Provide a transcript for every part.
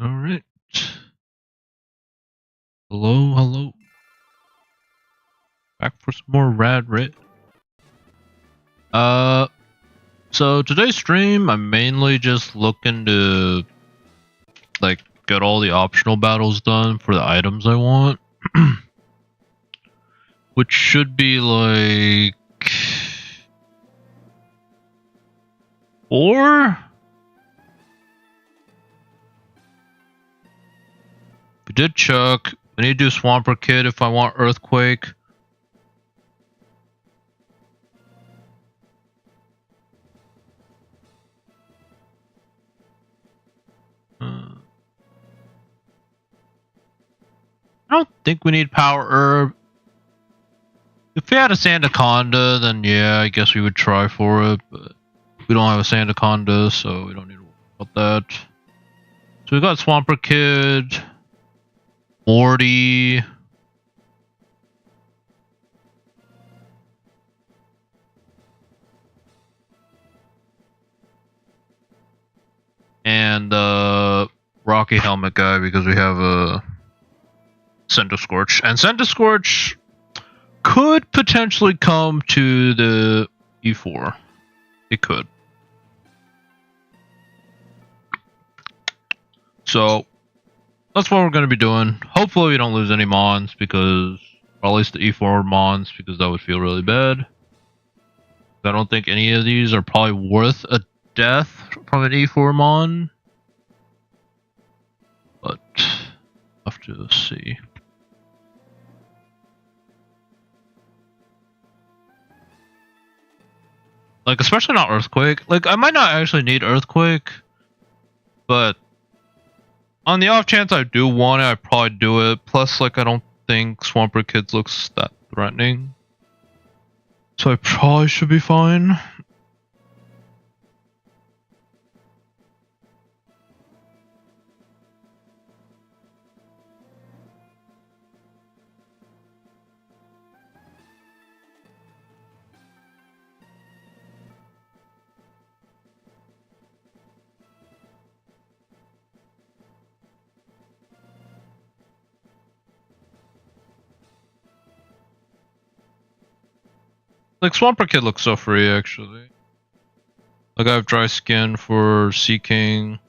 Alright. Hello. Back for some more rad rit. So today's stream, I'm mainly just looking to, like, get all the optional battles done for the items I want. Which should be, like... 4? We did Chuck. I need to do Swamper Kid if I want Earthquake. I don't think we need Power Herb. If we had a Sandaconda, then yeah, I guess we would try for it, but we don't have a Sandaconda, so we don't need to worry about that. So we got Swamper Kid, Morty, and Rocky Helmet guy because we have a Scorch. And Scorch could potentially come to the E4. It could. So that's what we're going to be doing. Hopefully we don't lose any Mons, because, or at least the E4 Mons, because that would feel really bad. I don't think any of these are probably worth a death from an E4 Mon. But I'll have to see. Like, especially not Earthquake. Like, I might not actually need Earthquake, but on the off chance I do want it, I'd probably do it. Plus, like, I don't think Swamper Kids looks that threatening. So I probably should be fine. Like, Swamper Kid looks so free, actually. Like, I have Dry Skin for Sea King.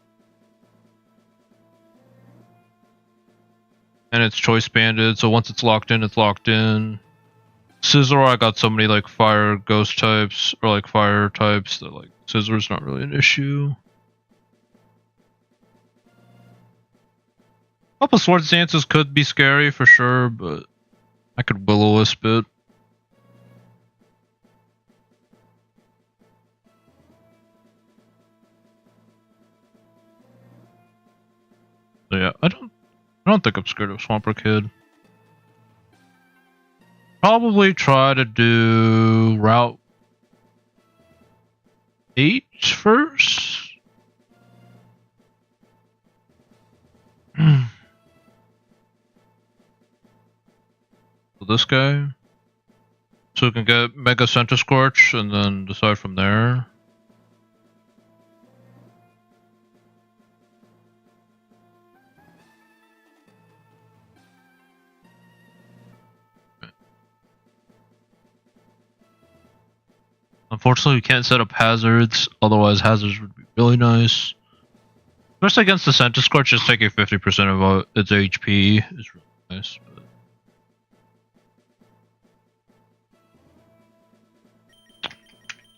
And it's choice banded, so once it's locked in, it's locked in. Scizor, I got so many, like, fire ghost types, or, like, fire types, that, like, Scizor's not really an issue. A couple Swords Dances could be scary, for sure, but I could Will-O-Wisp it. So yeah, I don't think I'm scared of Swamper Kid. Probably try to do Route 8 first. So this guy. So we can get Mega Scorch and then decide from there. Unfortunately, we can't set up hazards, otherwise hazards would be really nice. Especially against the Scorch, just taking 50% of its HP is really nice.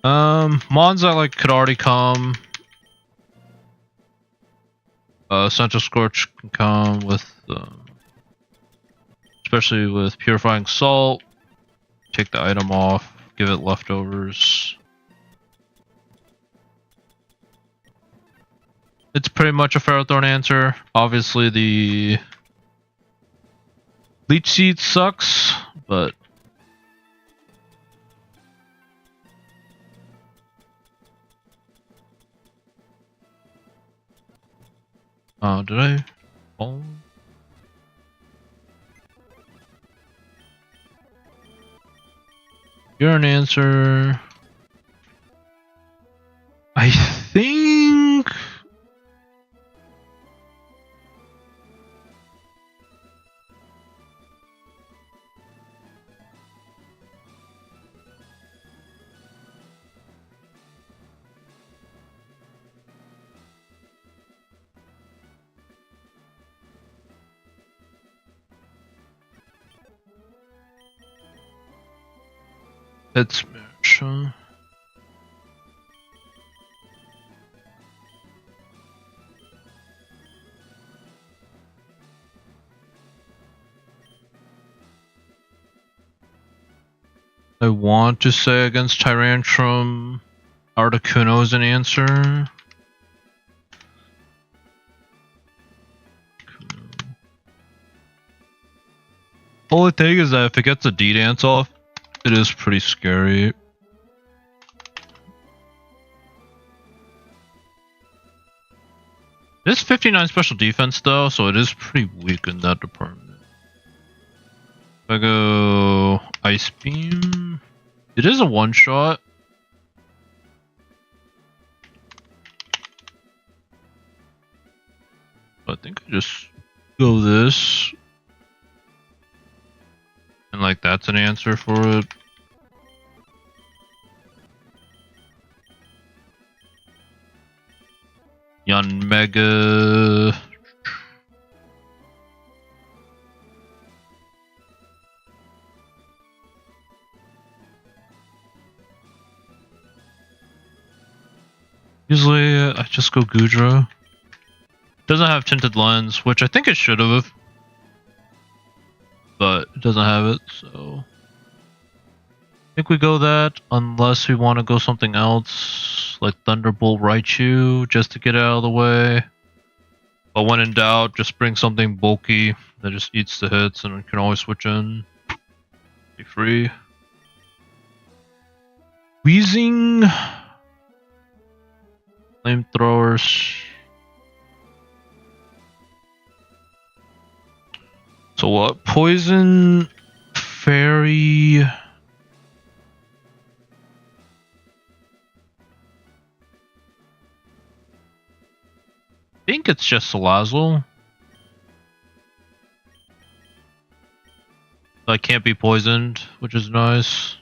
Mons that like could already come. Scorch can come with, especially with Purifying Salt. Take the item off. Give it leftovers. It's pretty much a Ferrothorn answer. Obviously the Leech Seed sucks, but did I fall? You're an answer. I think Head smash, huh? I want to say against Tyrantrum, Articuno is an answer. Only thing is that if it gets a D-Dance off, it is pretty scary. It is 59 special defense though, so it is pretty weak in that department. If I go Ice Beam, it is a one-shot. I think I just go this. And like that's an answer for it. Yon Mega. Usually I just go Gudra. Doesn't have tinted lens, which I think it should have. But it doesn't have it, so I think we go that unless we want to go something else like Thunderbolt Raichu just to get it out of the way. But when in doubt, just bring something bulky that just eats the hits and we can always switch in. Be free. Wheezing. Flamethrowers. So what? Poison, Fairy. I think it's just Salazzle. I can't be poisoned, which is nice.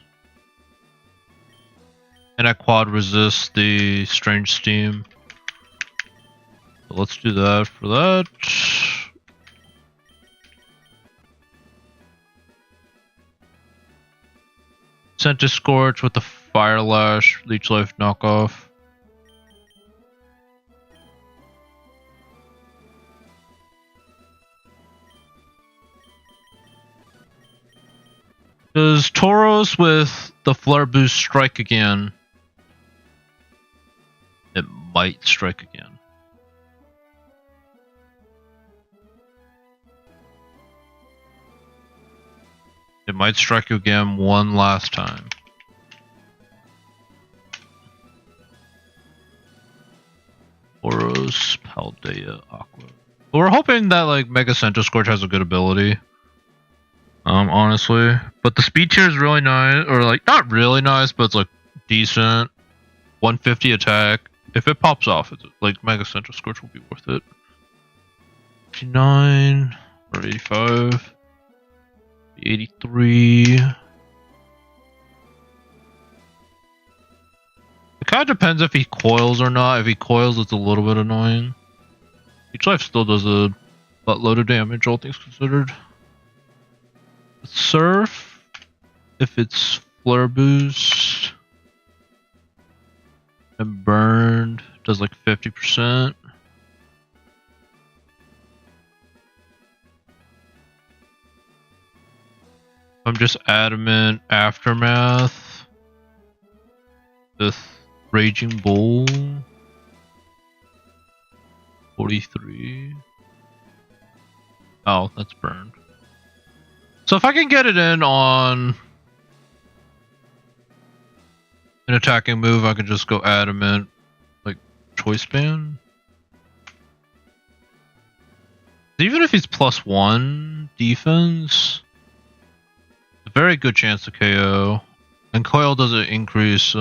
And I quad resist the Strange Steam. So let's do that for that. Sent Scorch with the Fire Lash, Leech Life knockoff. Does Tauros with the Flare Boost strike again? It might strike again. It might strike you again one last time. Oros, Paldea, Aqua. But we're hoping that like Mega Scorch has a good ability. Honestly. But the speed tier is really nice, or like not really nice, but it's like decent. 150 attack. If it pops off, it's like Mega Scorch will be worth it. 59 or 85. 83. It kind of depends if he coils or not. If he coils, it's a little bit annoying. Each life still does a buttload of damage, all things considered. Surf, if it's Flare Boost and Burned, does like 50%. I'm just Adamant Aftermath with Raging Bull. 43. Oh, that's burned. So if I can get it in on an attacking move, I can just go Adamant, like Choice Band. Even if he's +1 defense, a very good chance to KO. And Coil doesn't increase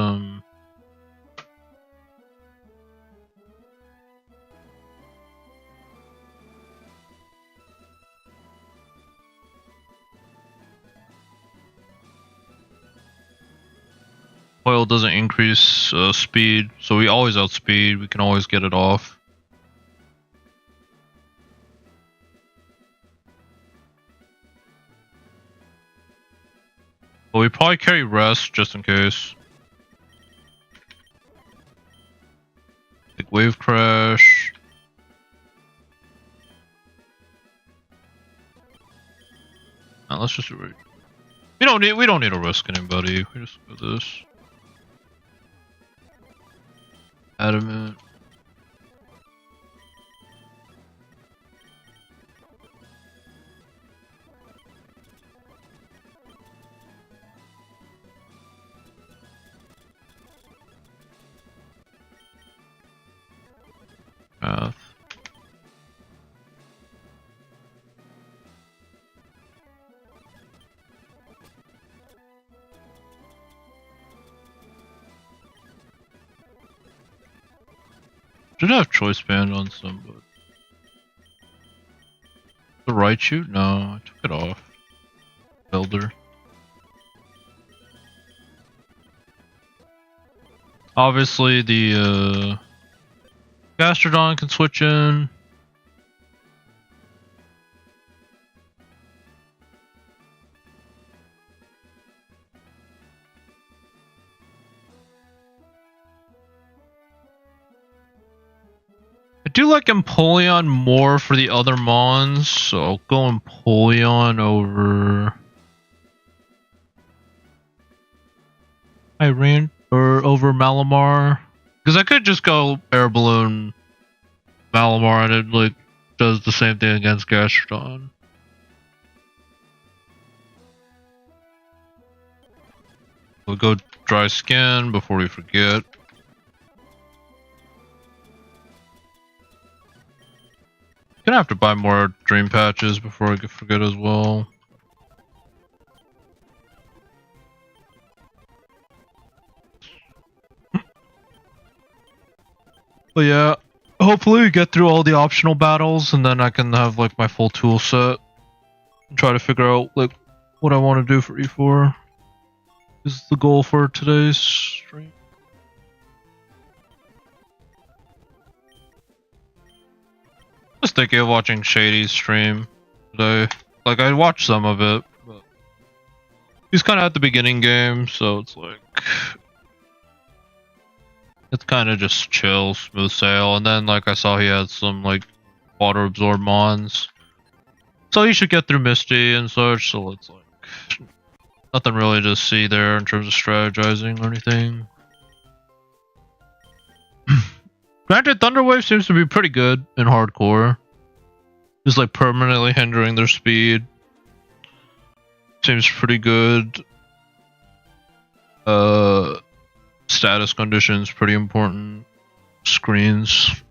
Coil doesn't increase speed, so we always outspeed. We can always get it off. But we probably carry rest just in case. Like wave crash. Now let's just we don't need to risk anybody. We just go this. Adamant. Math. Should have choice band on some, but the right shoot? No, I took it off. Builder. Obviously, the Gastrodon can switch in. I do like Empoleon more for the other Mons, so I'll go Empoleon over Iran or over Malamar. Because I could just go Air Balloon Malamar and it like does the same thing against Gastrodon. We'll go Dry Skin before we forget. Gonna have to buy more Dream Patches before I forget as well. But yeah, hopefully we get through all the optional battles and then I can have like my full tool set and try to figure out like what I want to do for E4 is the goal for today's stream. Just thinking of watching Shady's stream today. Like I watched some of it, but he's kind of at the beginning game, so it's like it's kind of just chill, smooth sail. And then like I saw he had some like water absorb mons, so he should get through Misty and such. So it's like nothing really to see there in terms of strategizing or anything. Granted, Thunderwave seems to be pretty good in hardcore. Just like permanently hindering their speed. Seems pretty good. Status conditions pretty important. Screens.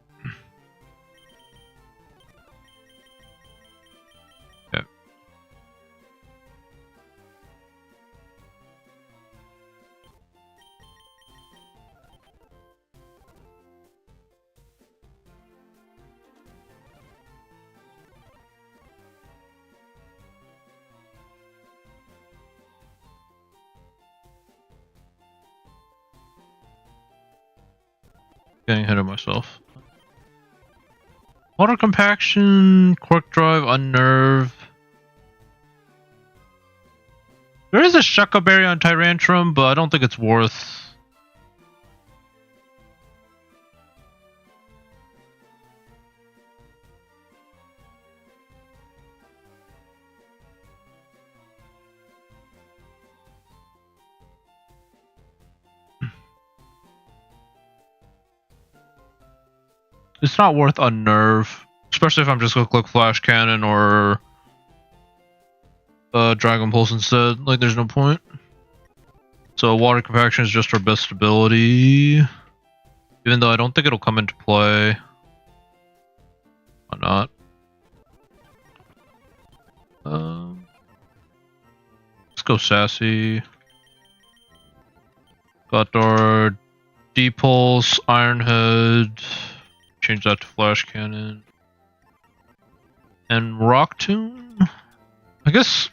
Yeah. Getting ahead of myself. Water compaction, Quark drive, unnerve. There is a Shuckle Berry on Tyrantrum, but I don't think it's worth. It's not worth unnerve, especially if I'm just gonna click Flash Cannon or Dragon Pulse instead. Like, there's no point. So water compaction is just our best ability, even though I don't think it'll come into play. Why not? Let's go Sassy. Got our D-Pulse, Iron Head. Change that to Flash Cannon. And Rock Tomb? I guess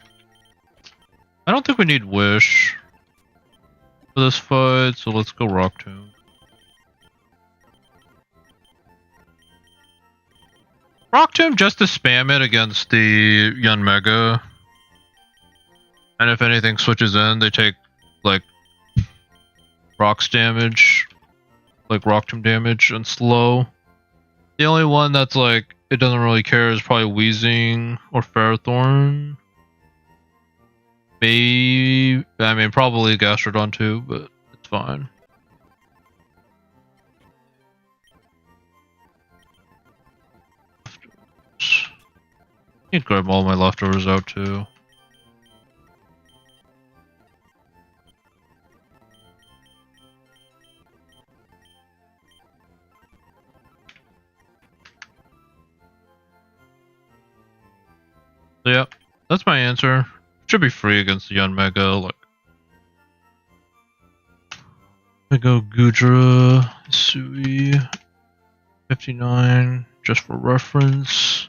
I don't think we need Wish for this fight, so let's go Rock Tomb. Rock Tomb just to spam it against the Yanmega. And if anything switches in, they take like rocks damage, like rock tomb damage and slow. The only one that's like it doesn't really care is probably Wheezing or Ferrothorn. Maybe, I mean, probably Gastrodon too, but it's fine. I can grab all my leftovers out too. So yeah, that's my answer. Should be free against the Unmega, like Mega Gudra, Sui, 59, just for reference.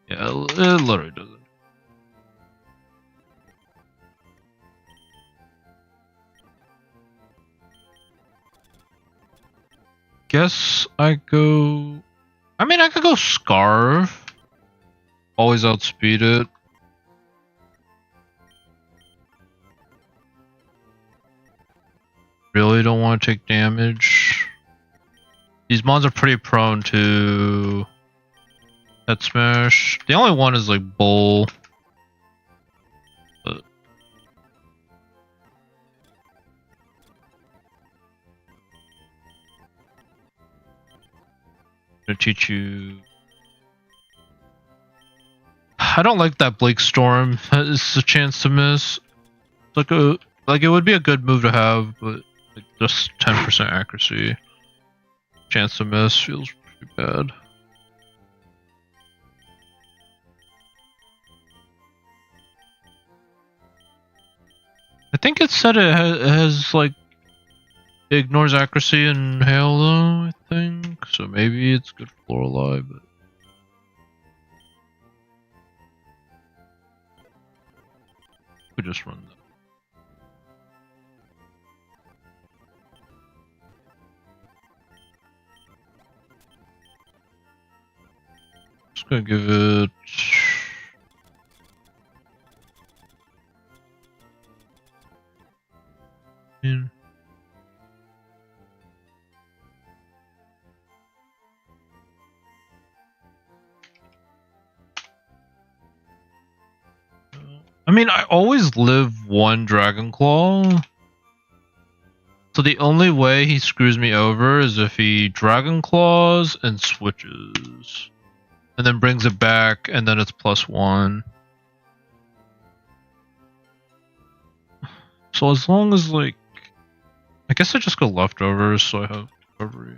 Yeah, it literally doesn't. Guess I go. I mean, I could go Scarf. Always outspeed it. Really don't want to take damage. These mons are pretty prone to Head Smash. The only one is like Bull. But I'm gonna teach you. I don't like that Blake Storm. It's a chance to miss. It's like it would be a good move to have, but like just 10% accuracy. Chance to miss feels pretty bad. I think it said it has like it ignores accuracy and hail though, I think. So maybe it's good for Lorelei, but we just run that. Just gonna give it. In. I mean, I always live one Dragon Claw. So the only way he screws me over is if he Dragon Claws and switches. And then brings it back, and then it's +1. So as long as, like... I guess I just go leftovers, so I have recovery.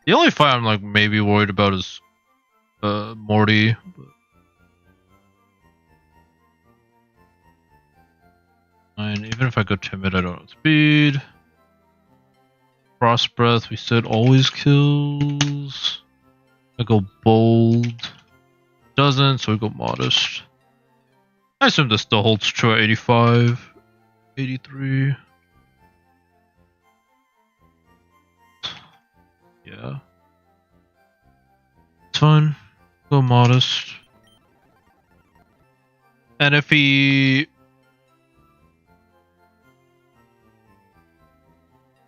The only fight I'm like maybe worried about is Morty. But... And even if I go timid, I don't have speed. Frost Breath, we said always kills. I go bold. Doesn't, so we go modest. I assume this still holds true at 85, 83. Yeah. It's fine. Go modest. And if he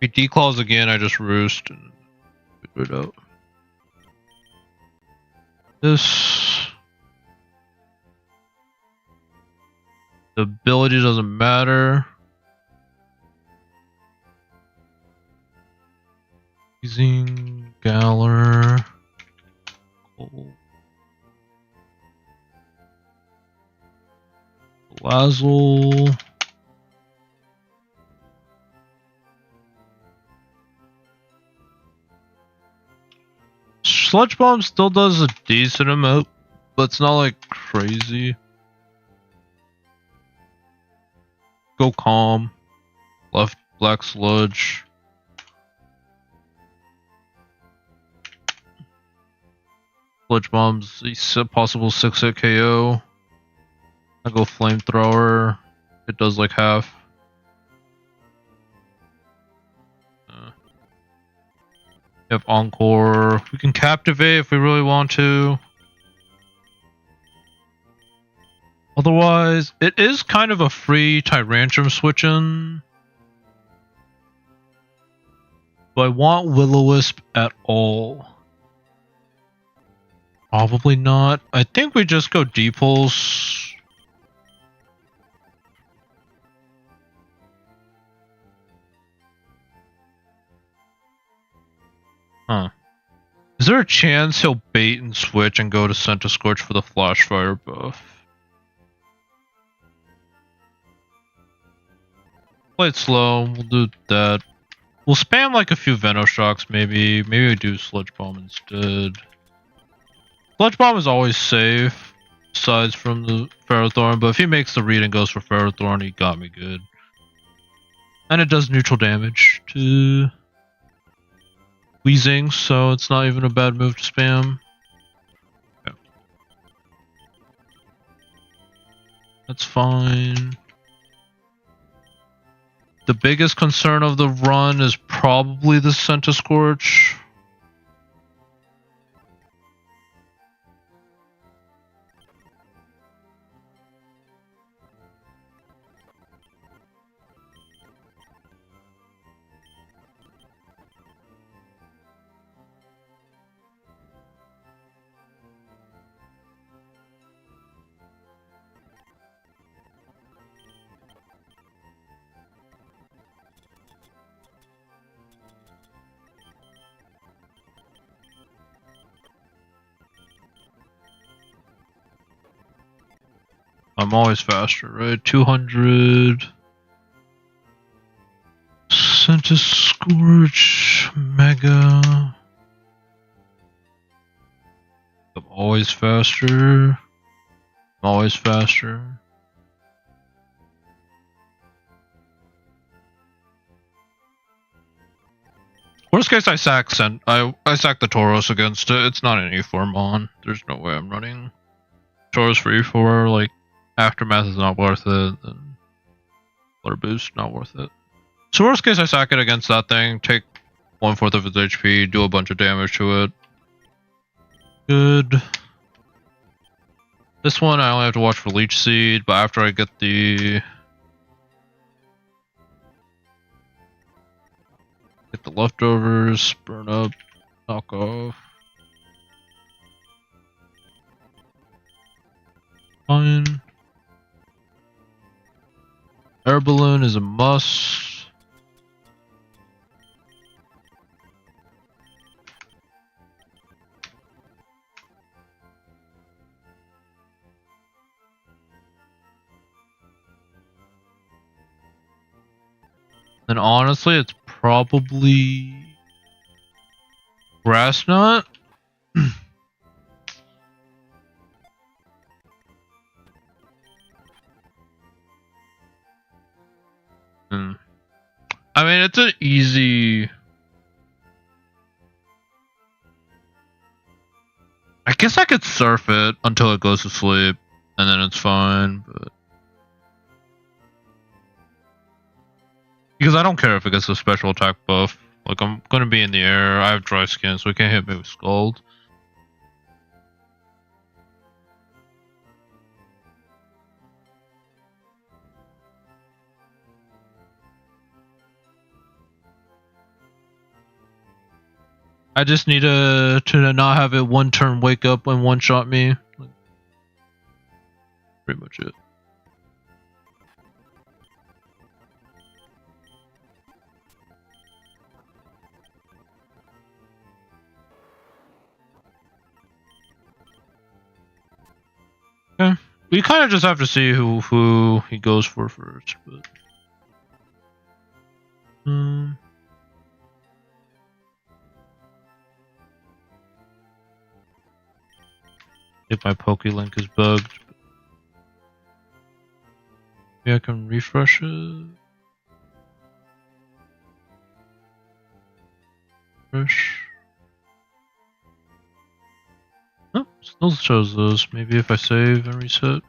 declaws again, I just roost and figure it out. This. The ability doesn't matter. Using Galar. Cool. Lazzle. Sludge Bomb still does a decent amount, but it's not like crazy. Go Calm. Left Black Sludge. Sludge Bomb's a possible 6-hit KO. I go Flamethrower. It does like half. We have Encore. We can Captivate if we really want to. Otherwise, it is kind of a free Tyrantrum switch-in. Do I want Will-O-Wisp at all? Probably not. I think we just go D-Pulse. Huh. Is there a chance he'll bait and switch and go to Centiskorch for the Flash Fire buff? Play it slow. We'll do that. We'll spam like a few Venoshocks maybe. Maybe we do Sludge Bomb instead. Sludge Bomb is always safe, aside from the Ferrothorn, but if he makes the read and goes for Ferrothorn, he got me good. And it does neutral damage to Weezing, so it's not even a bad move to spam. Okay. That's fine. The biggest concern of the run is probably the Centiskorch. I'm always faster, right? 200. Centiskorch, Mega. I'm always faster. Always faster. Worst case, I sack the Tauros against it. It's not an E4 mon. There's no way I'm running Tauros for E4. Like, Aftermath is not worth it, and Flare Boost not worth it. So worst case, I sack it against that thing, take 1/4 of its HP, do a bunch of damage to it. Good. This one I only have to watch for Leech Seed, but after I get the leftovers, burn up, knock off. Fine. Air Balloon is a must. And honestly, it's probably Grass Nut. I mean, it's an easy. I guess I could surf it until it goes to sleep, and then it's fine, but. Because I don't care if it gets a special attack buff. Like, I'm gonna be in the air, I have dry skin, so it can't hit me with Scald. I just need to not have it one turn wake up and one shot me. Pretty much it. Okay. We kind of just have to see who he goes for first, but if my PokeLink is bugged, maybe I can refresh it. Refresh. Oh, still shows those. Maybe if I save and reset.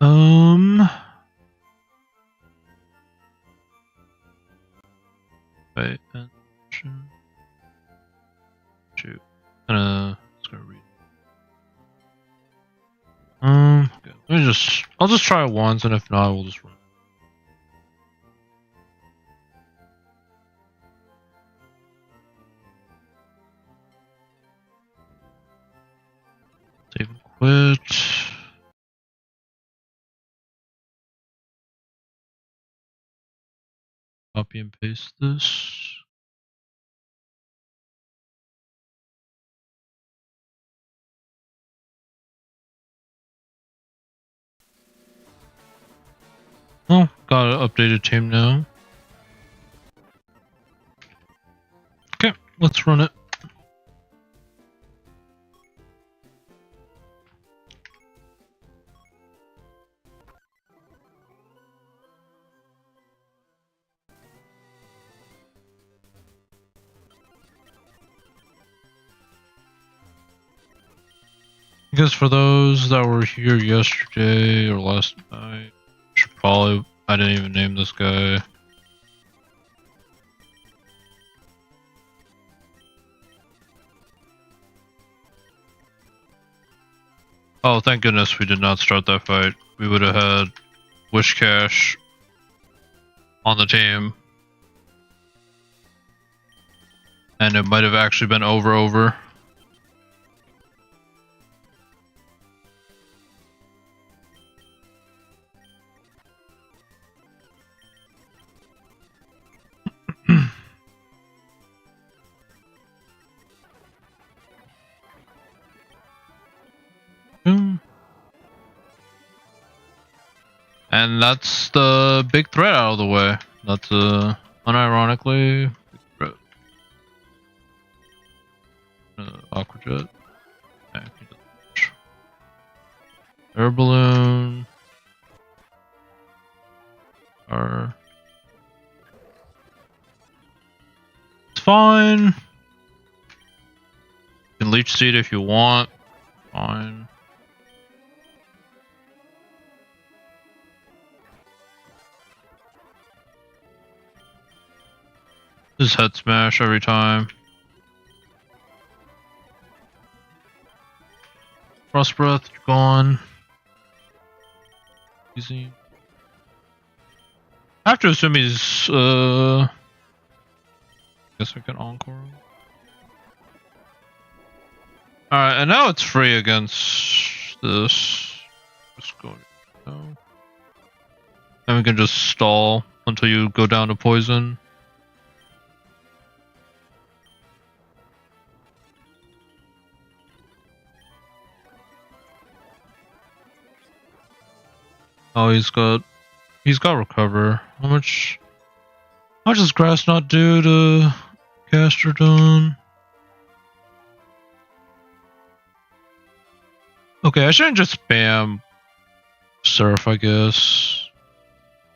Oh. Wait, shoot. Just gonna read. Okay. I'll just try it once, and if not, we'll just run. Save and quit. Copy and paste this. Oh, got an updated team now. Okay, let's run it. I guess for those that were here yesterday or last night, I didn't even name this guy. Oh, thank goodness we did not start that fight. We would have had EZCatch on the team. And it might have actually been over. And that's the big threat out of the way. That's unironically big threat. Aquajet. Okay, air balloon. It's fine. You can leech seed if you want. Fine. Just head smash every time. Frost breath, you're gone. Easy. I have to assume he's guess I can encore him. Alright, and now it's free against this. Just go no. And we can just stall until you go down to poison. Oh, he's got recover. How much does grass not do to Gastrodon? Okay, I shouldn't just spam Surf, I guess.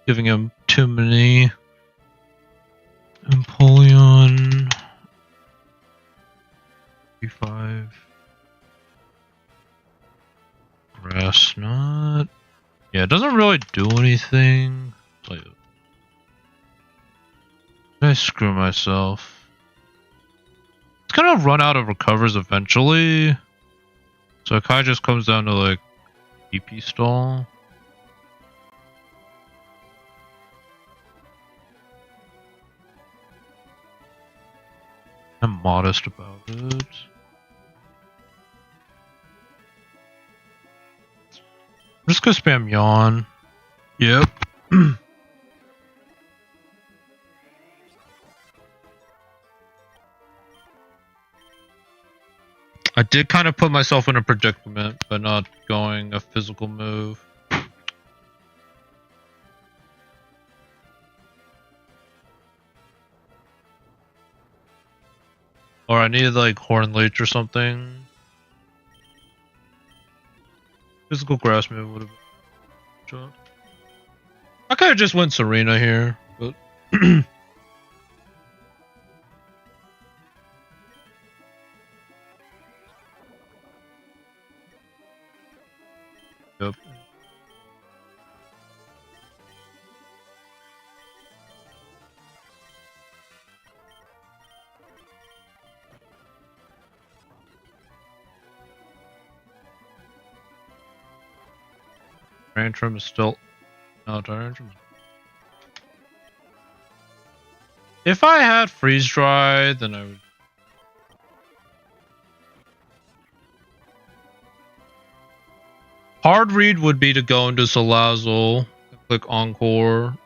Giving him too many. Empoleon. 35. Grass not. Yeah, it doesn't really do anything. Like, did I screw myself? It's gonna run out of recovers eventually. So it kind of just comes down to like PP stall. I'm modest about it. I'm just gonna spam yawn. Yep. I did kind of put myself in a predicament by not going a physical move. Or I needed like Horn Leech or something. Physical grass move would have been. I could have just went Serena here, but. Yep. Tantrum is still... No, Tantrum. If I had freeze dry, then I would... Hard read would be to go into Salazzle, click Encore.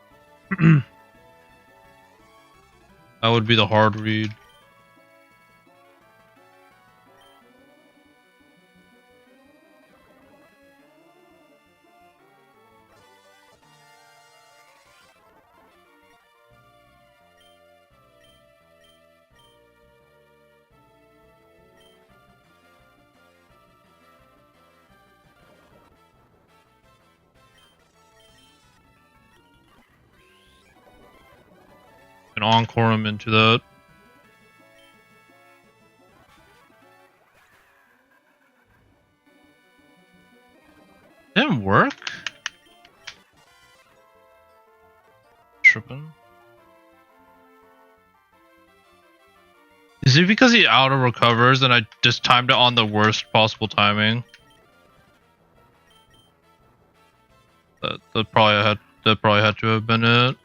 That would be the hard read. And encore him into that. Didn't work? Tripping. Is it because he auto recovers and I just timed it on the worst possible timing? That probably had to have been it.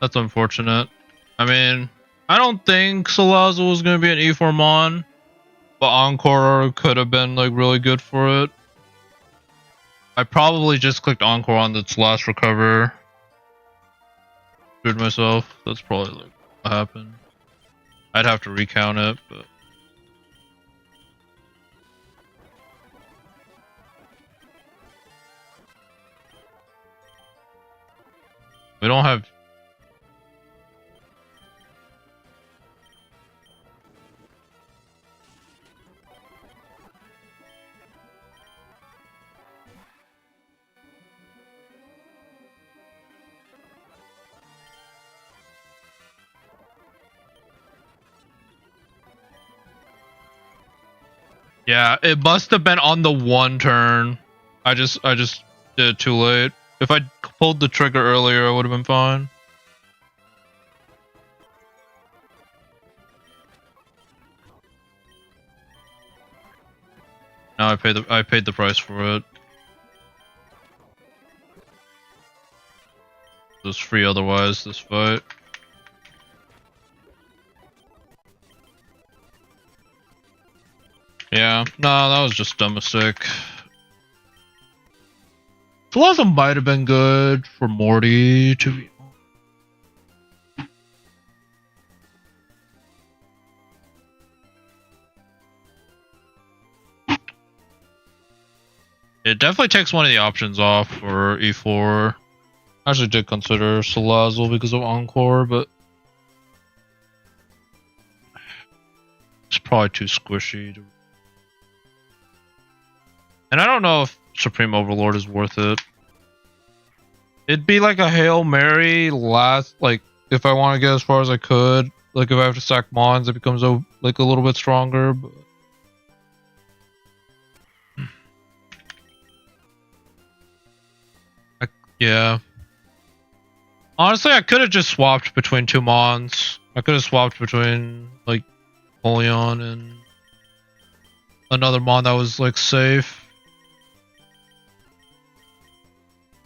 That's unfortunate. I mean, I don't think Salazzle was going to be an E4 Mon, but Encore could have been like really good for it. I probably just clicked Encore on its last recover. Screwed myself. That's probably like what happened. I'd have to recount it, but... We don't have... Yeah, it must have been on the one turn. I just did it too late. If I pulled the trigger earlier, I would have been fine. Now I paid the price for it. It was free otherwise this fight. Yeah, no, that was just a dumb mistake. Salazzle might have been good for Morty to be. It definitely takes one of the options off for E4. I actually did consider Salazzle because of Encore, but it's probably too squishy to... And I don't know if Supreme Overlord is worth it. It'd be like a Hail Mary last, like, if I want to get as far as I could. Like, if I have to stack Mons, it becomes, like, a little bit stronger, but... Yeah. Honestly, I could have just swapped between two Mons. I could have swapped between, like, Polion and another Mon that was, like, safe.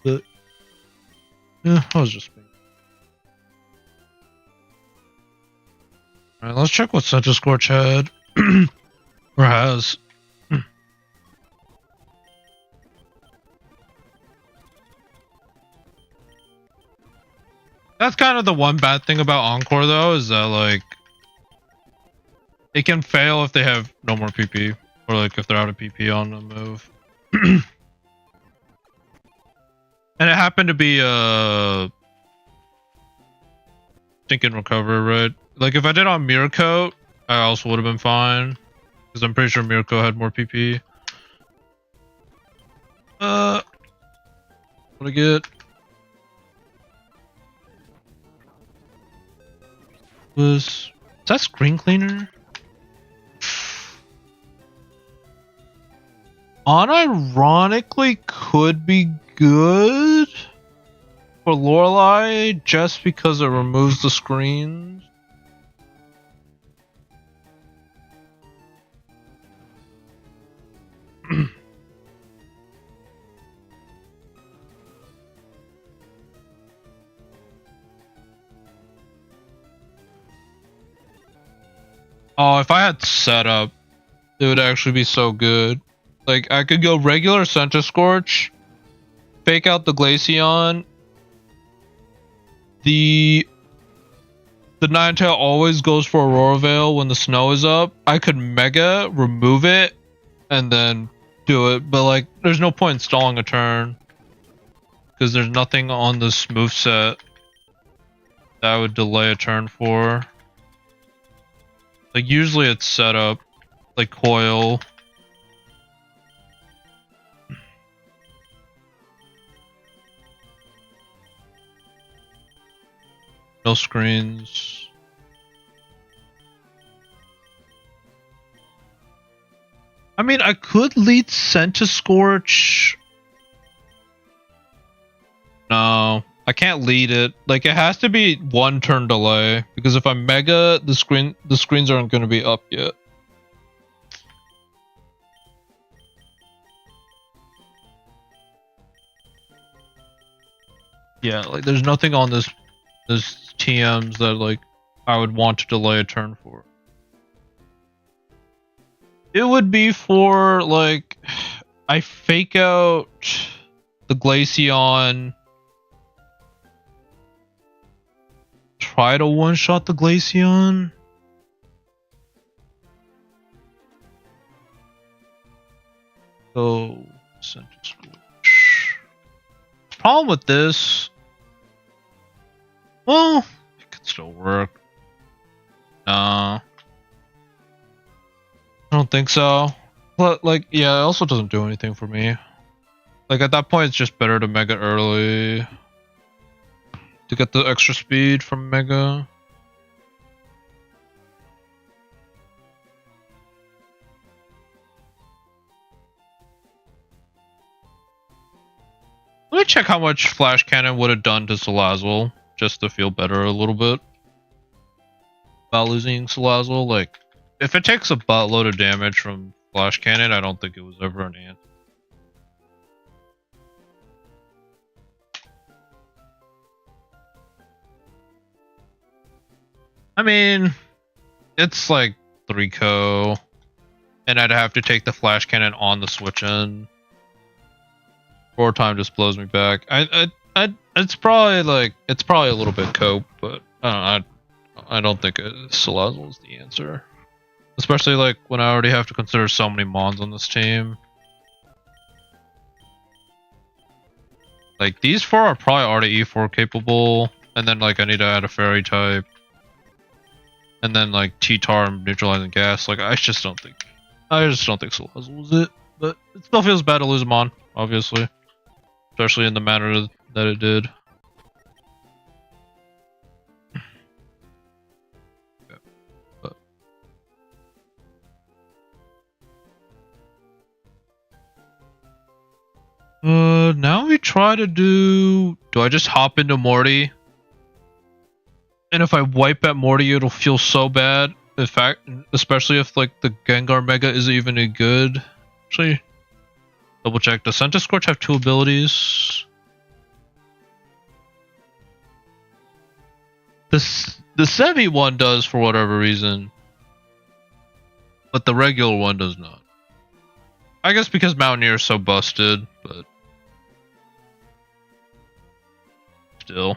But yeah, I was just being... Alright, let's check what Sentinel Scorch had. Or has. That's kind of the one bad thing about Encore though, is that like it can fail if they have no more PP. Or like if they're out of PP on a move. And it happened to be Stinking Recover, right? Like if I did on Mirko, I also would have been fine. Because I'm pretty sure Mirko had more PP. What I get? Is that Screen Cleaner? Unironically could be good for Lorelei just because it removes the screens. Oh, if I had setup, it would actually be so good. Like, I could go regular Center Scorch, fake out the Glaceon. The Ninetale always goes for Aurora Veil when the snow is up. I could Mega, remove it, and then do it. But, like, there's no point in stalling a turn. Because there's nothing on this moveset that I would delay a turn for. Like, usually it's set up. Like, Coil. No screens. I mean, I could lead Centiscorch. No, I can't lead it. Like, it has to be one turn delay. Because if I Mega, the screens aren't going to be up yet. Yeah, like, there's nothing on this TMs that, like, I would want to delay a turn for. It would be for, like, I fake out the Glaceon, try to one-shot the Glaceon. So, problem with this, well, it could still work. No, I don't think so. But, like, yeah, it also doesn't do anything for me. Like, at that point, it's just better to Mega early to get the extra speed from Mega. Let me check how much Flash Cannon would have done to Salazzle, just to feel better a little bit about losing Salazzle. Like, if it takes a buttload of damage from Flash Cannon, I don't think it was ever an answer. I mean, it's like 3-co, and I'd have to take the Flash Cannon on the switch in. 4 time just blows me back. It's probably a little bit cope, but I don't think Salazzle is the answer. Especially, like, when I already have to consider so many Mons on this team. Like, these 4 are probably already E4 capable, and then, like, I need to add a Fairy type. And then, like, T-Tar and Neutralizing Gas. Like, I just don't think Salazzle was it. But it still feels bad to lose him on, obviously. Especially in the manner that it did. Now we try to do I just hop into Morty? And if I wipe at Morty, it'll feel so bad. In fact, especially if, like, the Gengar Mega isn't even any good. Actually, double check. Does Centiscorch have 2 abilities? The Sevi one does for whatever reason. But the regular one does not. I guess because Mountaineer is so busted, but still.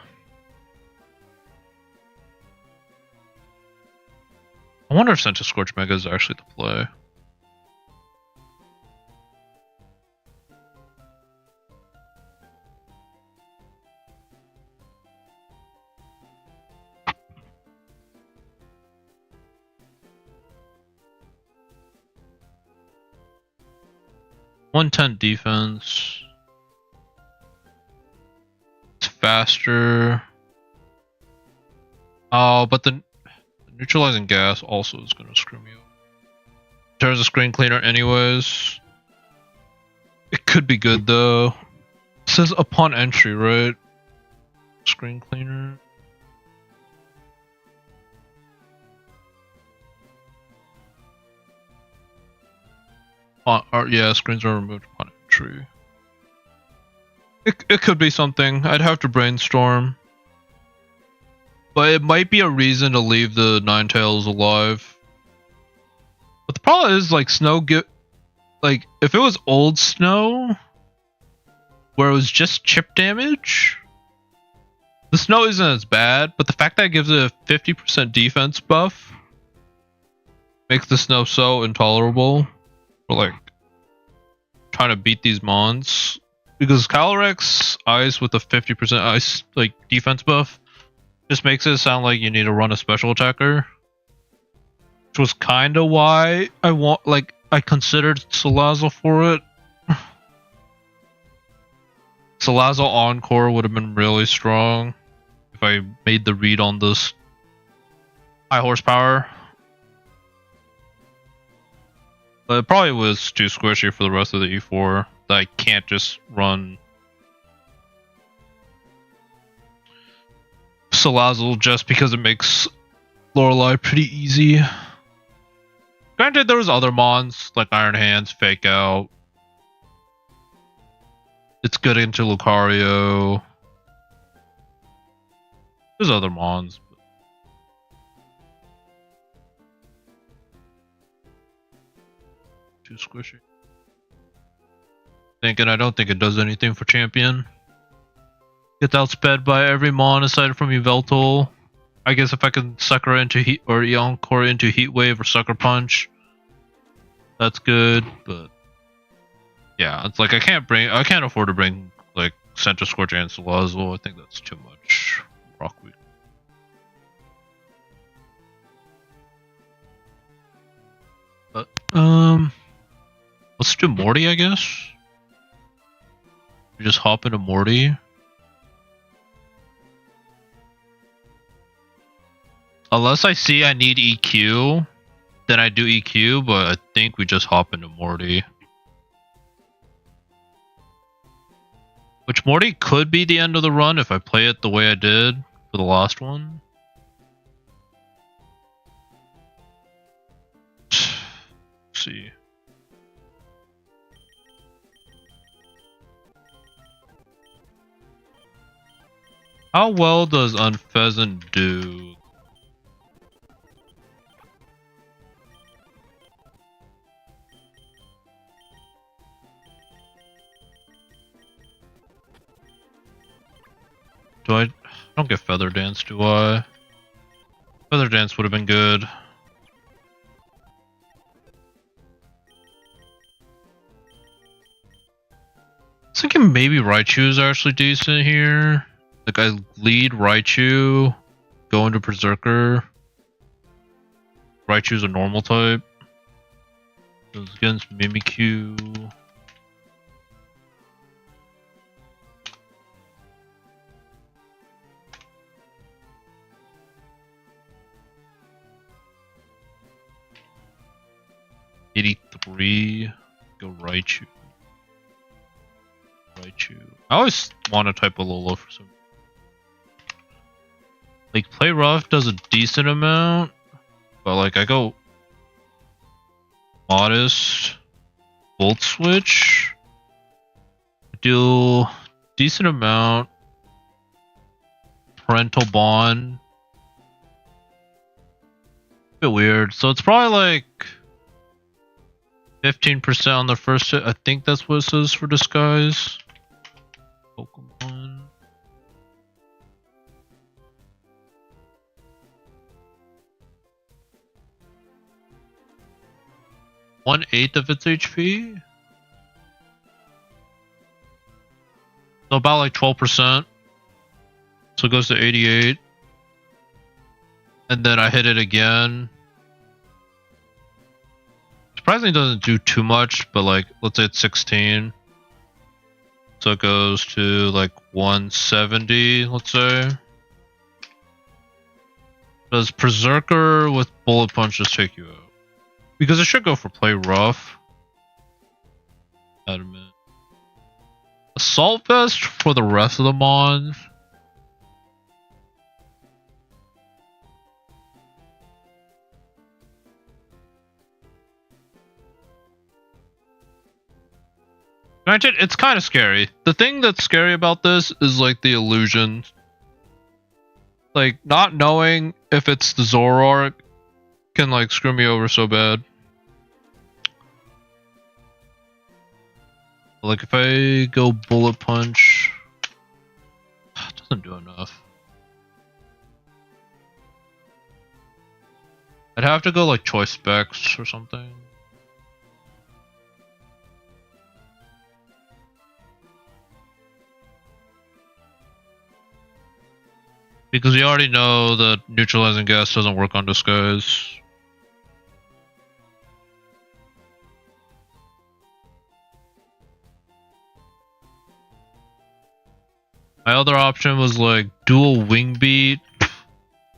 I wonder if Centiscorch Mega is actually the play. .110 defense. It's faster. Oh, but the Neutralizing Gas also is going to screw me up. In terms of Screen Cleaner anyways. It could be good though. It says upon entry, right? Screen Cleaner. Yeah, screens are removed upon entry. It could be something. I'd have to brainstorm. But it might be a reason to leave the Ninetales alive. But the problem is, like, like, if it was old snow, where it was just chip damage, the snow isn't as bad, but the fact that it gives it a 50% defense buff makes the snow so intolerable for, like, trying to beat these mons. Because Calyrex Ice with a 50% ice, like, defense buff just makes it sound like you need to run a special attacker. Which was kind of why I considered Salazzle for it. Salazzle Encore would have been really strong if I made the read on this high horsepower. But it probably was too squishy for the rest of the E4 that I can't just run Salazzle just because it makes Lorelei pretty easy. Granted, there was other mons like Iron Hands, Fake Out. It's good into Lucario. There's other mons. Too squishy. I don't think it does anything for champion. Gets outsped by every mon aside from Yveltal. I guess if I can sucker into Heat or Encore into Heat Wave or Sucker Punch, that's good. But yeah, it's like I can't afford to bring like Center Scorch and Salazzle. I think that's too much Rockweed. But let's do Morty, I guess. We just hop into Morty. Unless I see I need EQ, then I do EQ, but I think we just hop into Morty. Which Morty could be the end of the run if I play it the way I did for the last one. Let's see. How well does Unpheasant do? I don't get Feather Dance, do I? Feather Dance would have been good. I was thinking maybe Raichu is actually decent here. Like I lead Raichu, go into Berserker. Raichu's a normal type. Goes against Mimikyu. Go Raichu. I always want to type a Alola for some. Like Play Rough does a decent amount, but like I go Modest, Volt Switch, do decent amount, Parental Bond. Bit weird. So it's probably like 15% on the first hit. I think that's what it says for Disguise. Pokemon. One-eighth of its HP. So about like 12%. So it goes to 88. And then I hit it again. Surprisingly, it doesn't do too much, but like, let's say it's 16. So it goes to like 170, let's say. Does Berserker with Bullet Punch just take you out? Because it should go for Play Rough. Adamant. Assault Vest for the rest of the mons. Granted, it's kind of scary. The thing that's scary about this is like the illusion. Like not knowing if it's the Zoroark can like screw me over so bad. Like if I go Bullet Punch, it doesn't do enough. I'd have to go like Choice Specs or something. Because we already know that neutralizing gas doesn't work on Disguise. My other option was like dual Wing Beat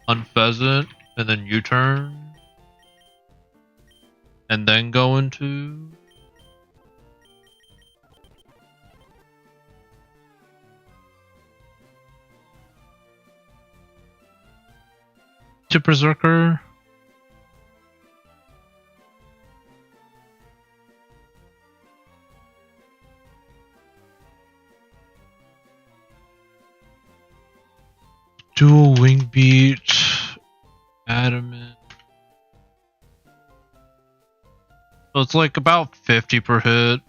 on Pheasant and then U-turn. And then go into... to Berserker. Dual Wing Beat, Adamant. So it's like about 50 per hit.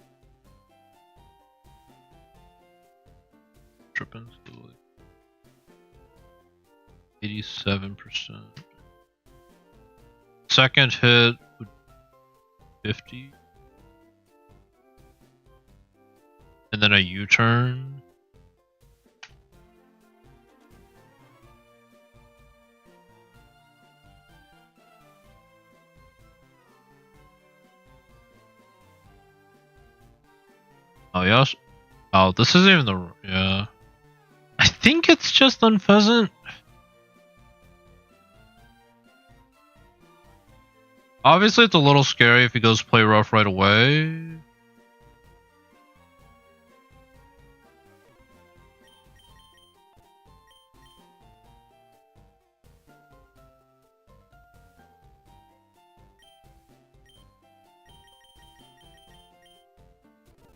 Tripping to like 87%. Second hit would 50. And then a U-turn. Oh yes. Oh, this isn't even the yeah. I think it's just on Pheasant. Obviously, it's a little scary if he goes play rough right away.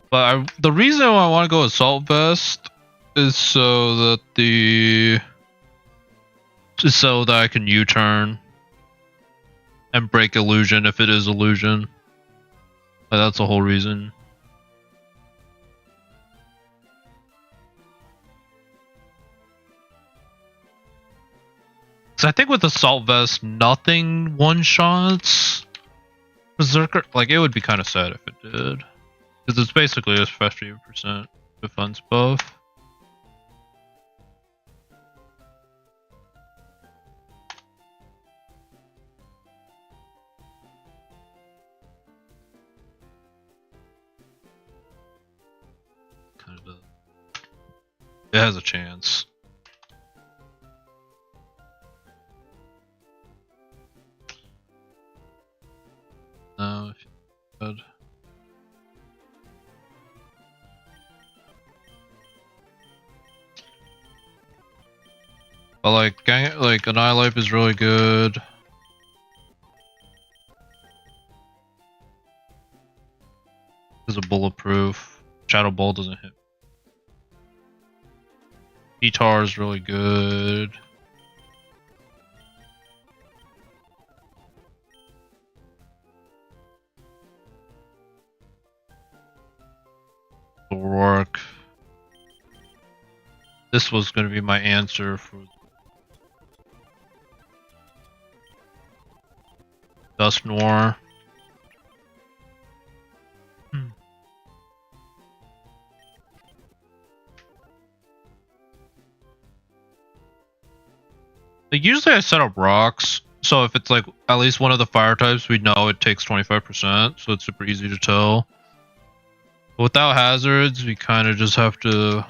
But the reason I want to go Assault Vest is so that I can U-turn and break illusion if it is illusion. That's the whole reason. So I think with Assault Vest, nothing one-shots Berserker. Like, it would be kind of sad if it did. Because it's basically a 50% defense buff. Kind of. It has a chance. No, if you could. But like Annihilate is really good. Because of bulletproof. Shadow Ball doesn't hit. Guitar is really good. Work. This was going to be my answer for Dust Noir. Like usually I set up rocks, so if it's like at least one of the fire types, we know it takes 25%, so it's super easy to tell. But without hazards, we kind of just have to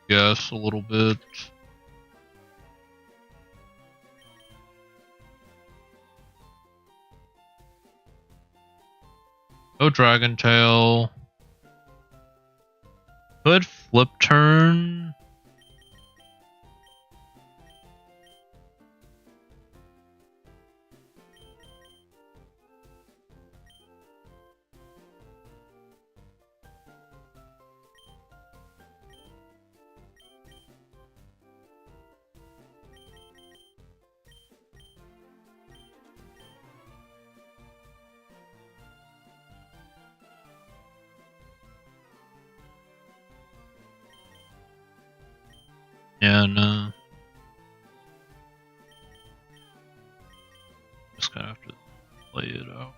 guess a little bit. Go Dragon Tail. Could flip turn. mana. Just gonna have to play it out.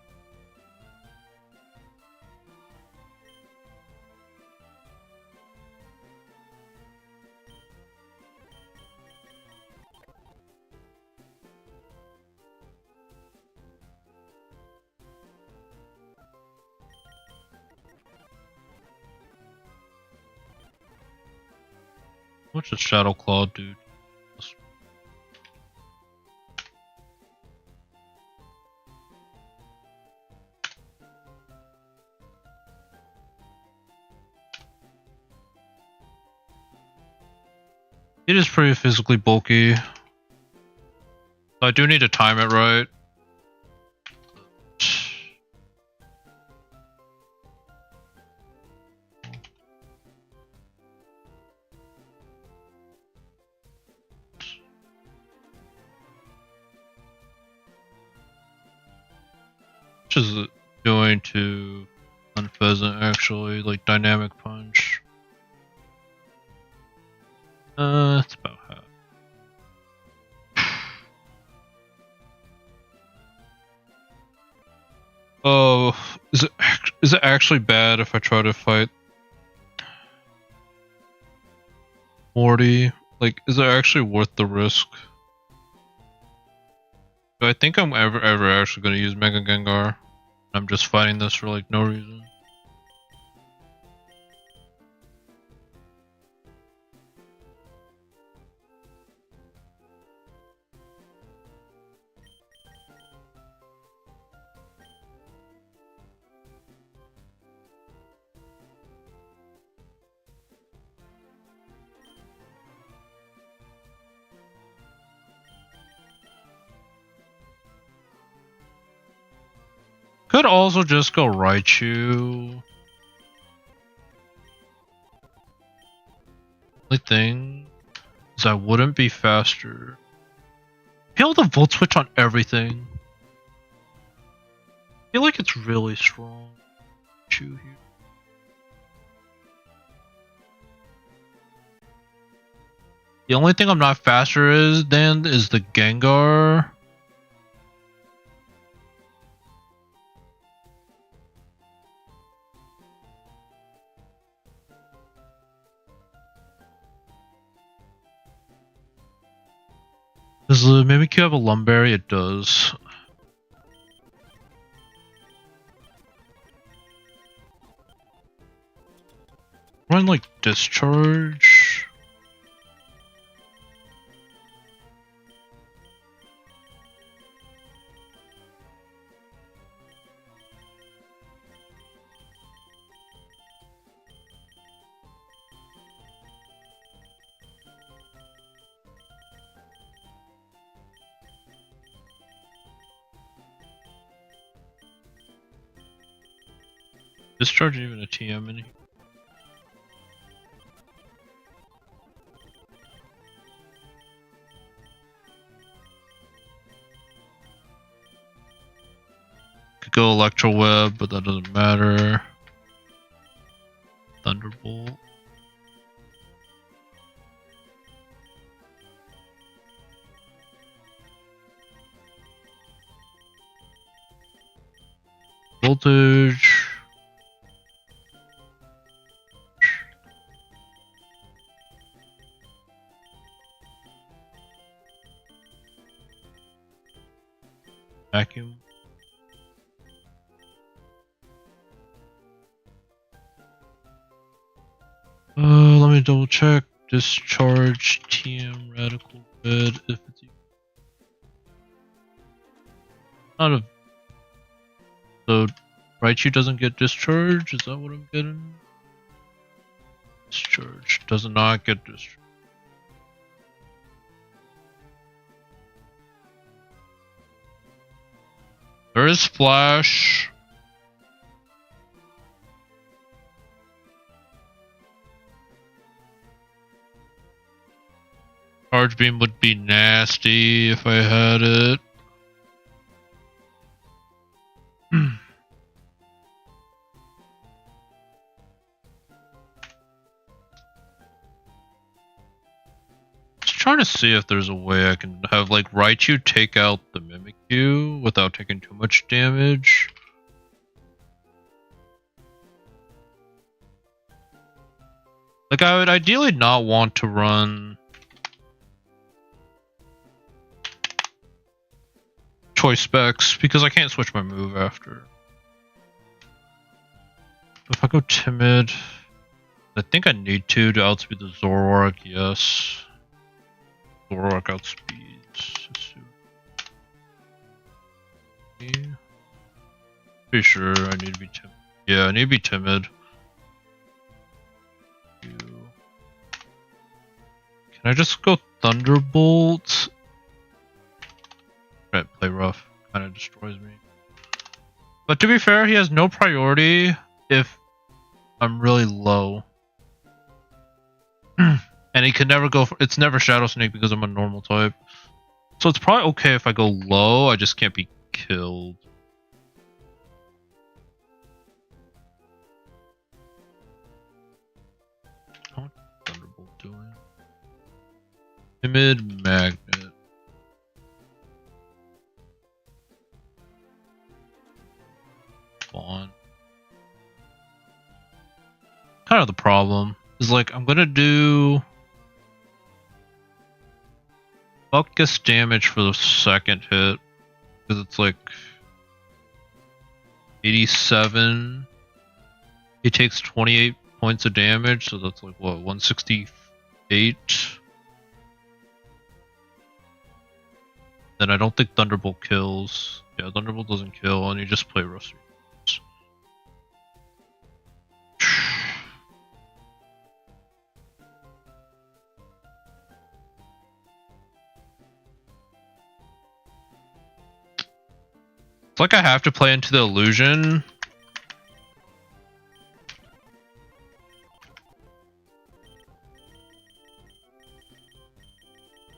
What's a Shadow Claw, dude? It is pretty physically bulky. I do need to time it right. Which is it doing to Unpheasant actually, like dynamic punch? It's about half. Oh, is it actually bad if I try to fight Morty? Like, is it actually worth the risk? Do I think I'm ever actually gonna use Mega Gengar? I'm just fighting this for like no reason. Could also just go Raichu. Only thing is I wouldn't be faster. Feel the Volt Switch on everything. I feel like it's really strong. Chew here. The only thing I'm not faster than is the Gengar. Does the Mimikyu have a Lumberry? It does. Run like Discharge. Discharge even a TM in here. Could go Electro Web, but that doesn't matter. Thunderbolt. Voltage. Vacuum. Let me double check. Discharge TM Radical Red if it's not a. So Raichu doesn't get discharge? Is that what I'm getting? Discharge does not get discharge. There is Flash. Charge Beam would be nasty if I had it. trying to see if there's a way I can have like Raichu take out the Mimikyu without taking too much damage. Like I would ideally not want to run choice specs because I can't switch my move after. If I go timid, I think I need to outspeed the Zoroark, yes. Zoroark outspeeds. Pretty sure I need to be timid. Yeah, I need to be timid. Can I just go Thunderbolt? Right, play rough. Kinda destroys me. But to be fair, he has no priority if I'm really low. And he can never go for, it's never Shadow Sneak because I'm a normal type. So it's probably okay if I go low, I just can't be killed. What's Thunderbolt doing? Timid Magnet. Spawn. Kind of the problem is like I'm gonna do focus damage for the second hit because it's like 87. He takes 28 points of damage, so that's like what, 168. Then I don't think Thunderbolt kills. Yeah, Thunderbolt doesn't kill, and you just play Rusty. It's like I have to play into the illusion.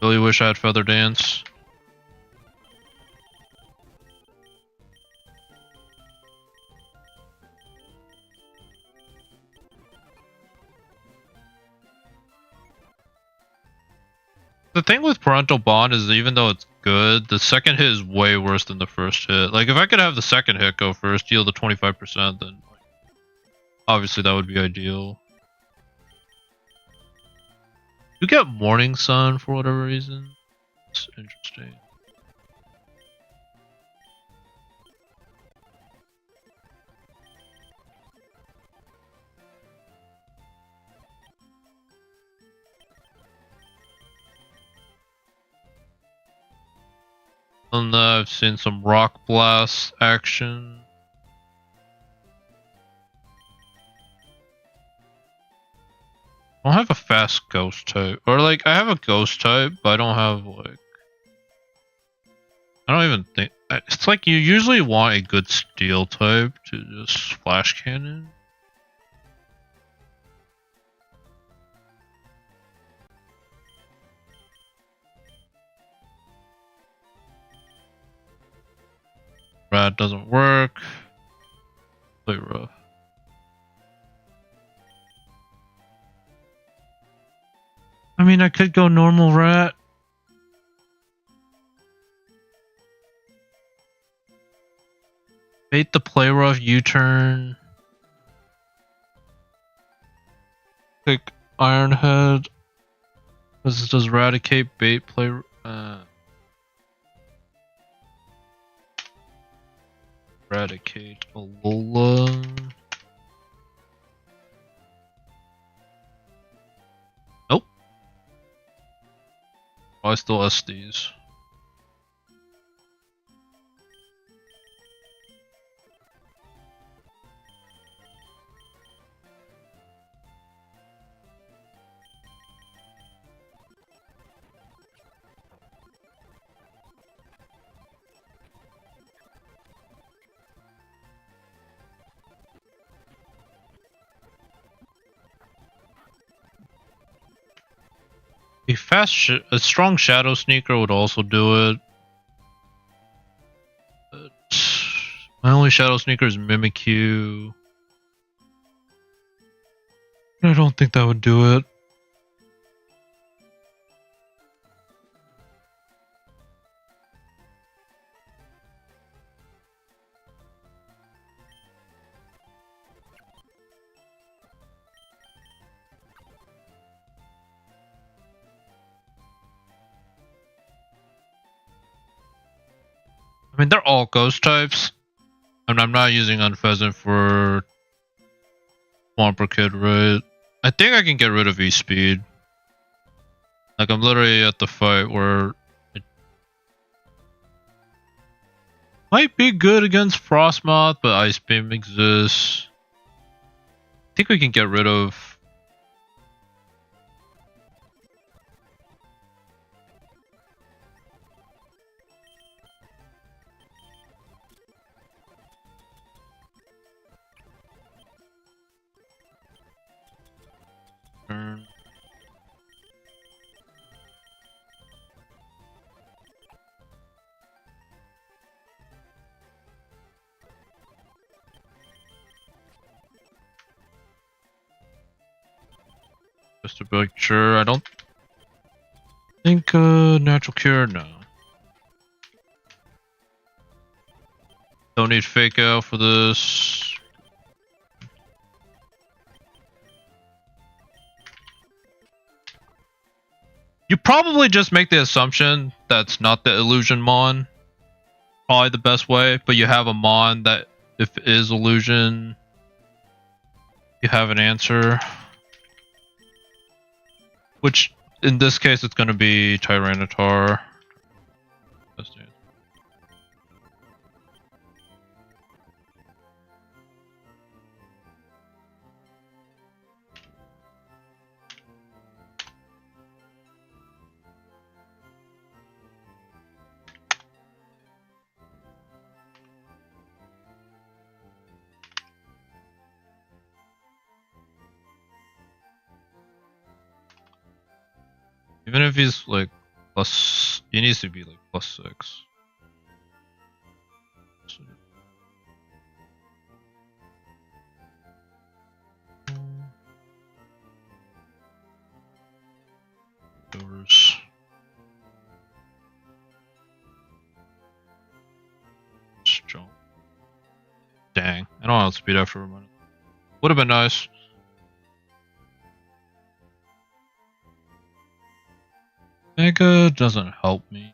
Really wish I had Feather Dance. The thing with Parental Bond is even though it's good, the second hit is way worse than the first hit. Like if I could have the second hit go first, deal the 25%, then obviously that would be ideal. You get Morning Sun for whatever reason. It's interesting. And I've seen some Rock Blast action. I don't have a fast ghost type. Or like, I have a ghost type, but I don't have like... I don't even think... It's like you usually want a good steel type to just Flash Cannon. Rat doesn't work. Play rough. I mean, I could go normal rat. Bait the play rough U-turn. Click Ironhead. This does Eradicate, bait, play. Eradicate Alola. Nope. Oh, I still S these. A strong Shadow Sneaker would also do it. But my only Shadow Sneaker is Mimikyu. I don't think that would do it. mean, they're all ghost types. And I'm not using Unpheasant for Swamper Kid, right? I think I can get rid of E-Speed. Like, I'm literally at the fight where it might be good against Frostmoth, but Ice Beam exists. I think we can get rid of... Just to be like, sure, I don't think Natural Cure, no. Don't need Fake Out for this. You probably just make the assumption that's not the Illusion Mon. Probably the best way, but you have a Mon that if it is Illusion, you have an answer. Which, in this case, it's going to be Tyranitar. Even if he's like plus, he needs to be like +6. Doors. Jump. Dang, I don't want to speed after a minute. Would have been nice. Mega doesn't help me.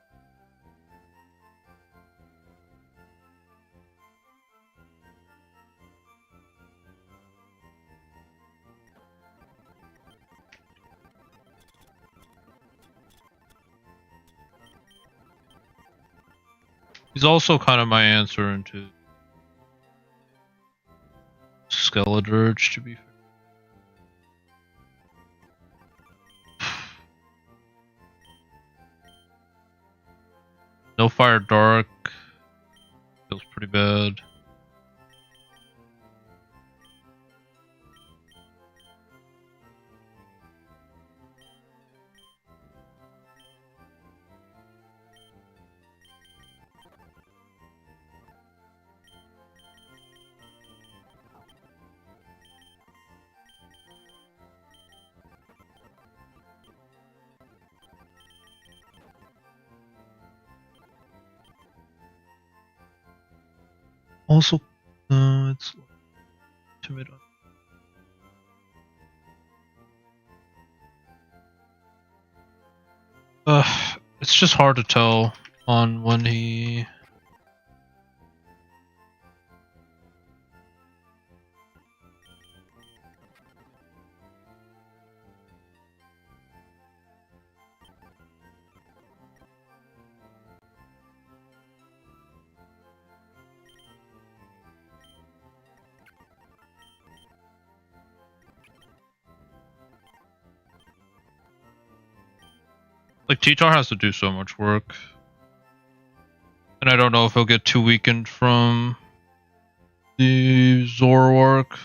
He's also kind of my answer into Skeledirge, to be fair. No Fire Dark. Feels pretty bad. Also, no, it's timid. It's just hard to tell on when he. Like, T-Tar has to do so much work. And I don't know if he'll get too weakened from the Zoroark.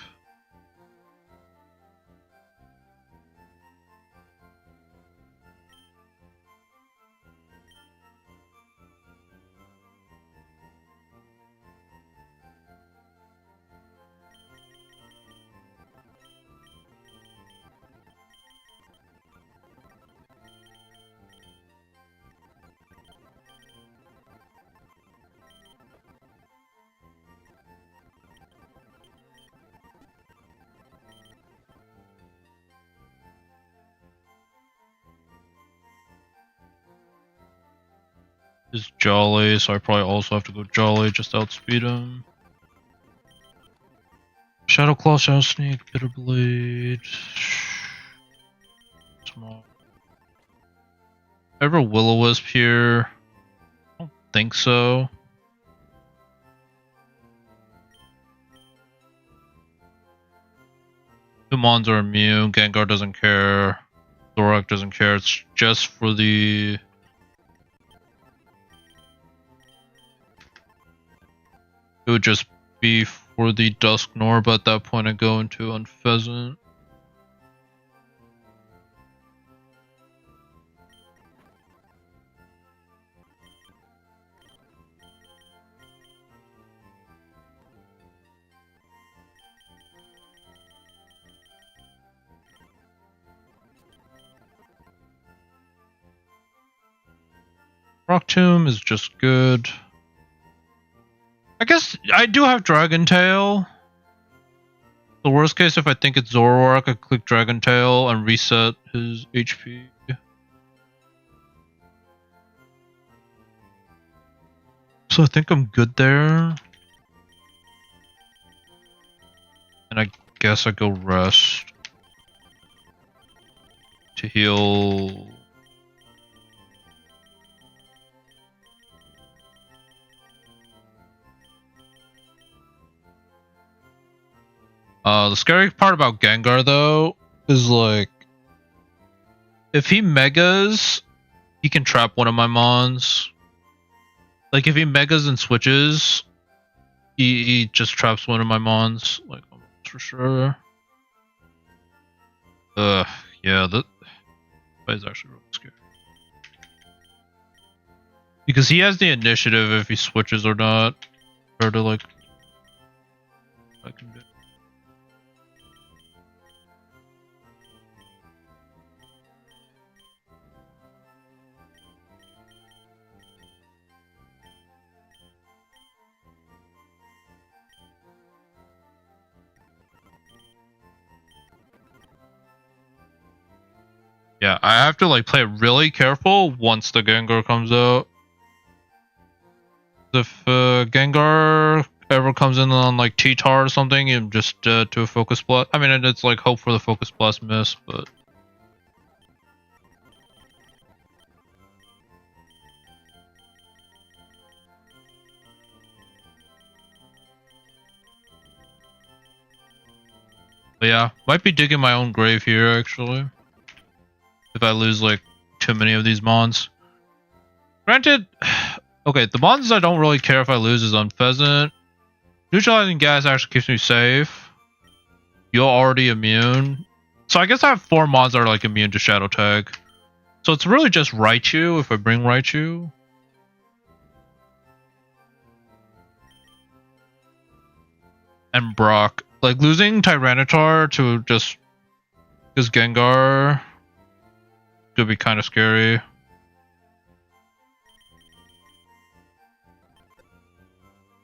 is Jolly, so I probably also have to go Jolly just to outspeed him. Shadow Claw, Shadow Sneak, Bitter Blade. Small. Ever Will-O-Wisp here? I don't think so. Two Mons are immune, Gengar doesn't care, Thorak doesn't care, it's just for the... It would just be for the Dusknoir, but at that point I go into Unpheasant. Rock Tomb is just good. I guess I do have Dragon Tail. The worst case, if I think it's Zoroark, I click Dragon Tail and reset his HP. So I think I'm good there. And I guess I go rest to heal. The scary part about Gengar though is like, if he megas, he can trap one of my Mons. Like if he megas and switches, he just traps one of my Mons, like almost for sure. Yeah, that is actually really scary. Because he has the initiative if he switches or not. Or to like I can do. Yeah, I have to like play really careful once the Gengar comes out. If Gengar ever comes in on like T-Tar or something, you just to a Focus Blast. I mean, it's like hope for the Focus Blast miss, but. But yeah, might be digging my own grave here actually. If I lose like too many of these Mons. Granted, okay, the Mons I don't really care if I lose is Unpheasant. Neutralizing Gas actually keeps me safe. You're already immune. So I guess I have 4 Mons that are like immune to Shadow Tag. So it's really just Raichu if I bring Raichu. And Brock. Like losing Tyranitar to just because Gengar could be kind of scary.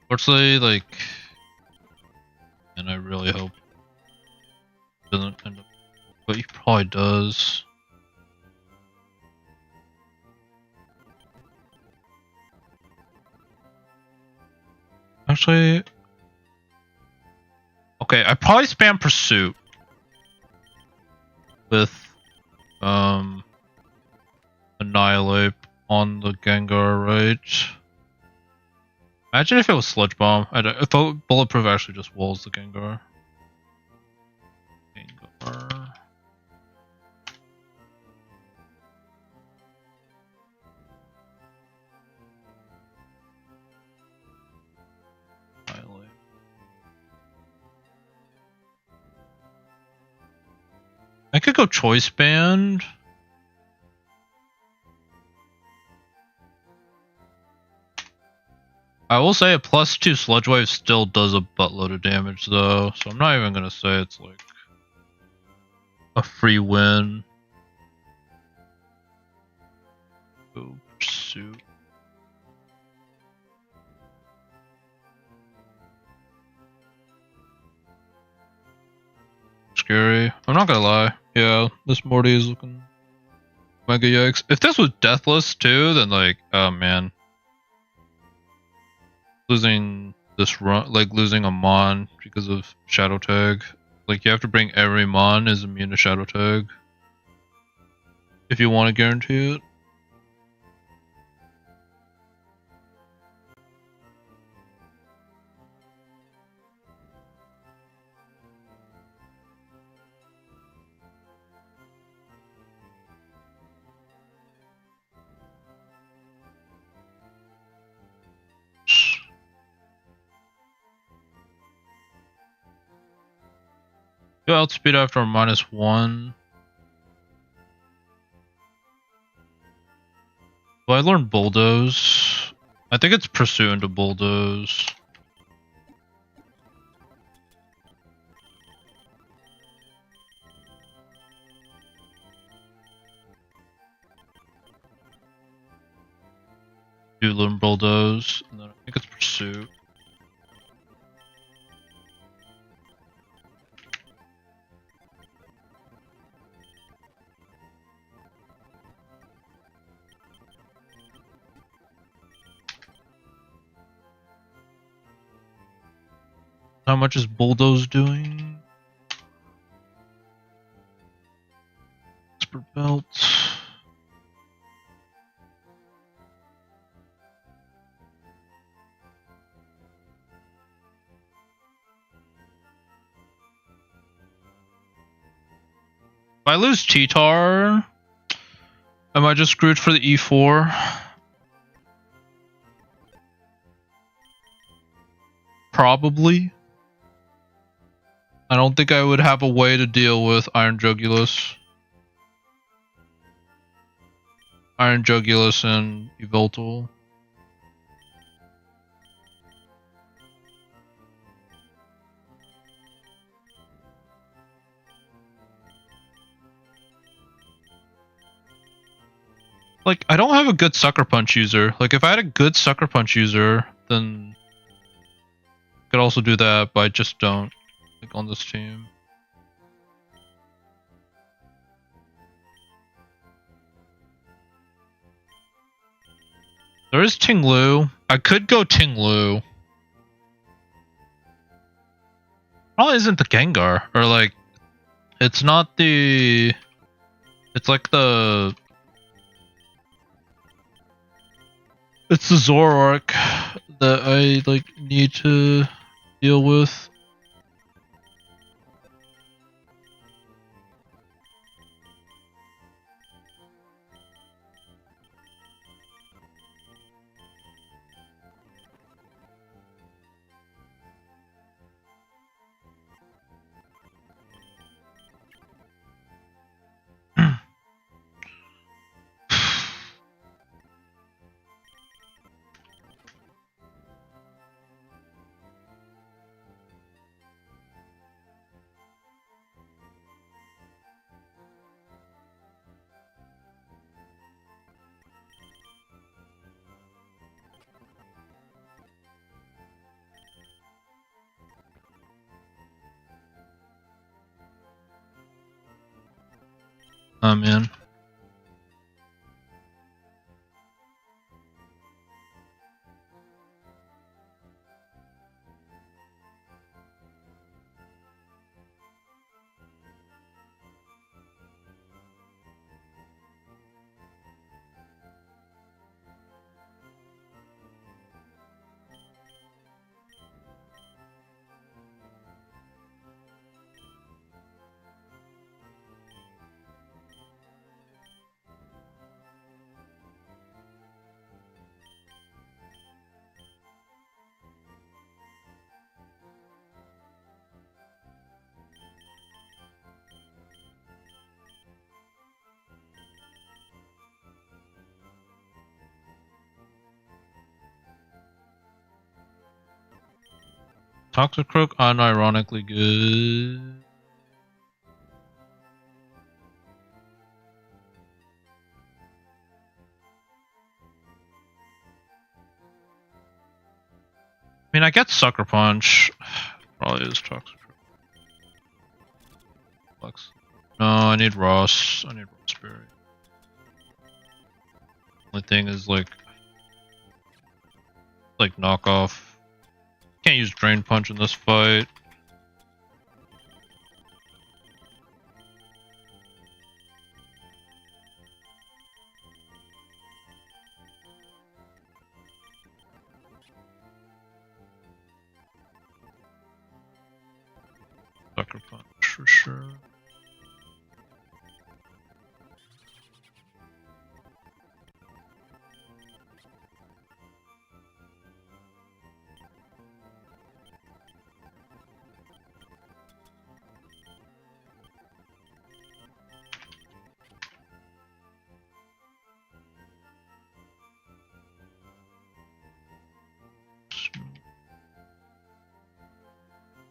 Fortunately, like, and I really hope it doesn't end up, but he probably does. Actually, okay, I probably spam Pursuit with Annihilate on the Gengar, right? Imagine if it was Sludge Bomb. I thought Bulletproof actually just walls the Gengar. Annihilate. I could go Choice Band. I will say a +2 Sludge Wave still does a buttload of damage though, so I'm not even gonna say it's like a free win. Go Pursuit. Scary. I'm not gonna lie. Yeah, this Morty is looking mega yikes. If this was Deathless too, then like, oh man. losing this run, like losing a Mon because of Shadow Tag. Like you have to bring every Mon is immune to Shadow Tag if you want to guarantee it. Go outspeed after a -1. Well, I learned Bulldoze. I think it's Pursue into Bulldoze. Do learn Bulldoze, and then I think it's Pursue. How much is Bulldoze doing? Expert Belt. If I lose Cheetar, am I just screwed for the E4? Probably. I don't think I would have a way to deal with Iron Jugulus. Iron Jugulus and Yveltal. Like, I don't have a good Sucker Punch user. Like, if I had a good Sucker Punch user, then I could also do that, but I just don't. Like, on this team. There is Ting Lu. I could go Ting Lu. Probably isn't the Gengar. Or, like, it's not the... It's like the... It's the Zoroark that I, like, need to deal with. I'm in. Toxicroak unironically good. I mean, I get Sucker Punch. Probably is Toxicroak. Flex. No, I need Ross. I need Rossberry. Only thing is like knockoff Can't use Drain Punch in this fight. Sucker Punch for sure.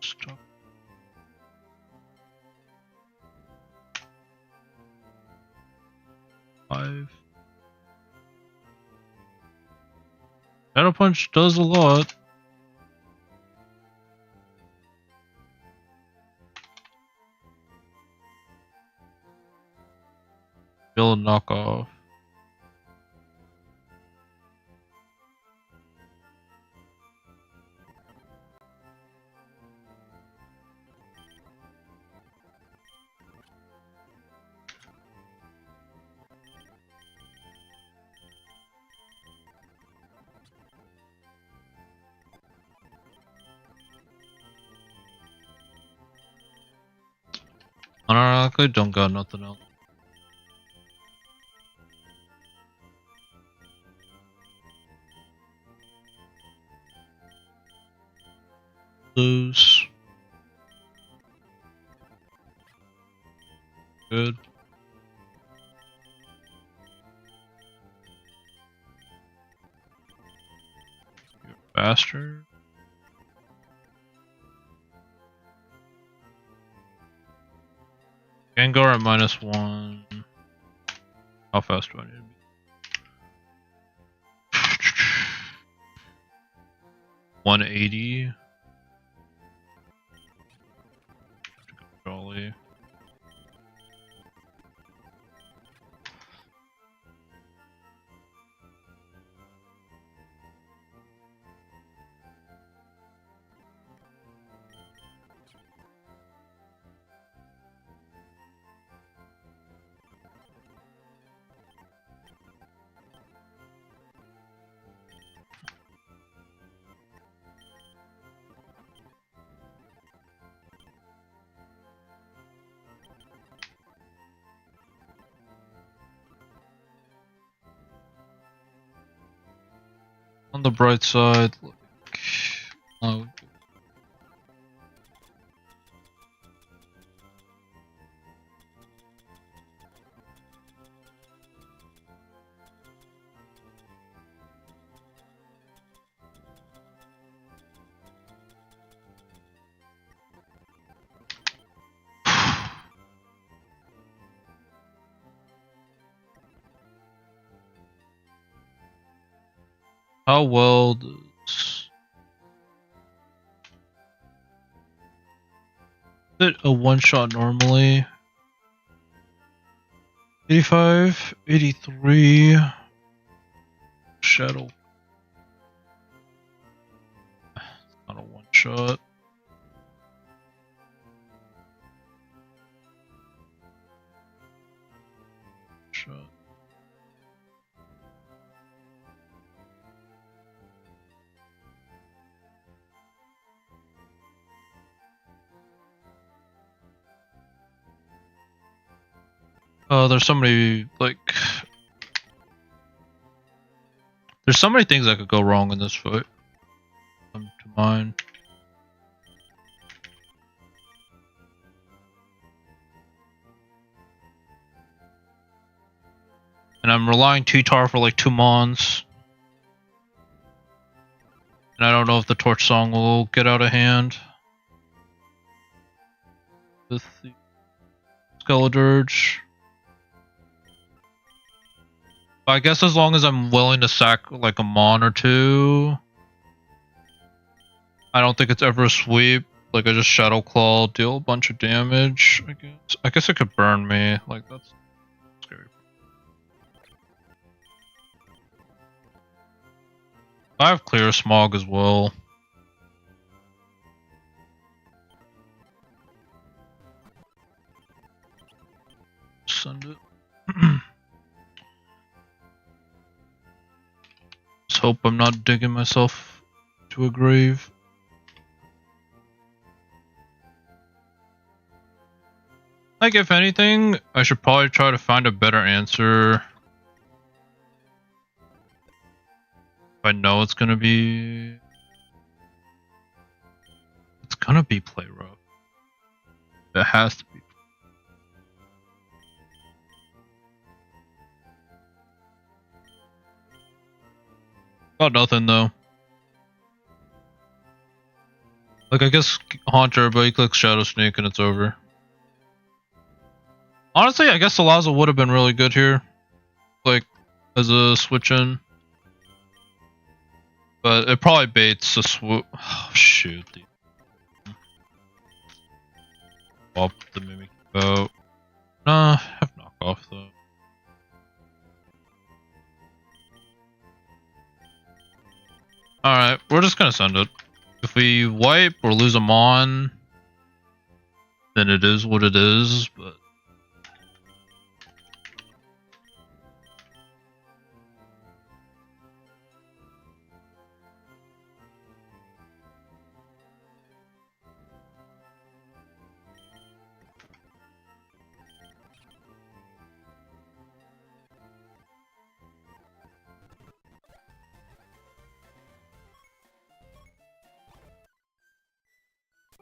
Stop. Shadow Punch does a lot. Build knockoff. I don't got nothing else. Lose. Good. You're faster. Gengar at -1. How fast do I need to be? 180. Jolly. On the bright side, look. Oh. How well does it a one shot normally? 85, 83. Shadow. Not a one shot. There's so many, like... There's so many things that could go wrong in this fight. Come to mind. And I'm relying T-Tar for like 2 mons. And I don't know if the Torch Song will get out of hand. With the Skeledirge. I guess as long as I'm willing to sack like a mon or 2. I don't think it's ever a sweep. Like I just Shadow Claw, deal a bunch of damage, I guess. I guess it could burn me. Like that's scary. I have Clear Smog as well. send it. Just hope I'm not digging myself to a grave. Like, if anything, I should probably try to find a better answer. If I know it's gonna be... It's gonna be play rough. It has to be. Got nothing though. Like, I guess Haunter, but he clicks Shadow Sneak and it's over. Honestly, I guess Salaza would have been really good here. Like, as a switch in. But it probably baits a swoop. Oh, shoot. Swap the Mimic out. Nah, have knockoff though. Alright, we're just gonna send it. If we wipe or lose them on, then it is what it is, but...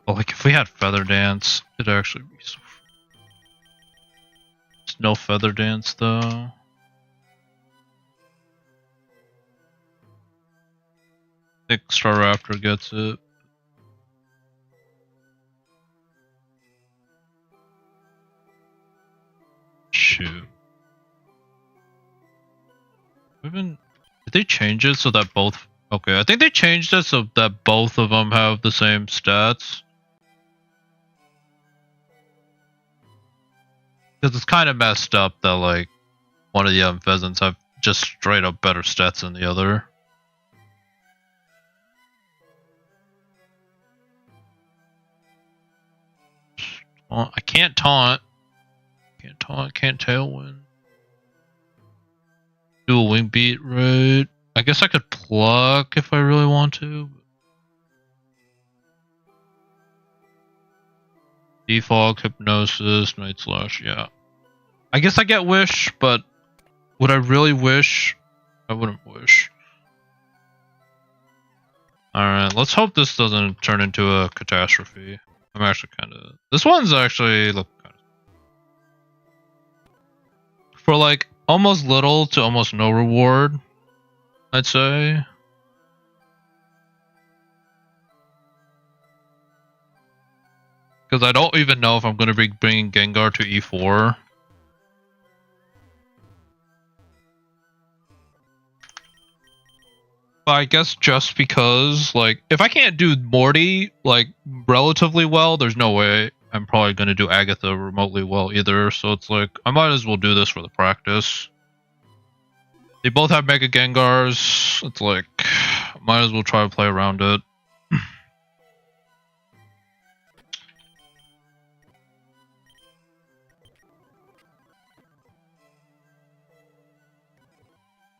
Well, like, if we had Feather Dance, it'd actually be so... There's no Feather Dance, though. I think Star Raptor gets it. Shoot. Did they change it so that both... Okay, I think they changed it so that both of them have the same stats. Because it's kind of messed up that, like, one of the pheasants have just straight up better stats than the other. I can't taunt. Can't taunt, can't tailwind. Do a wing beat, right? I guess I could pluck if I really want to. Defog, Hypnosis, Night Slash, yeah. I guess I get Wish, but would I really wish? I wouldn't wish. Alright, let's hope this doesn't turn into a catastrophe. I'm actually kind of... This one's actually... Look, kind of... For like, almost little to almost no reward, I'd say. Because I don't even know if I'm going to be bringing Gengar to E4. But I guess just because, like, if I can't do Morty, like, relatively well, there's no way I'm probably going to do Agatha remotely well either. So it's like, I might as well do this for the practice. They both have Mega Gengars. It's like, might as well try to play around it.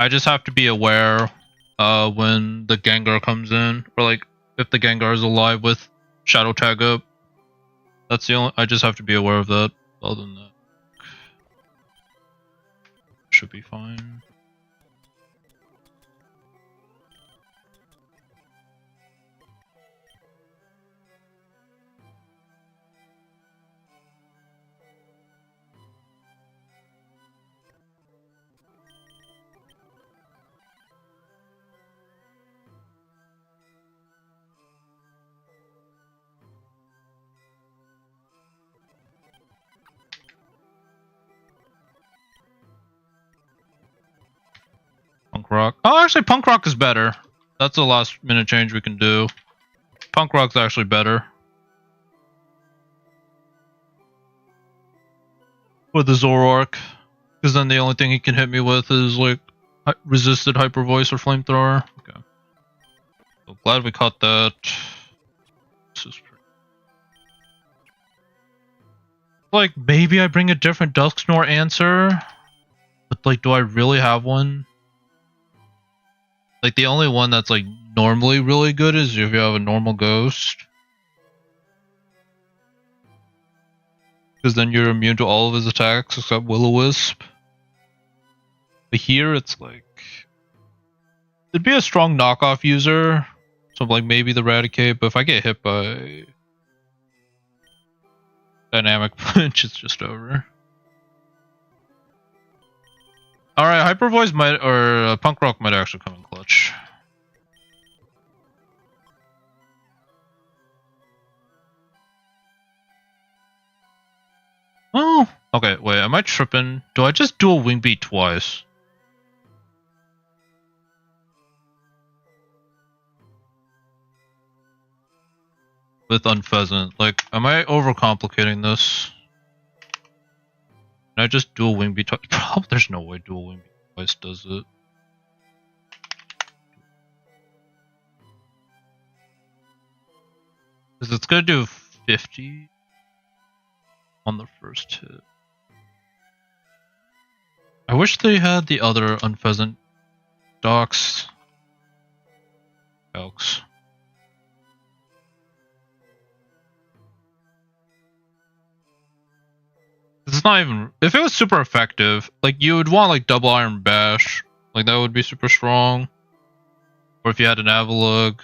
I just have to be aware when the Gengar comes in, or like if the Gengar is alive with Shadow Tag up. That's the only. I just have to be aware of that. Other than that, should be fine. Punk Rock. Oh, actually, Punk Rock is better. That's the last minute change we can do. Punk Rock's actually better. With the Zoroark. Because then the only thing he can hit me with is, like, resisted Hyper Voice or Flamethrower. Okay. So glad we caught that. This is pretty... Like, maybe I bring a different dusk snore answer, but like, do I really have one? Like, the only one that's like normally really good is if you have a normal ghost, because then you're immune to all of his attacks except Will-O-Wisp. But here it's like, it'd be a strong knockoff user, so like maybe the Eradicate. But if I get hit by Dynamic Punch, it's just over. Alright, Hyper Voice might, or Punk Rock might actually come in clutch. Oh, okay, wait, am I tripping? Do I just do a Wing Beat twice? With Unpheasant, like, am I overcomplicating this? Can I just do a Wing Beat twice? Probably there's no way dual Wing Beat twice does it. Because it's gonna do 50 on the first hit. I wish they had the other Unpheasant docs. Elks. It's not even. If it was super effective, like you would want like double Iron Bash, like that would be super strong. Or if you had an Avalugg,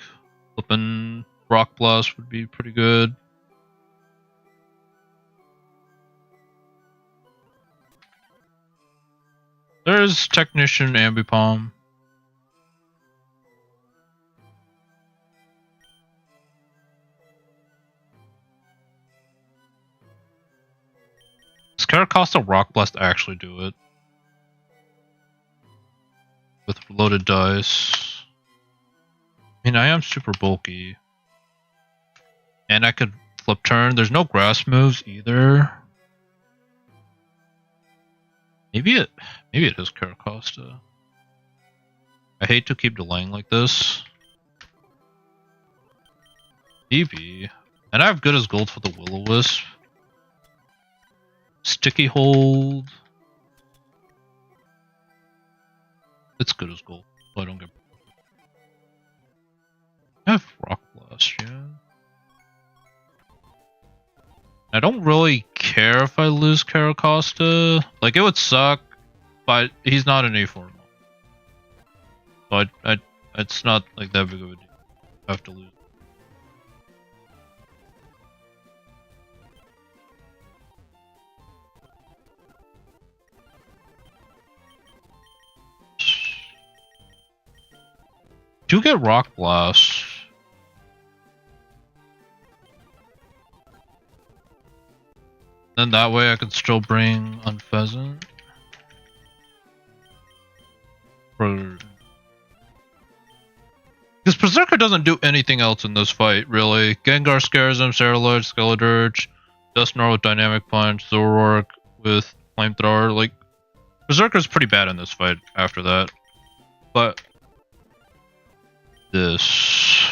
flipping Rock Blast would be pretty good. There's Technician Ambipom. Does Caracosta Rock Blast actually do it? With loaded dice. I mean, I am super bulky. And I could flip turn. There's no grass moves either. Maybe it is Caracosta. I hate to keep delaying like this. Maybe. And I have good as gold for the Will-O-Wisp. Sticky Hold. It's good as gold, so I don't get. I have Rock Blast, yeah. I don't really care if I lose Caracosta. Like, it would suck, but he's not an A4. So it's not like that big of a deal. I have to lose. Do get Rock Blast. Then that way I could still bring Unpheasant. Because Berserker doesn't do anything else in this fight, really. Gengar scares him, Ceraloid, Skeledirge, Dusknoir with Dynamic Punch, Zoroark with Flamethrower. Like, Berserker's pretty bad in this fight after that. But this.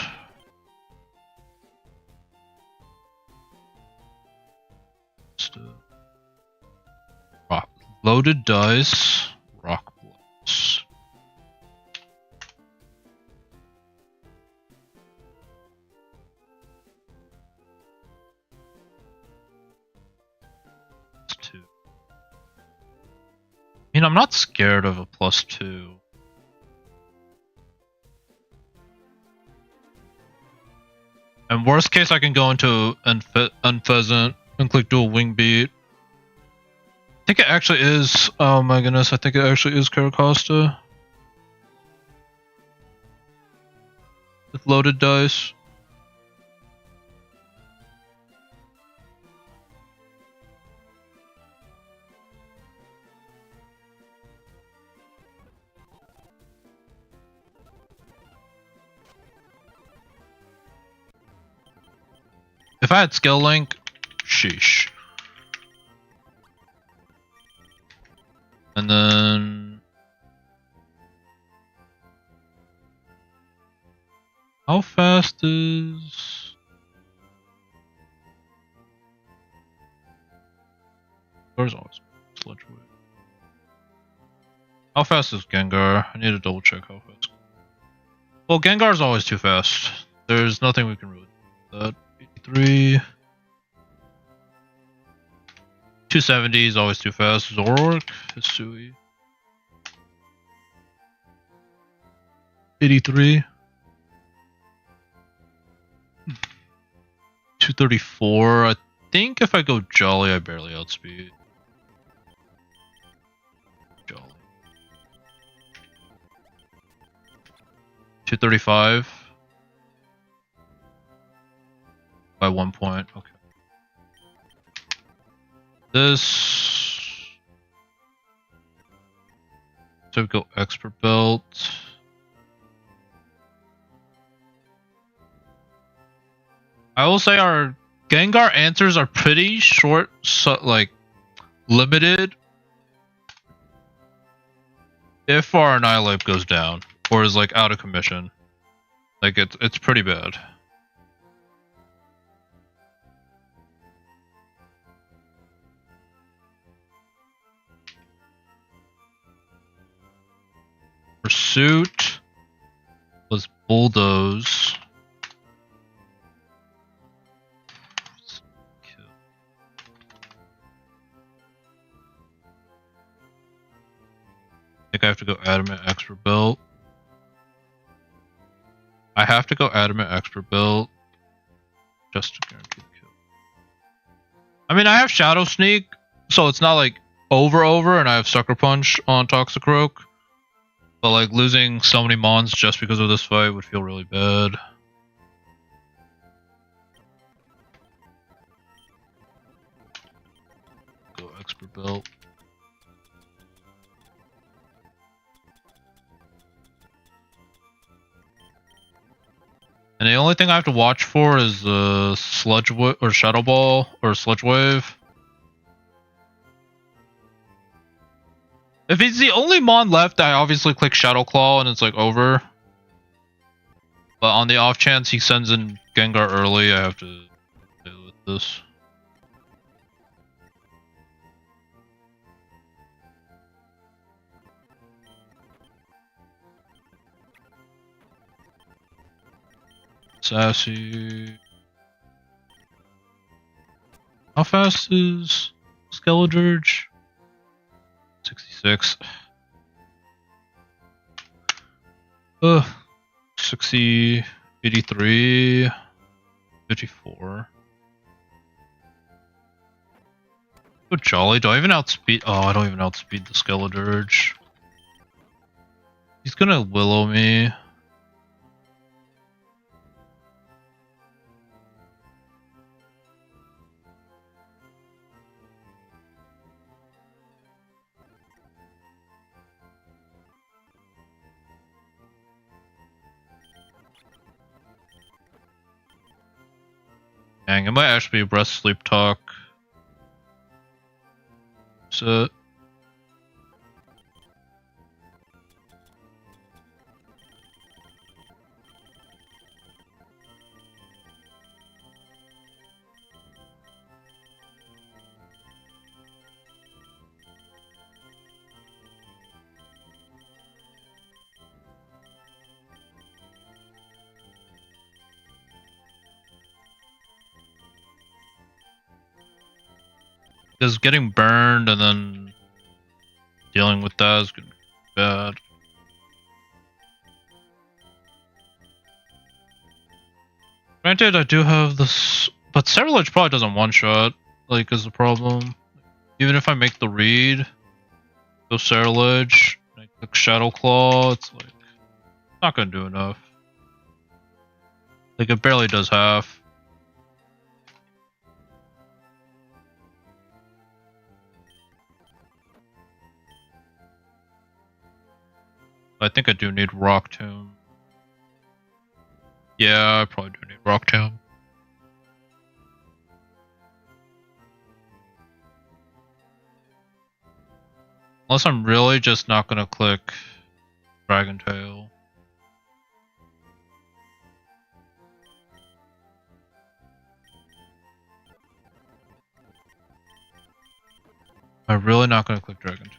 Rock. Loaded dice. Rock Blast. +2. I mean, I'm not scared of a +2. And worst case, I can go into Unpheasant and click dual Wing Beat. I think it actually is. Oh my goodness, I think it actually is Caracosta. With loaded dice. If I had Skill Link, sheesh. And then how fast is Gengar's always sludge wave. How fast is Gengar? I need to double check how fast. Well, Gengar's always too fast. There's nothing we can really do with that. 83. 270 is always too fast. Zoroark, Hisui. 83. 234. I think if I go Jolly, I barely outspeed. Jolly. 235. By 1 point. Okay. This. So we go Expert Belt. I will say our Gengar answers are pretty short, so like limited. If our Annihilate goes down or is like out of commission, like it's pretty bad. Pursuit was Bulldoze. I think I have to go Adamant Expert Belt. I have to go Adamant Expert Belt just to guarantee the kill. I mean, I have Shadow Sneak, so it's not like over, and I have Sucker Punch on Toxicroak. But like losing so many mons just because of this fight would feel really bad. Go Expert Belt. And the only thing I have to watch for is the Sludge or Shadow Ball or Sludge Wave. If he's the only mon left, I obviously click Shadow Claw and it's like over. But on the off chance he sends in Gengar early, I have to deal with this. Sassy. How fast is Skeledirge? 66. 60, 83, 54. Go Jolly. Do I even outspeed? Oh, I don't even outspeed the Skeledirge. He's gonna Willow me. Dang, it might actually be Breath Sleep Talk. So. Because getting burned and then dealing with that is gonna be bad. Granted, I do have this, but Cerulege probably doesn't one-shot, like, is the problem. Even if I make the read, go Cerulege, I click Shadow Claw, it's like, not gonna do enough. Like, it barely does half. I think I do need Rock Tomb. Yeah, I probably do need Rock Tomb. Unless I'm really just not gonna click Dragon Tail. I'm really not gonna click Dragon 2.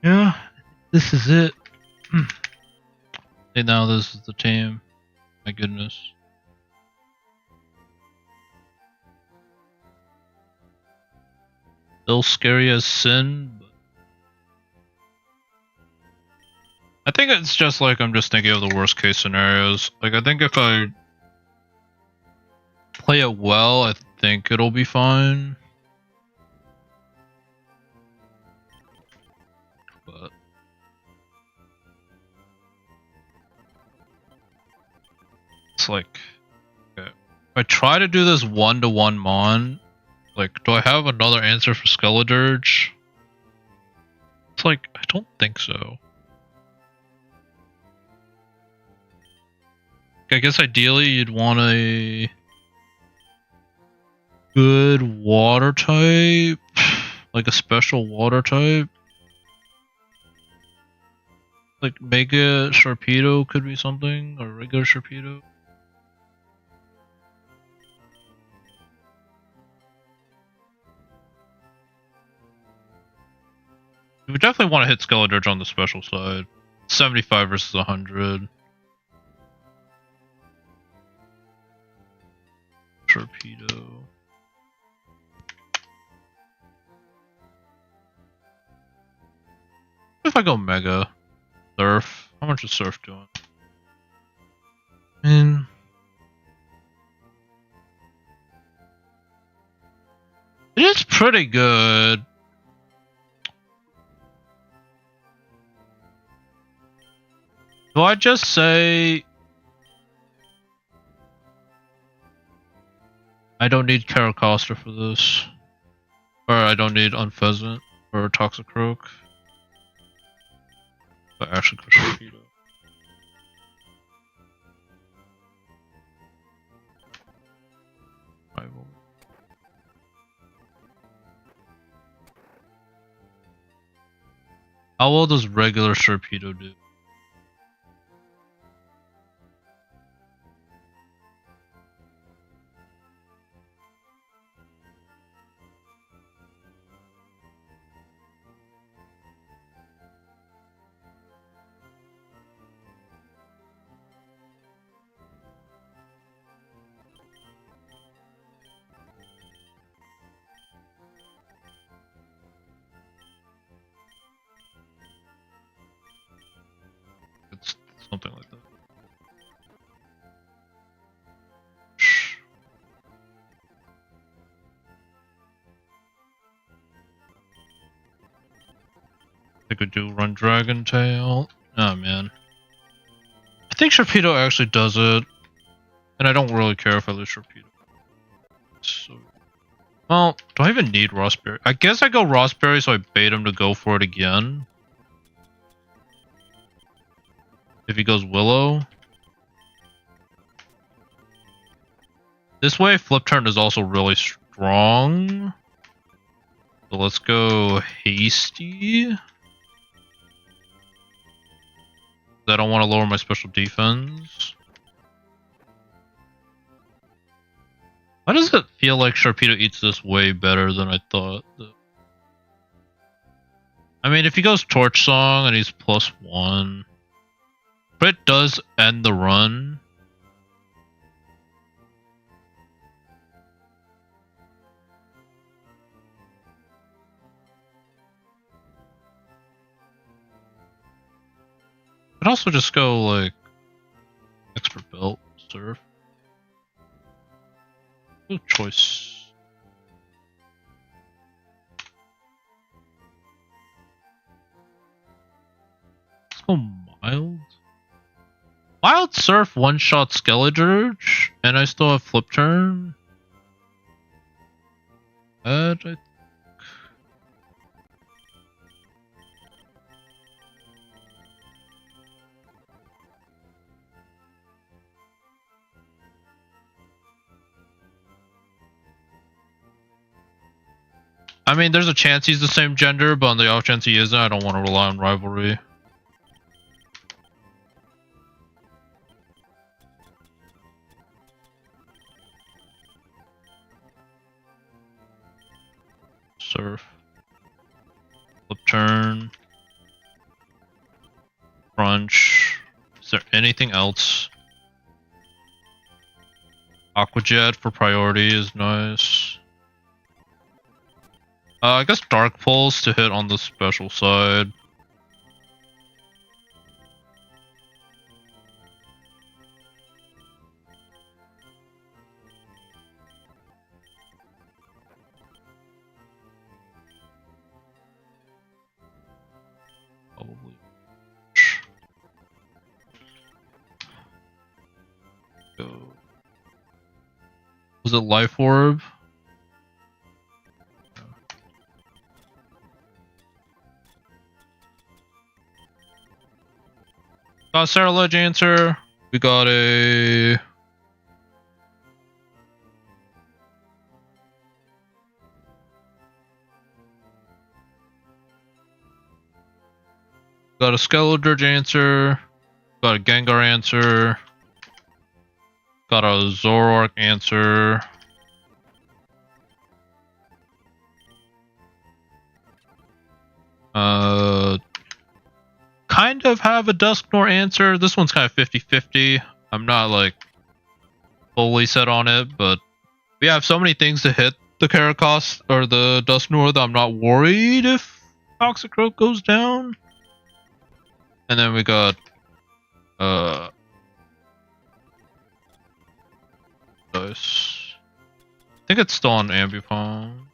Yeah, this is it. And now this is the team. My goodness. Still scary as sin, but I think it's just like I'm just thinking of the worst case scenarios. Like I think if I play it well, I think it'll be fine. But it's like, okay, if I try to do this 1-to-1 mon, like, do I have another answer for Skeledirge? It's like, I don't think so. I guess ideally you'd want a good water type, like a special water type. Like Mega Sharpedo could be something, or regular Sharpedo. We definitely want to hit Skeledirge on the special side. 75 versus 100. Torpedo. What if I go Mega? Surf. How much is Surf doing? And it is pretty good. Do I just say I don't need Caracosta for this? Or I don't need Unpheasant or Toxicroak? But actually go Sharpedo. Rival. How well does regular Sharpedo do? It's something like that. I could do Run Dragon Tail. Oh man. I think Sharpedo actually does it. And I don't really care if I lose Sharpedo. So, well, do I even need Rossberry? I guess I go Rossberry so I bait him to go for it again. If he goes Willow. This way, Flip Turn is also really strong. So let's go Hasty. I don't want to lower my special defense. Why does it feel like Sharpedo eats this way better than I thought? I mean, if he goes Torch Song and he's +1, but it does end the run. I'd also just go like Expert Belt, Surf. Good choice. Critical mild? Wild Surf one-shot Skeledirge, and I still have Flip Turn. I mean, there's a chance he's the same gender, but on the off chance he isn't, I don't want to rely on rivalry. Surf. Flip turn. Crunch. Is there anything else? Aqua Jet for priority is nice. I guess Dark Pulse to hit on the special side. Probably. Go. Was it Life Orb? Got a Cerulege answer. We got a... Got a Skeledirge answer. Got a Gengar answer. Got a Zoroark answer. Kind of have a Dusknoir answer. This one's kind of 50-50. I'm not like fully set on it, but we have so many things to hit the Caracal or the Dusknoir that I'm not worried if Toxicroak goes down. And then we got dice. I think it's still on Ambipom.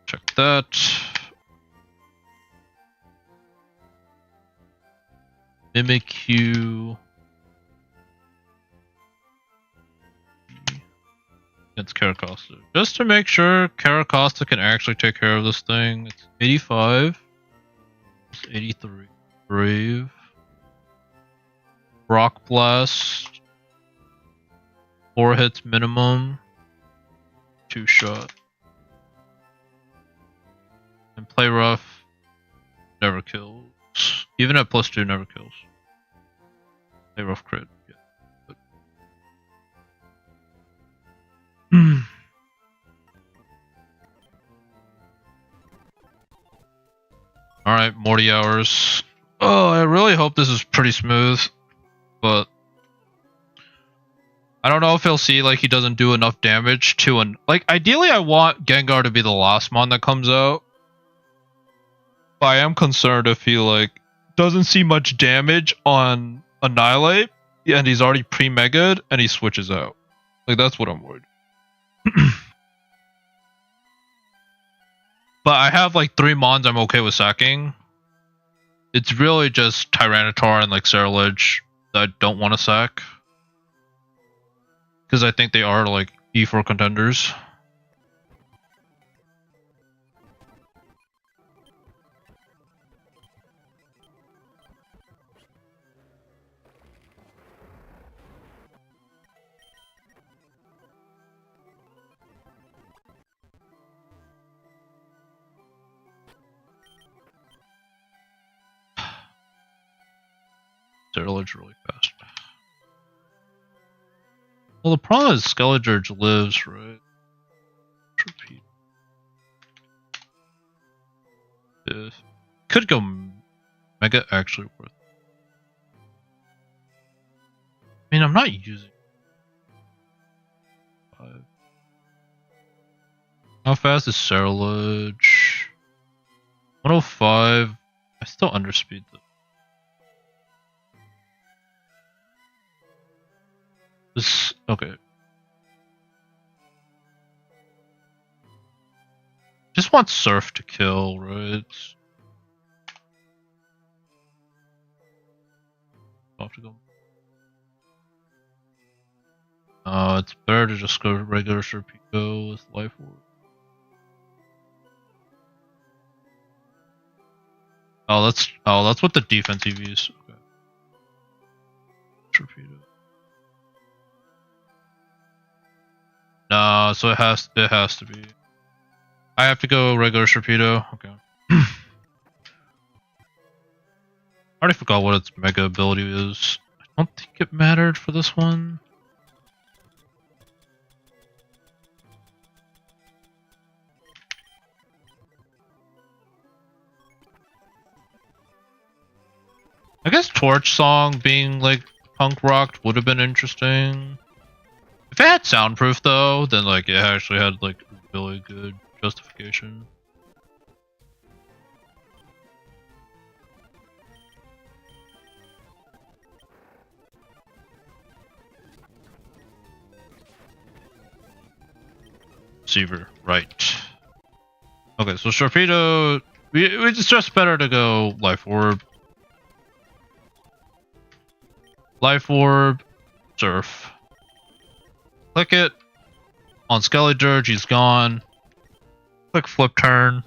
Check that. Mimikyu. Against Caracosta. Just to make sure Caracosta can actually take care of this thing. It's 85. It's 83. Brave. Rock Blast. 4 hits minimum. 2 shot. And Play Rough never kills. Even at +2 never kills. Play Rough crit. Yeah. Alright, Morty hours. Oh, I really hope this is pretty smooth. But I don't know if he'll see like he doesn't do enough damage to an like ideally I want Gengar to be the last mon that comes out. But I am concerned if he like doesn't see much damage on Annihilate and he's already pre-mega'd and he switches out. Like that's what I'm worried. But I have like 3 mons I'm okay with sacking. It's really just Tyranitar and like Cerulege that I don't want to sack. Because I think they are like E4 contenders. Cerulege really fast. Well, the problem is Skeledirge lives, right? Repeat. Could go Mega actually worth. I mean, I'm not using 5. How fast is Cerulege? 105. I still underspeed though. This okay. want Surf to kill, right? I'll have to go. It's better to just go regular Serpico with Life Orb. Oh, that's what the defense EVs. Okay. Torpedo. No, so it has to be. I have to go regular Torpedo. Okay. I already forgot what its mega ability is. I don't think it mattered for this one. I guess Torch Song being like punk rocked would have been interesting. If it had soundproof though, then like it actually had like really good justification. Receiver, right. Okay, so Torpedo, it's just better to go Life Orb. Life Orb, Surf. Click it. On Skelly Dirge, he's gone. Click Flip Turn.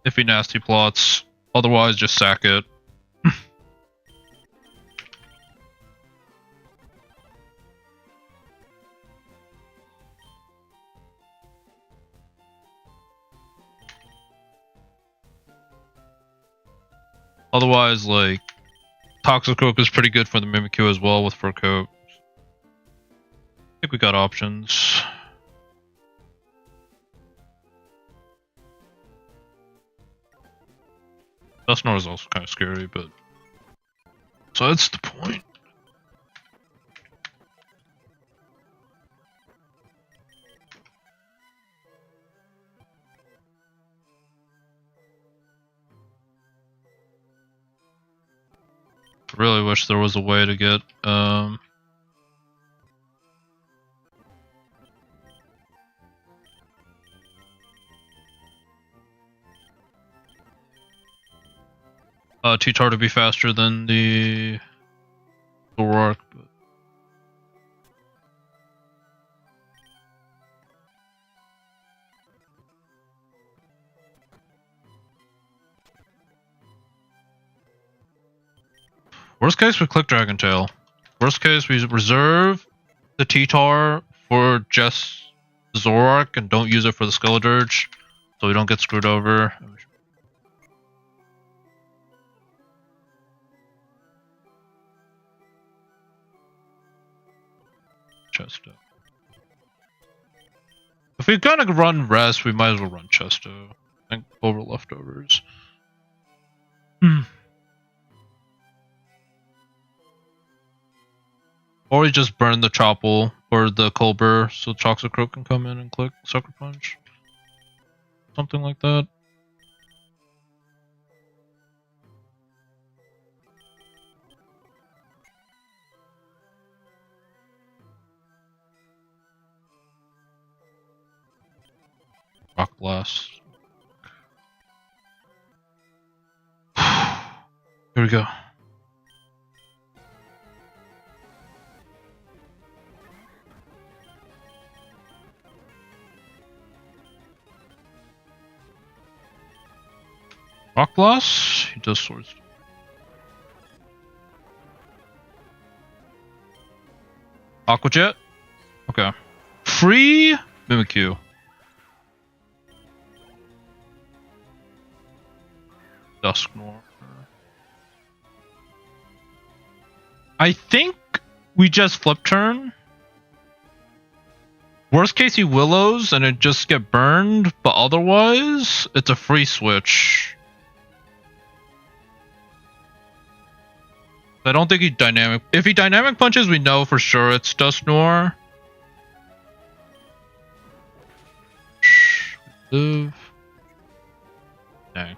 If he nasty plots. Otherwise, just sack it. Otherwise, like, Toxic is pretty good for the Mimikyu as well with Fur Coat. I think we got options. Dusknoir is also kind of scary, but... So that's the point. I really wish there was a way to get T-Tar to be faster than the Zoroark, but worst case, we click Dragon Tail. Worst case, we reserve the T-Tar for just Zoroark and don't use it for the Skeledirge, so we don't get screwed over. Chesto. If we're gonna run Rest, we might as well run Chesto. I think over leftovers. Or we just burn the Chople or the Colbur so Toxicroak can come in and click Sucker Punch. Something like that. Rock Blast. Here we go. Rock Blast? He does Swords. Aqua Jet? Okay. Free Mimikyu. Dusknoir. I think we just flip turn. Worst case he Willows and it just get burned, but otherwise it's a free switch. I don't think he dynamic. If he dynamic punches, we know for sure it's Dusknoir. Live. Dang.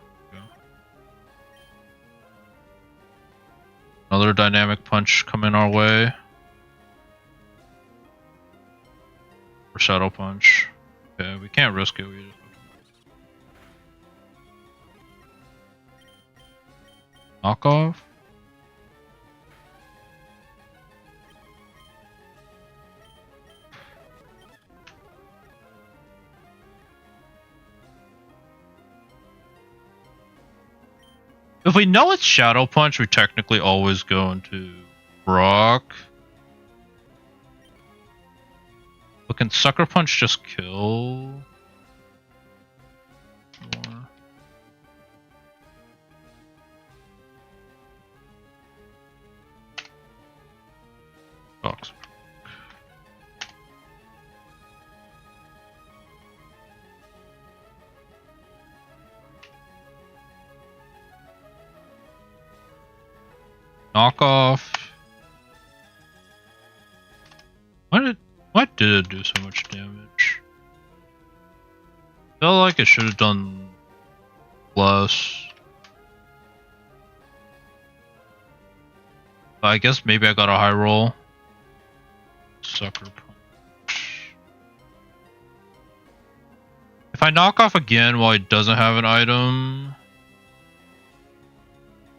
Another dynamic punch coming our way. Or Shadow Punch. Okay, we can't risk it. We just... Knockoff? If we know it's Shadow Punch, we technically always go into Brock. But can Sucker Punch just kill? More. Box. Knockoff. Why did it do so much damage? Felt like it should have done less. I guess maybe I got a high roll. Sucker Punch. If I knock off again while he doesn't have an item.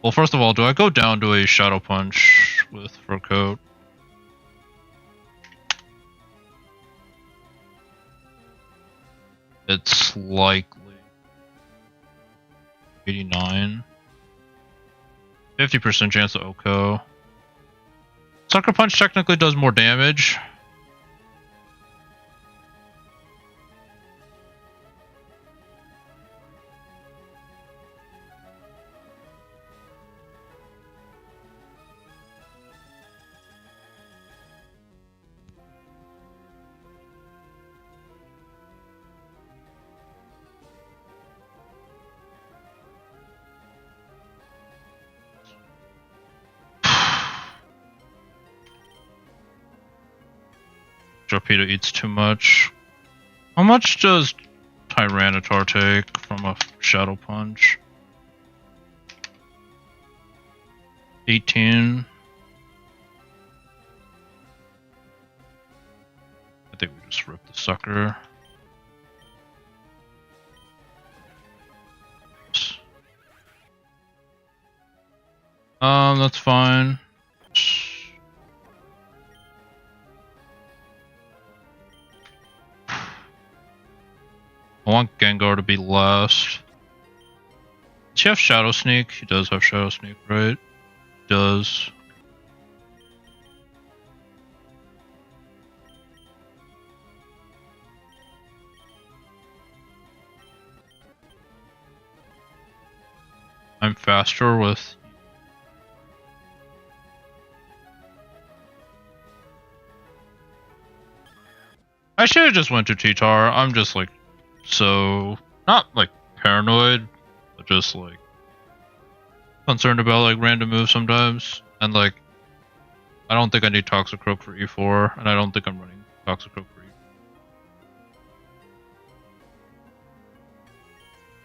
Well, first of all, do I go down to a Shadow Punch with Fur Coat? It's likely 89. 50% chance of Oko. Sucker Punch technically does more damage. Torpedo eats too much. How much does Tyranitar take from a Shadow Punch? 18. I think we just rip the sucker. That's fine. I want Gengar to be last. Does he have Shadow Sneak? He does have Shadow Sneak, right? He does. I'm faster with... I should have just went to T-Tar. I'm just like... So, not like paranoid, but just like concerned about like random moves sometimes. And like, I don't think I need Toxicroak for E4, and I don't think I'm running Toxicroak for E4.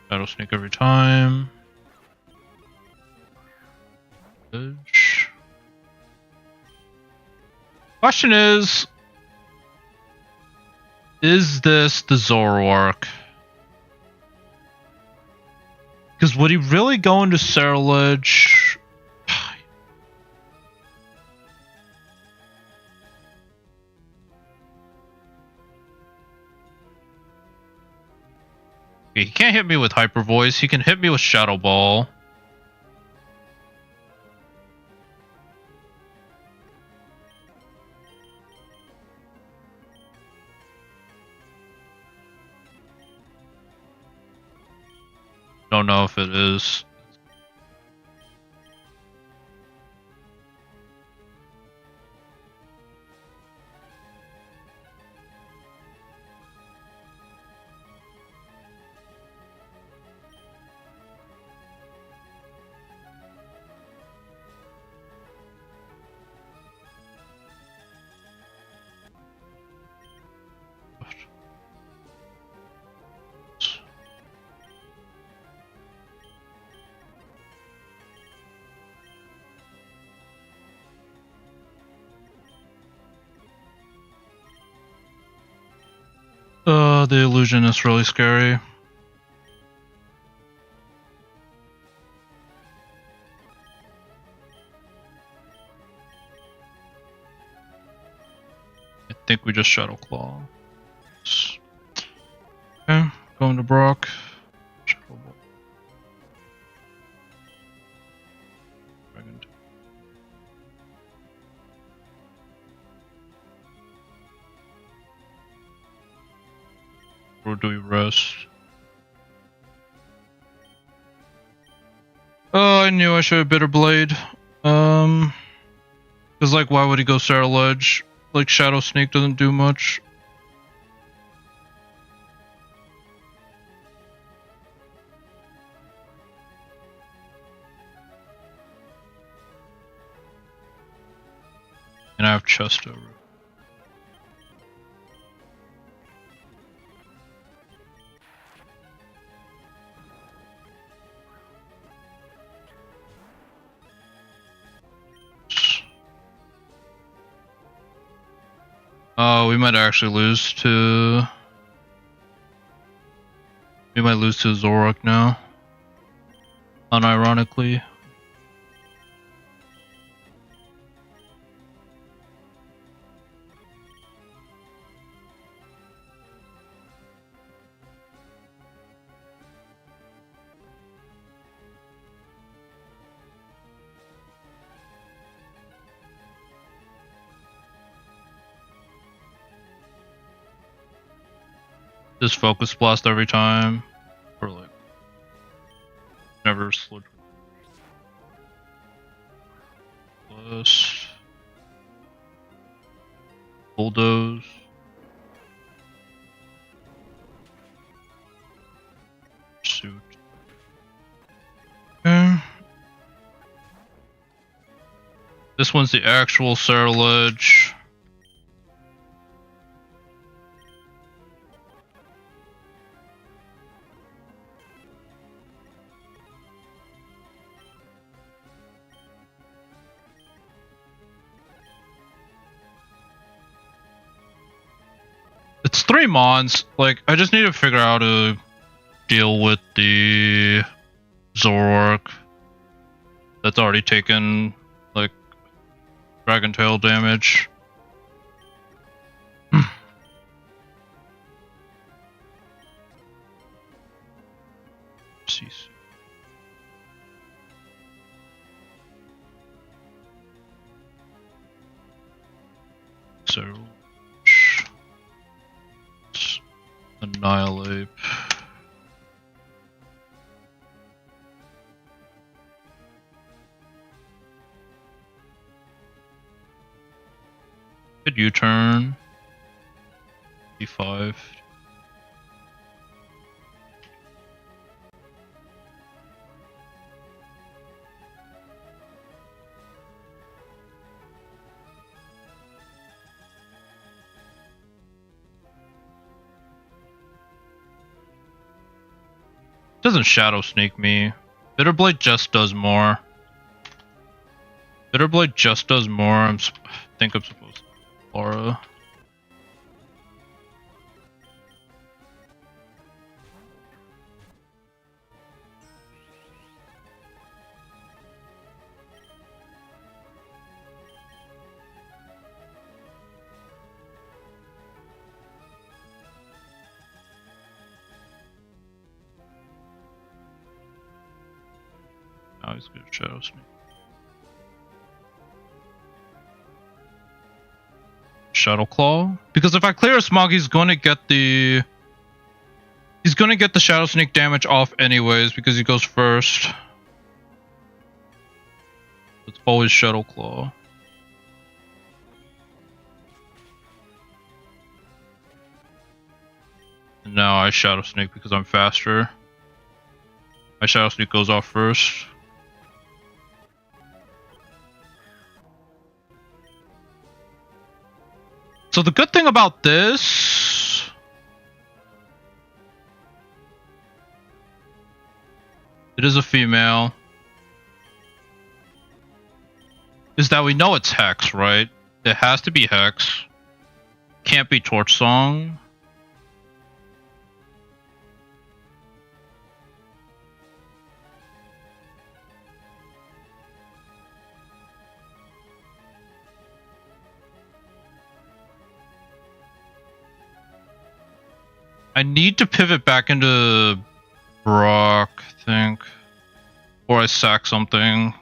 Shadow Sneak every time. Edge. Question is this the Zoroark? Because would he really go into Cerulege? He can't hit me with Hyper Voice. He can hit me with Shadow Ball. Don't know if it is. The illusion is really scary. think we just Shadow Claw. Okay, going to Brock. Shadow Ball. Dragon Tail. Or do we rest? Oh, I knew I should have Bitter Blade. Cause like, why would he go Sarah Ledge? Like, Shadow Sneak doesn't do much. And I have chest over. Oh, we might actually lose to... We might lose to Zorak now. Unironically. Just focus blast every time. Or like... Never slid. Plus... Bulldoze. Suit. Okay. This one's the actual Sarah Ledge. It's 3 mons. Like, I just need to figure out how to deal with the Zoroark that's already taken, like, Dragon Tail damage. Cease. So... Annihilate. Good U-turn. D5. Doesn't Shadow Sneak me. Bitterblade just does more. Bitterblade just does more. I think I'm supposed to. Aura. Now he's gonna Shadow Sneak. Shadow Claw? Because if I clear a Smog, he's gonna get the... He's gonna get the Shadow Sneak damage off anyways, because he goes first. It's always Shadow Claw. And now I Shadow Sneak because I'm faster. My Shadow Sneak goes off first. So the good thing about this... It is a female. Is that we know it's Hex, right? It has to be Hex. Can't be Torch Song. I need to pivot back into Brock, I think. Or I sack something.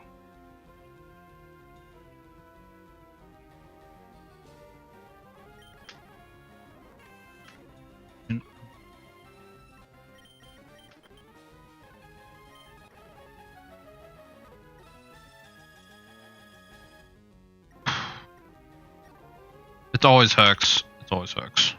It's always Hex. It's always Hex.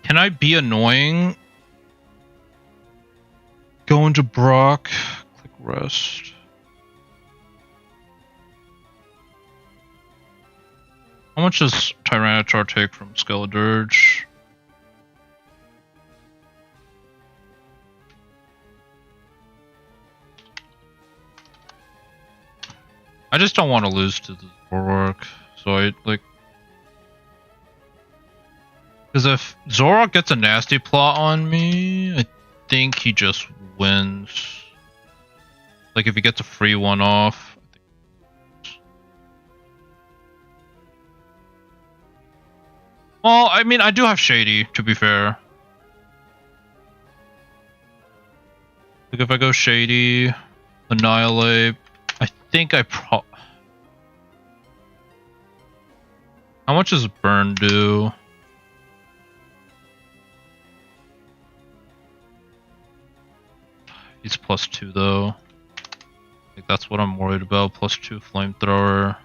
Can I be annoying? Go into Brock. Click rest. How much does Tyranitar take from Skeledirge? I just don't want to lose to the Zoroark, so I like. Because if Zoroark gets a nasty plot on me, I think he just wins. Like if he gets a free one off. Well, I mean, I do have Shady, to be fair. Like if I go Shady, Annihilate, I think I How much does Burn do? He's +2 though. Like that's what I'm worried about. +2 Flamethrower.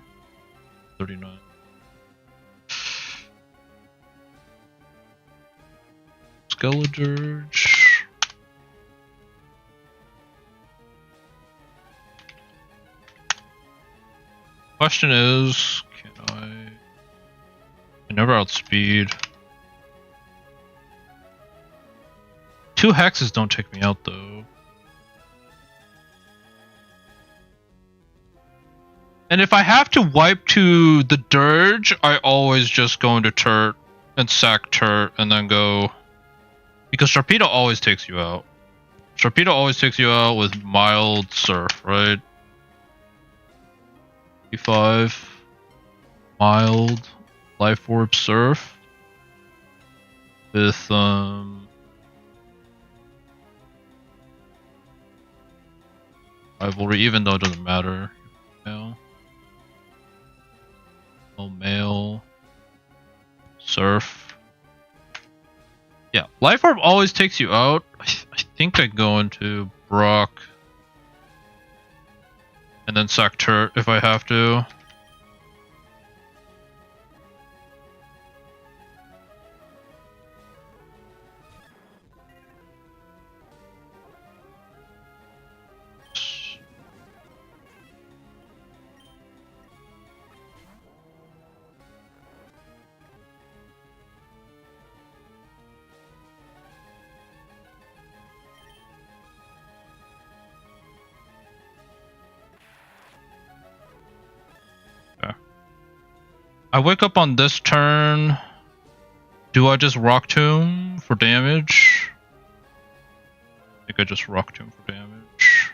39. Skeledirge. Question is, can I never outspeed. 2 hexes don't take me out though. And if I have to wipe to the Dirge, I always just go into Turt and sack Turt and then go. Because Sharpedo always takes you out. Sharpedo always takes you out with mild Surf, right? E5. Mild. Life Orb Surf. With, Rivalry, even though it doesn't matter. Male. No male. Surf. Yeah, Life Orb always takes you out. I think I go into Brock. And then sack Turt if I have to. I wake up on this turn. Do I just Rock Tomb for damage? I think I just Rock Tomb for damage.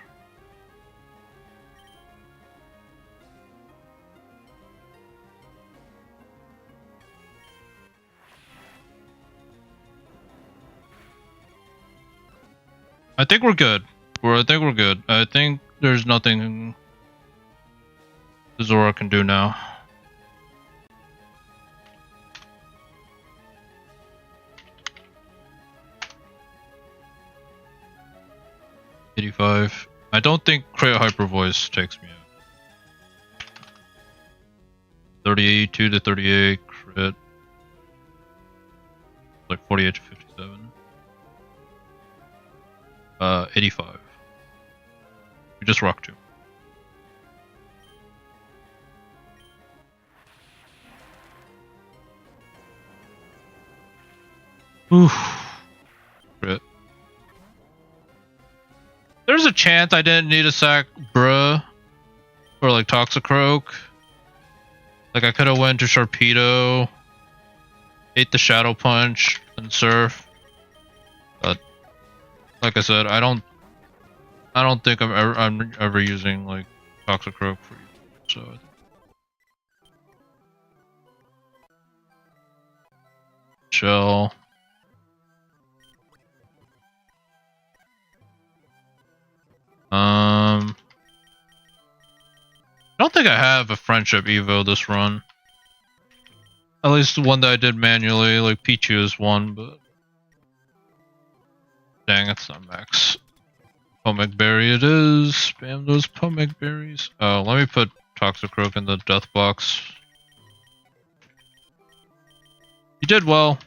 I think we're good. I think we're good. I think there's nothing Zora can do now. I don't think Crit Hyper Voice takes me out. 32 to 38 crit. Like 48 to 57. 85. You just Rock 2. Oof. Crit. There's a chance I didn't need to sack Bruh or like Toxicroak. Like I could have went to Sharpedo, ate the Shadow Punch and Surf. But like I said, I don't I don't think I'm ever using like Toxic Rogue for you, so. Chill. I don't think I have a friendship Evo this run. At least the one that I did manually, like Pichu is one, but dang, it's not max. Pomek Berry it is. Spam those Pomek Berries. Oh, let me put Toxic Rogue in the death box. You did well.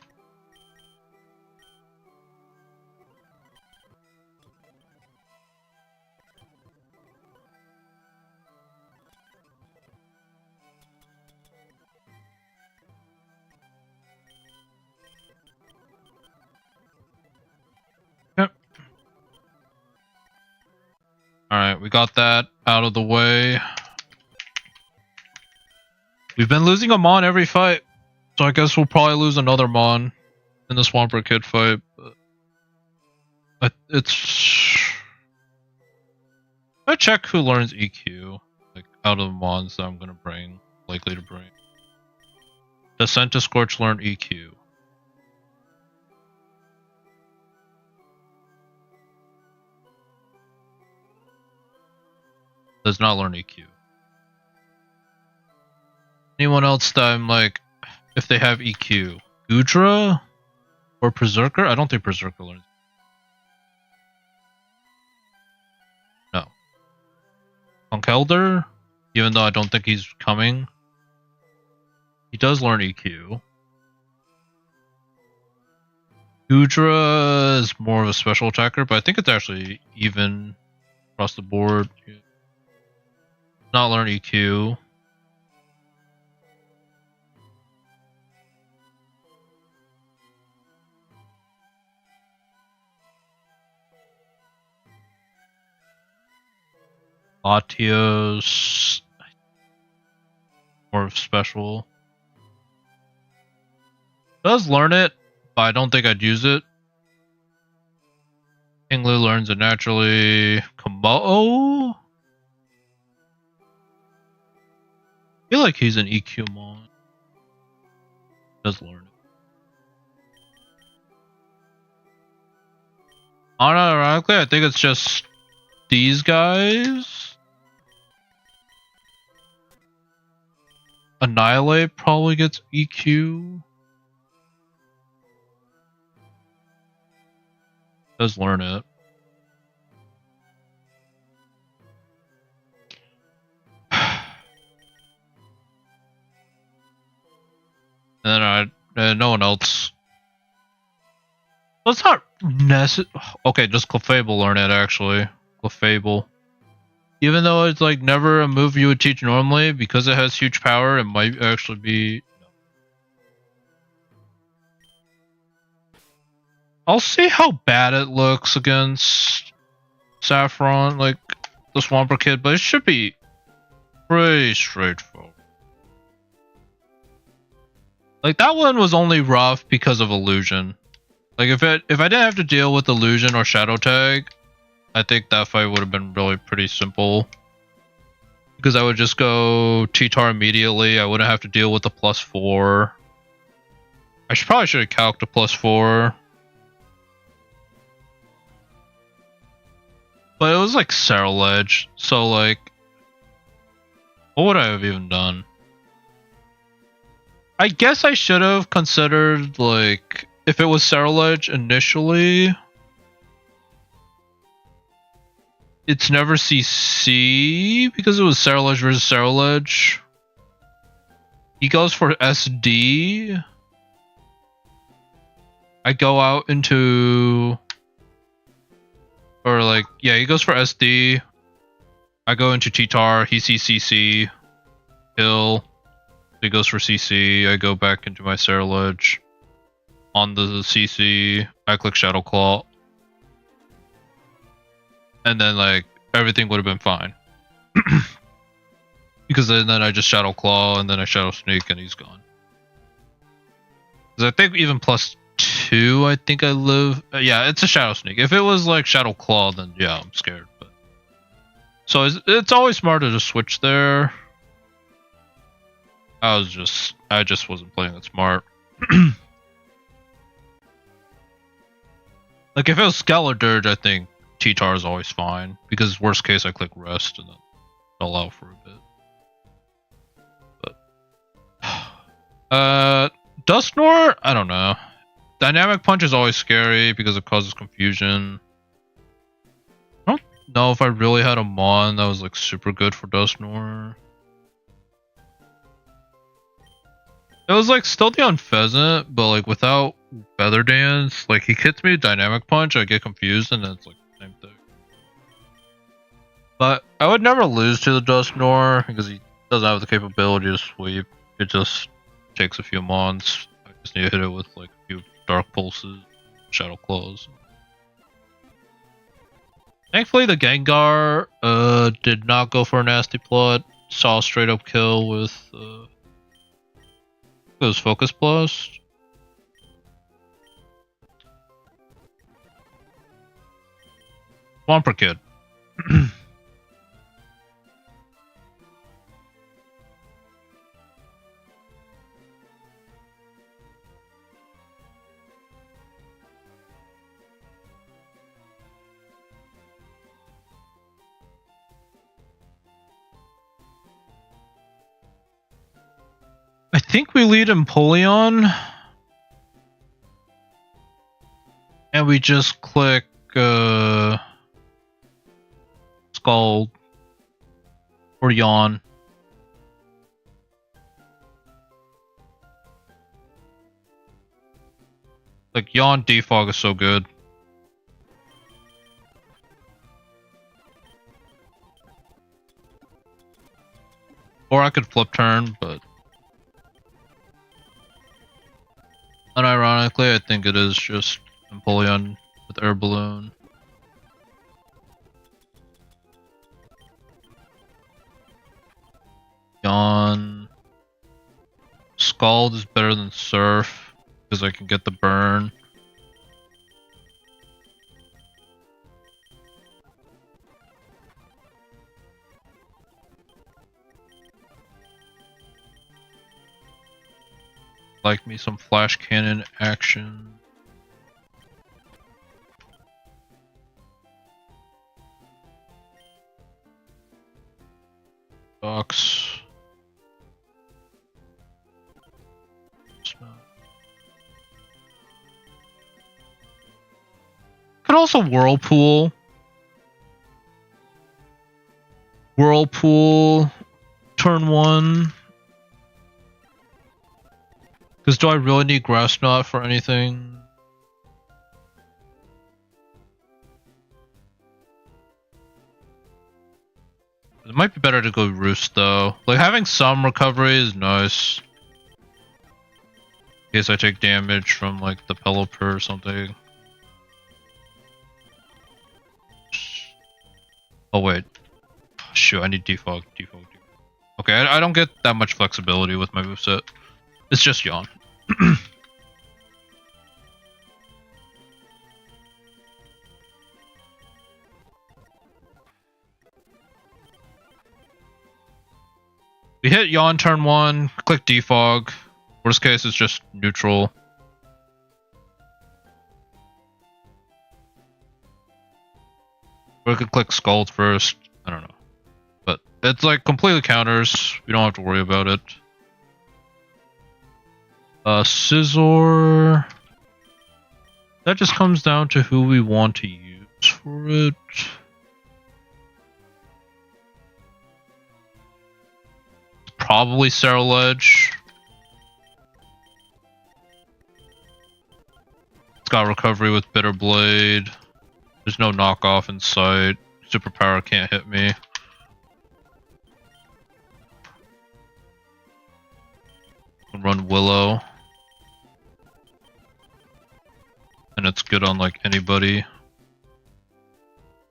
Yep. Alright, we got that out of the way. We've been losing a Mon every fight, so I guess we'll probably lose another Mon in the Swampert Kid fight. But it's... I check who learns EQ, like out of the Mons that I'm gonna bring, likely to bring. Descent to Scorch learn EQ. Does not learn EQ. Anyone else that I'm like, if they have EQ? Gudra? Or Berserker? I don't think Berserker learns. No. Conkelder? Even though I don't think he's coming. He does learn EQ. Gudra is more of a special attacker, but I think it's actually even across the board. Not learn EQ. Latios, more of special. Does learn it, but I don't think I'd use it. Inglu learns it naturally. Komodo? I feel like he's an EQ mon. Does learn it. Unironically, I think it's just these guys. Annihilate probably gets EQ. Does learn it. And then no one else. That's not necessary. Okay, just Clefable learn it actually. Clefable. Even though it's like never a move you would teach normally, because it has huge power, it might actually be. I'll see how bad it looks against Saffron, like the Swampert Kid, but it should be pretty straightforward. Like that one was only rough because of illusion. Like if I didn't have to deal with illusion or shadow tag, I think that fight would have been really pretty simple. Because I would just go T-Tar immediately. I wouldn't have to deal with the +4. I probably should have calced a +4. But it was like Cerulege, so like, what would I have even done? I guess I should have considered like, if it was Cerulege initially, it's never CC because it was Cerulege versus Cerulege. He goes for SD. I go out into... Or like, yeah, he goes for SD. I go into T-Tar, he sees CC. Kill. He goes for CC. I go back into my Cerulege. On the CC, I click Shadow Claw. And then like, everything would have been fine. Because then I just Shadow Claw and then I Shadow Sneak and he's gone. Because I think even +2, I think I live... yeah, it's a Shadow Sneak. If it was like Shadow Claw, then yeah, I'm scared. But So it's always smart to just switch there. I just wasn't playing it smart. Like if it was Scalar Dirge, I think T-Tar is always fine because worst case I click rest and then allow for a bit. But Dusknor, I don't know. Dynamic Punch is always scary because it causes confusion. I don't know if I really had a Mon that was like super good for Dusknor. It was like still the Unpheasant, but like without Feather Dance. Like he hits me with Dynamic Punch, I get confused, and then it's like the same thing. But I would never lose to the Dusknor because he doesn't have the capability to sweep. It just takes a few Mons. I just need to hit it with like a few Dark Pulses, Shadow Claws. Thankfully, the Gengar did not go for a nasty plot. Saw a straight up kill with those Focus Blast. Swamper Kid. I think we lead Empoleon. And we just click Scald or Yawn. Like Yawn Defog is so good. Or I could flip turn, but unironically, I think it is just Empoleon with Air Balloon. Yawn. Scald is better than Surf because I can get the burn. Like me some Flash Cannon action. Box. Could also Whirlpool. Whirlpool. Turn 1. Because do I really need Grass Knot for anything? It might be better to go Roost though. Like having some recovery is nice. In case I take damage from like the Pelipper or something. Oh wait. Shoot, I need Defog. Okay, I don't get that much flexibility with my moveset. It's just Yawn. We hit Yawn turn 1, click Defog. Worst case is just neutral. Or we could click Scald first. I don't know. But it's like completely counters. We don't have to worry about it. Scizor. That just comes down to who we want to use for it. Probably Ceruledge. It's got recovery with Bitter Blade. There's no knockoff in sight. Superpower can't hit me. Run Willow. And it's good on like anybody.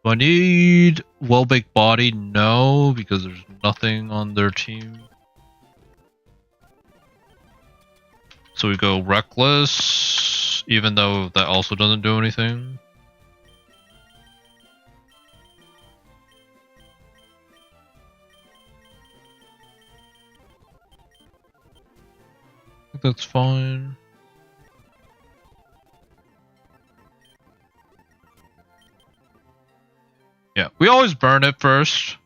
Do I need Well-Baked Body? No, because there's nothing on their team. So we go Reckless, even though that also doesn't do anything. that's fine. Yeah, we always burn it first.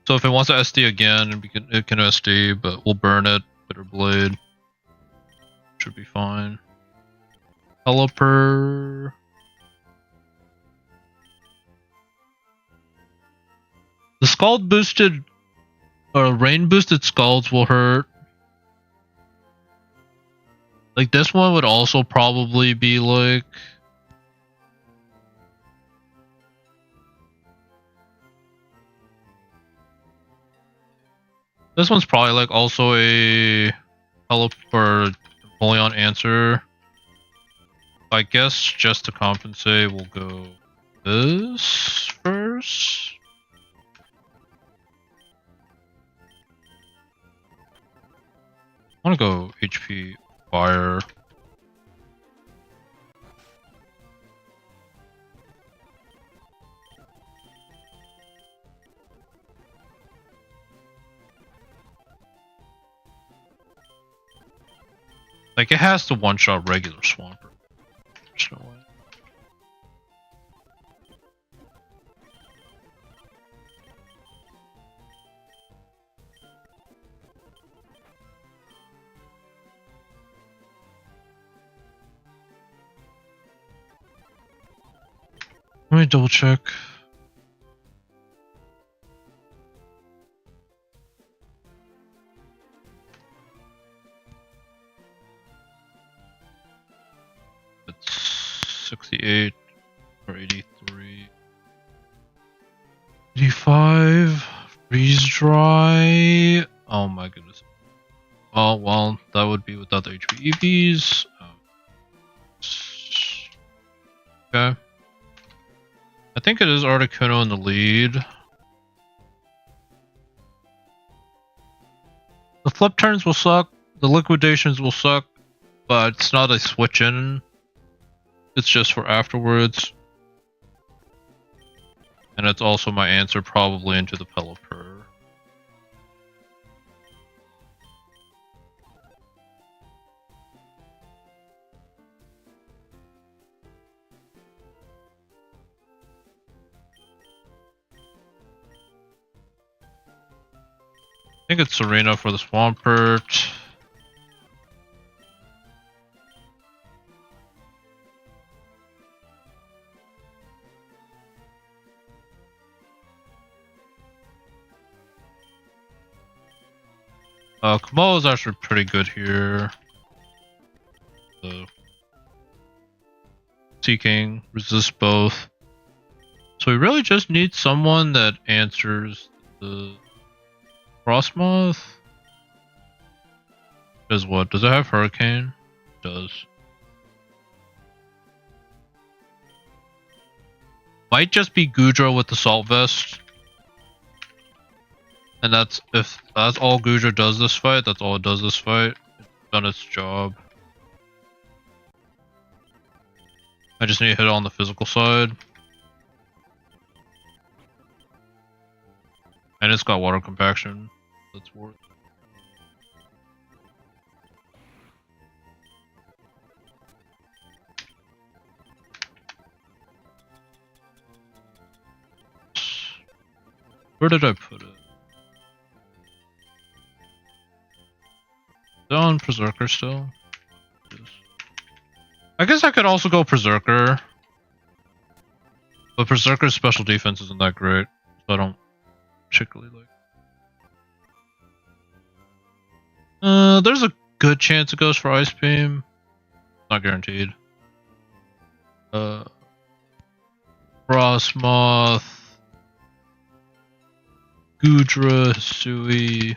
So if it wants to SD again, it can SD, but we'll burn it. Bitter blade. Should be fine. Helper. The scald boosted or rain boosted scalds will hurt. Like this one would also probably be like this one's probably like also a help or Napoleon answer. I guess just to compensate, we'll go this first. I want to go HP fire. Like it has to one-shot regular Swampert. There's no way. Let me double check. It's 68 or 83. 85. Freeze dry. Oh my goodness. Oh well, that would be without the HP EVs. Okay. I think it is Articuno in the lead. The flip turns will suck. The liquidations will suck. But it's not a switch in. It's just for afterwards. And it's also my answer probably into the Pelipper. I think it's Serena for the Swampert. Kamo is actually pretty good here. So, Seeking, resist both. So we really just need someone that answers the Frostmoth. Does what? Does it have Hurricane? It does. Might just be Gudra with the Salt Vest. And that's if that's all Gudra does this fight, that's all it does this fight. It's done its job. I just need to hit it on the physical side. And it's got water compaction. That's worth it. Where did I put it? On Berserker still? Yes. I guess I could also go Berserker. But Berserker's special defense isn't that great. So I don't particularly like. There's a good chance it goes for Ice Beam. Not guaranteed. Frostmoth. Gudra, Hisui.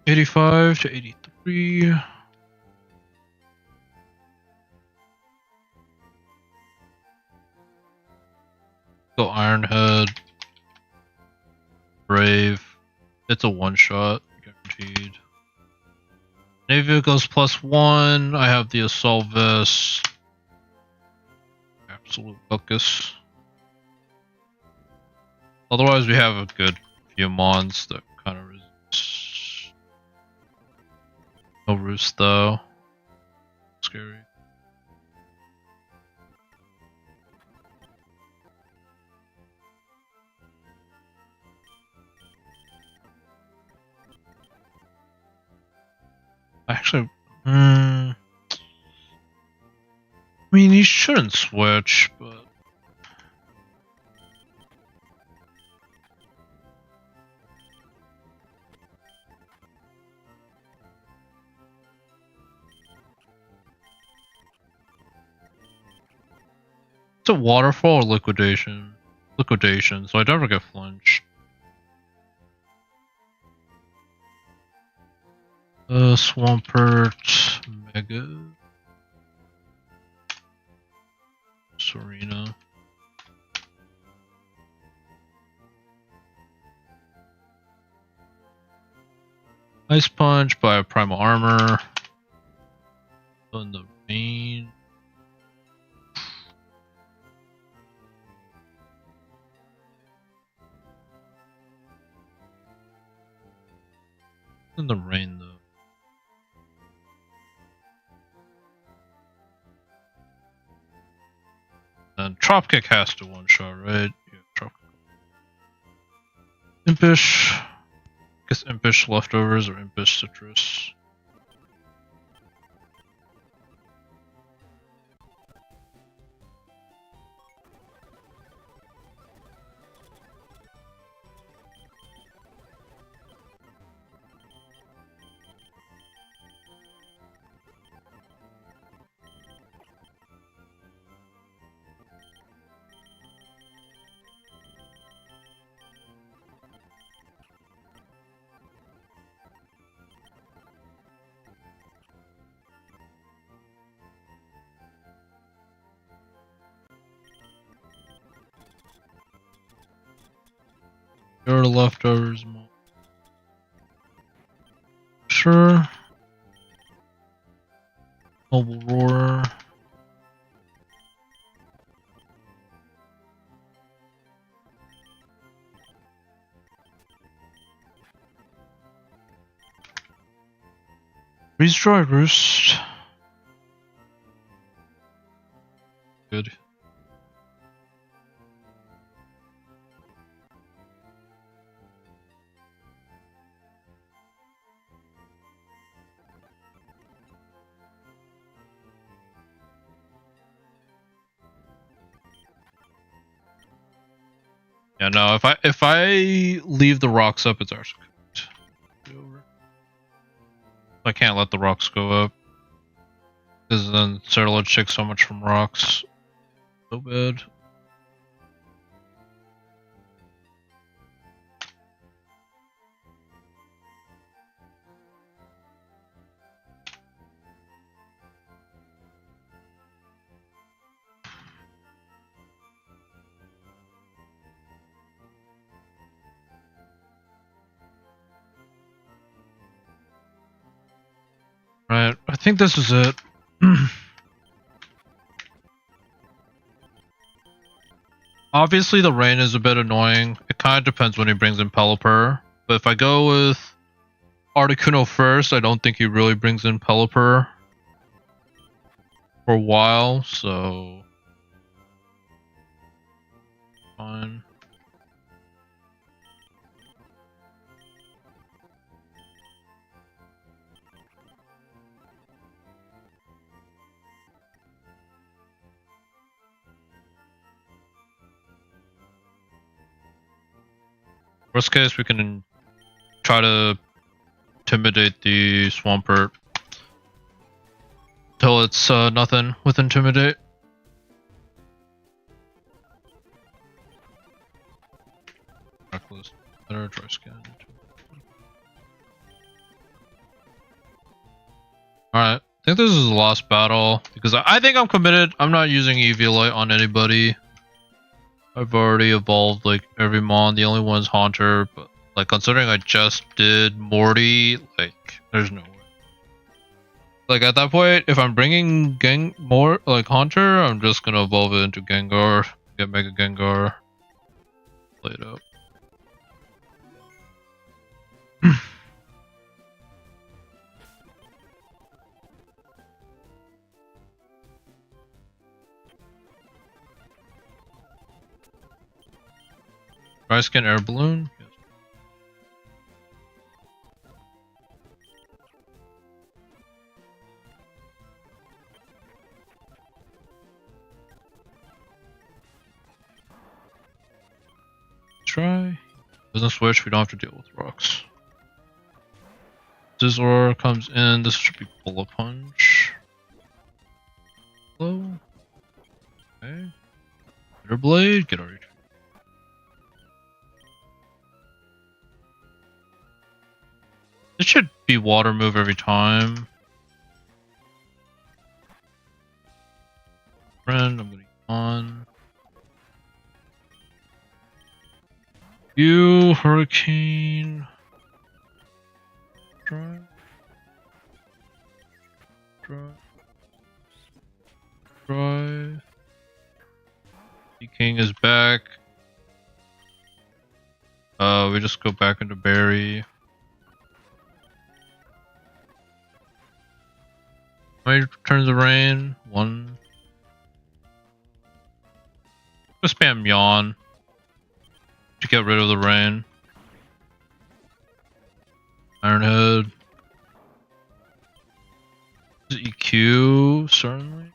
85 to 83. Go Ironhead. Brave. It's a one-shot, guaranteed. Navy goes +1. I have the Assault Vest. Absolute buckus. Otherwise, we have a good few mons that kind of resist. No roost though. Scary. Actually, I mean, he shouldn't switch, but it's a waterfall or liquidation. Liquidation, so I never get flinched. Swampert, Mega, Serena. Ice Punch by Primal Armor. In the rain. In the rain though. And Dropkick has to one shot, right? Yeah, Dropkick. Impish. I guess Impish leftovers or Impish citrus. Your leftovers. Sure. Mobile Roar. Destroy Roost. Good. Yeah, no, if I leave the rocks up, it's actually over. I can't let the rocks go up. Because then Cerulege takes so much from rocks. So bad. Right, I think this is it. Obviously the rain is a bit annoying. It kind of depends when he brings in Pelipper. But if I go with Articuno first, I don't think he really brings in Pelipper for a while, so fine. Worst case, we can try to intimidate the Swampert till it's nothing with intimidate. Reckless. Better dry scan. Alright. I think this is the last battle because I think I'm committed. I'm not using Eviolite on anybody. I've already evolved like every mon. The only one's Haunter, but like considering I just did Morty, like there's no way. Like at that point, if I'm bringing more like Haunter, I'm just gonna evolve it into Gengar, get Mega Gengar, play it up. Dry skin air balloon. Yes. Try. Doesn't switch, we don't have to deal with rocks. Sizzler comes in, this should be bullet punch. Hello. Okay. Bitter blade, get our This should be water move every time. Friend, I'm gonna on. You hurricane. Try. The king is back. We just go back into Barry. Ready to turn the rain. One. Just spam yawn to get rid of the rain. Ironhead. EQ, certainly.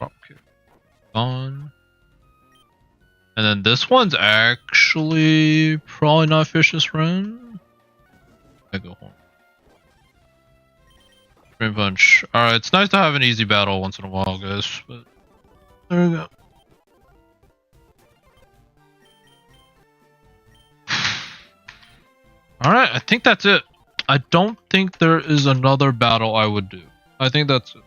Dropkick. Gone. And then this one's actually probably not Fish's Run. I go home. Dream Punch. Alright, it's nice to have an easy battle once in a while, guys. But there we go. Alright, I think that's it. I don't think there is another battle I would do. I think that's it.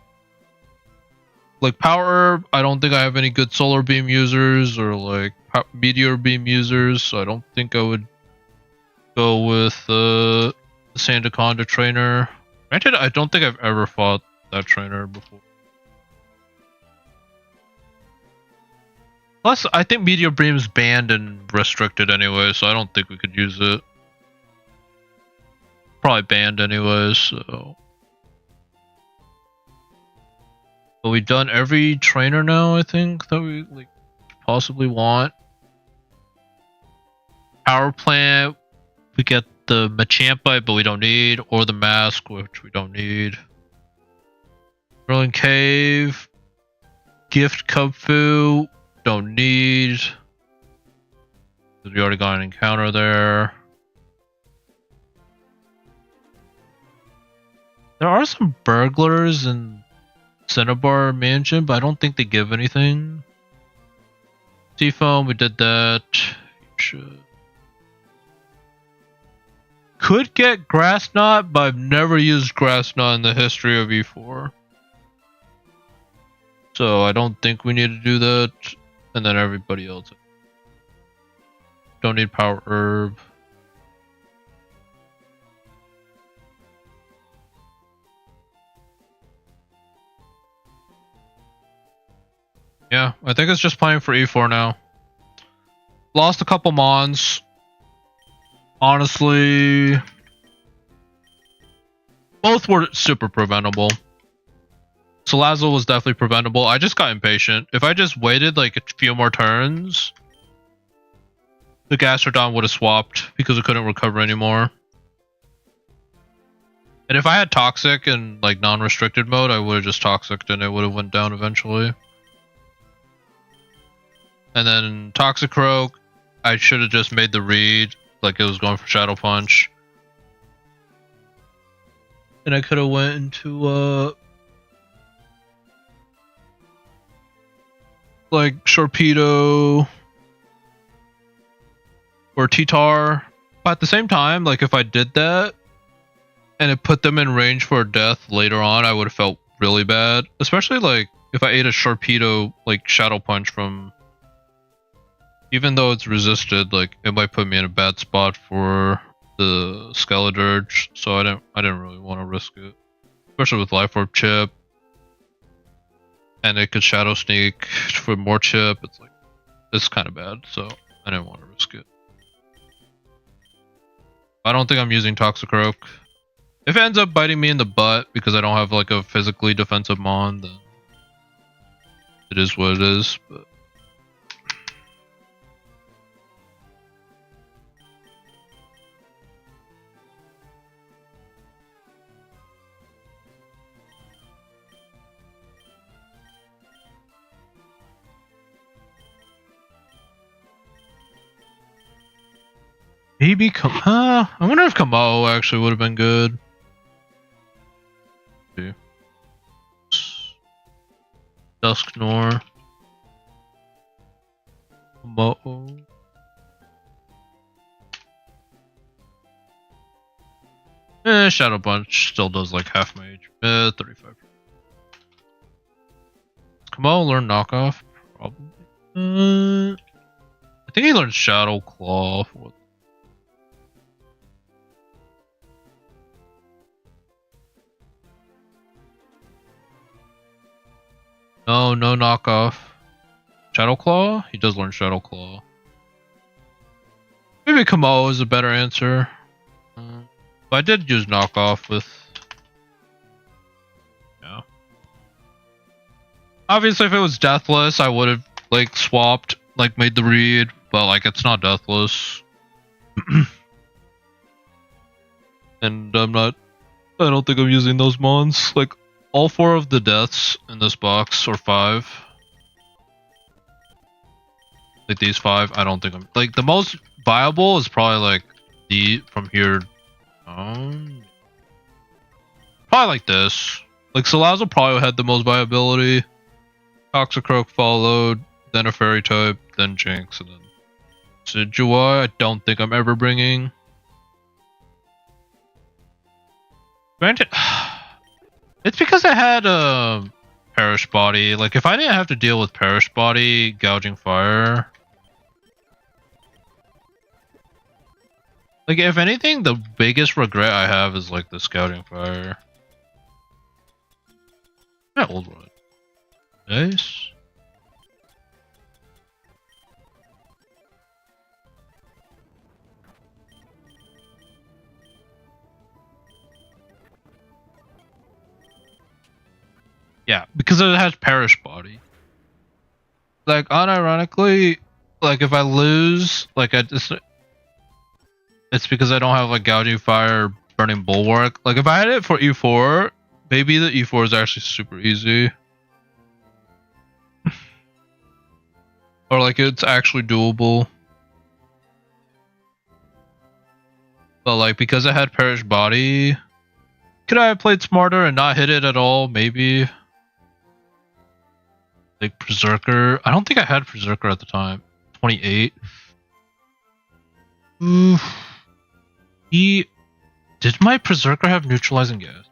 Like Power Herb, I don't think I have any good Solar Beam users or like Meteor Beam users, so I don't think I would go with the Sandaconda trainer. Granted, I don't think I've ever fought that trainer before. Plus, I think Meteor Beam's banned and restricted anyway, so I don't think we could use it. Probably banned anyways, so. But we've done every trainer now, I think, that we like possibly want. Power Plant, we get the Machamp Bite, but we don't need, or the Mask, which we don't need. Rolling Cave, Gift Kubfu, don't need. We already got an encounter there. There are some burglars in Cinnabar Mansion, but I don't think they give anything. Seafoam, we did that. Could get Grass Knot, but I've never used Grass Knot in the history of E4. So I don't think we need to do that. And then everybody else. Don't need Power Herb. Yeah, I think it's just playing for E4 now. Lost a couple Mons. Honestly, both were super preventable. Salazzle was definitely preventable. I just got impatient. If I just waited like a few more turns, the Gastrodon would have swapped because it couldn't recover anymore. And if I had Toxic in like non-restricted mode, I would have just Toxiced and it would have went down eventually. And then Toxicroak, I should have just made the read like it was going for Shadow Punch. And I could have went into like Sharpedo or T-Tar. But at the same time, like if I did that and it put them in range for a death later on, I would have felt really bad. Especially like if I ate a Sharpedo like Shadow Punch from, even though it's resisted, like it might put me in a bad spot for the Skeledirge, so I didn't really want to risk it, especially with Life Orb Chip, and it could Shadow Sneak for more chip. It's like it's kind of bad, so I didn't want to risk it. I don't think I'm using Toxicroak. If it ends up biting me in the butt because I don't have like a physically defensive Mon, then it is what it is. But maybe I wonder if Kamao actually would have been good. DexNav. Kamao. Shadow Punch still does like half my HP. 35. Kamao learn knockoff? Probably. I think he learned Shadow Claw. No, no knockoff. Shadow Claw? He does learn Shadow Claw. Maybe Kamao is a better answer. But I did use knockoff with... Yeah. Obviously, if it was deathless, I would have, like, swapped, like, made the read. But, like, it's not deathless. And I don't think I'm using those mons. Like, all 4 of the deaths in this box, or 5. Like these 5, I don't think I'm... Like, the most viable is probably, like, from here... probably like this. Like, Salazzle probably had the most viability. Toxicroak followed, then a Fairy type, then Jinx, and then... Decidueye, I don't think I'm ever bringing. Granted... It's because I had Perish Body. Like, if I didn't have to deal with Perish Body, Gouging Fire... Like, if anything, the biggest regret I have is, like, the Scouting Fire. Yeah, old one. Nice. Yeah, because it has Perish Body. Like, unironically, like, if I lose, like, it's because I don't have, like, Gouging Fire, Burning Bulwark. Like, if I had it for E4, maybe the E4 is actually super easy. Or, like, it's actually doable. But, like, because I had Perish Body, could I have played smarter and not hit it at all? Maybe. Like, Berserker. I don't think I had Berserker at the time. 28. Oof. Did my Berserker have neutralizing gas?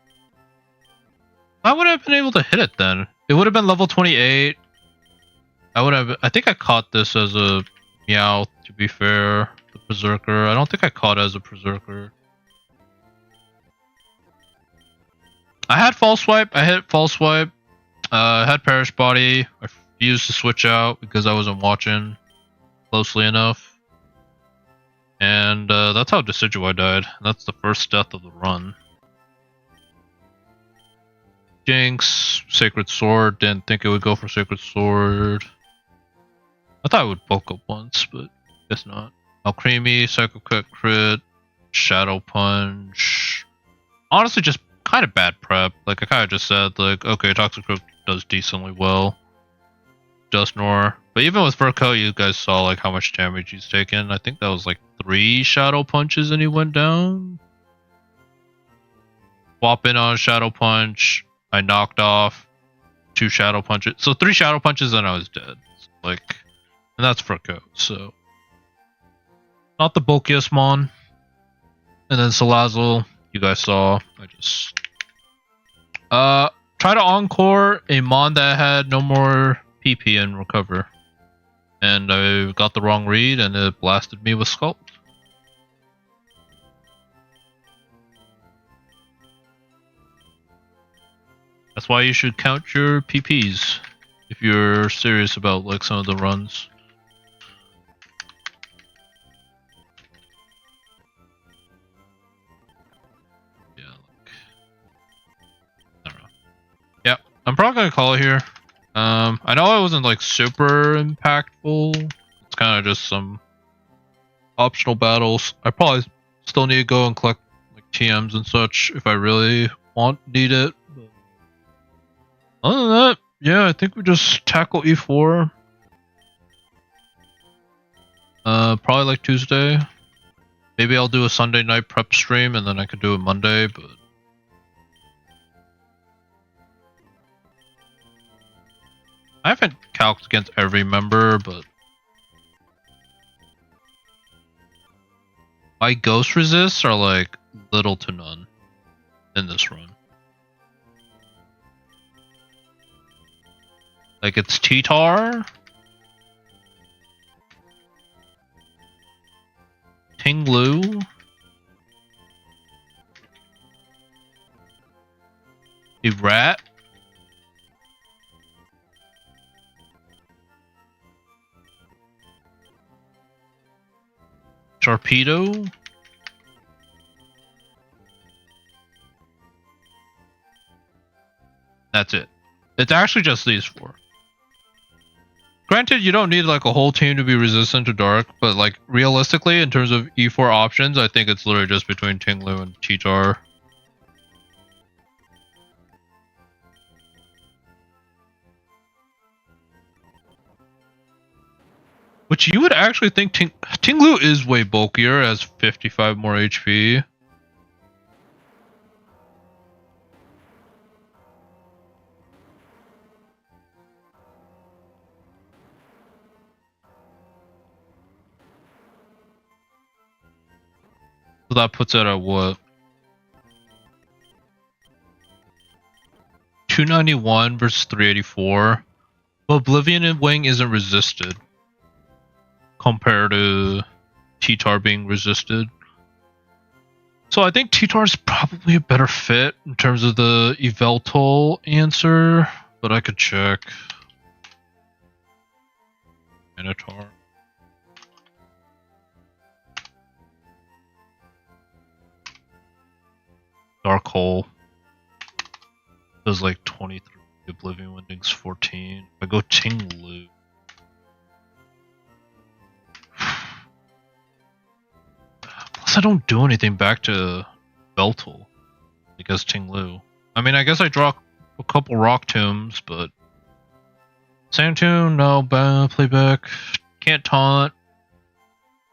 I would have been able to hit it then. It would have been level 28. I think I caught this as a Meowth, to be fair. The Berserker. I don't think I caught it as a Berserker. I had False Swipe. I hit False Swipe. I had Perish Body. I refused to switch out because I wasn't watching closely enough. And that's how Decidueye died. That's the first death of the run. Jinx, Sacred Sword. Didn't think it would go for Sacred Sword. I thought it would bulk up once, but guess not. Alcremie, Psycho Cut Crit, Shadow Punch. Honestly, just kind of bad prep. Like, I kind of just said, like, okay, Toxicroak does decently well. Dusknoir. But even with Fur Coat, you guys saw, like, how much damage he's taken. I think that was, like, 3 Shadow Punches and he went down. Swap in on Shadow Punch. I knocked off 2 Shadow Punches. So 3 Shadow Punches and I was dead. Like, and that's Fur Coat, so. Not the bulkiest mon. And then Salazzle, you guys saw. I just try to encore a mon that had no more PP and recover. And I got the wrong read and it blasted me with Sculpt. That's why you should count your PPs if you're serious about, like, some of the runs. Yeah, like, I don't know. Yeah, I'm probably gonna call it here. I know it wasn't like super impactful. It's kind of just some optional battles. I probably still need to go and collect like TMs and such if I really need it. But other than that, yeah, I think we just tackle E4. Probably like Tuesday. Maybe I'll do a Sunday night prep stream and then I could do it Monday, but I haven't calced against every member, but my ghost resists are like little to none in this run. Like it's T-Tar, Ting-Lu, a rat, Sharpedo, that's it. It's actually just these four. Granted, you don't need like a whole team to be resistant to dark, but like realistically, in terms of E4 options, I think it's literally just between Ting-Lu and T-Tar. Which you would actually think Ting-Lu is way bulkier, has 55 more HP. So that puts it at what? 291 versus 384. But Oblivion and Wing isn't resisted compared to T-Tar being resisted. So I think T-Tar is probably a better fit in terms of the Yveltal answer, but I could check. Minotaur. Dark Hole does like 23. Oblivion Winding's 14. I go Ting-Lu. Plus, I don't do anything back to Beltal because Ting-Lu. I mean, I guess I draw a couple Rock Tombs, but Sand Tomb, no, playback. Can't taunt.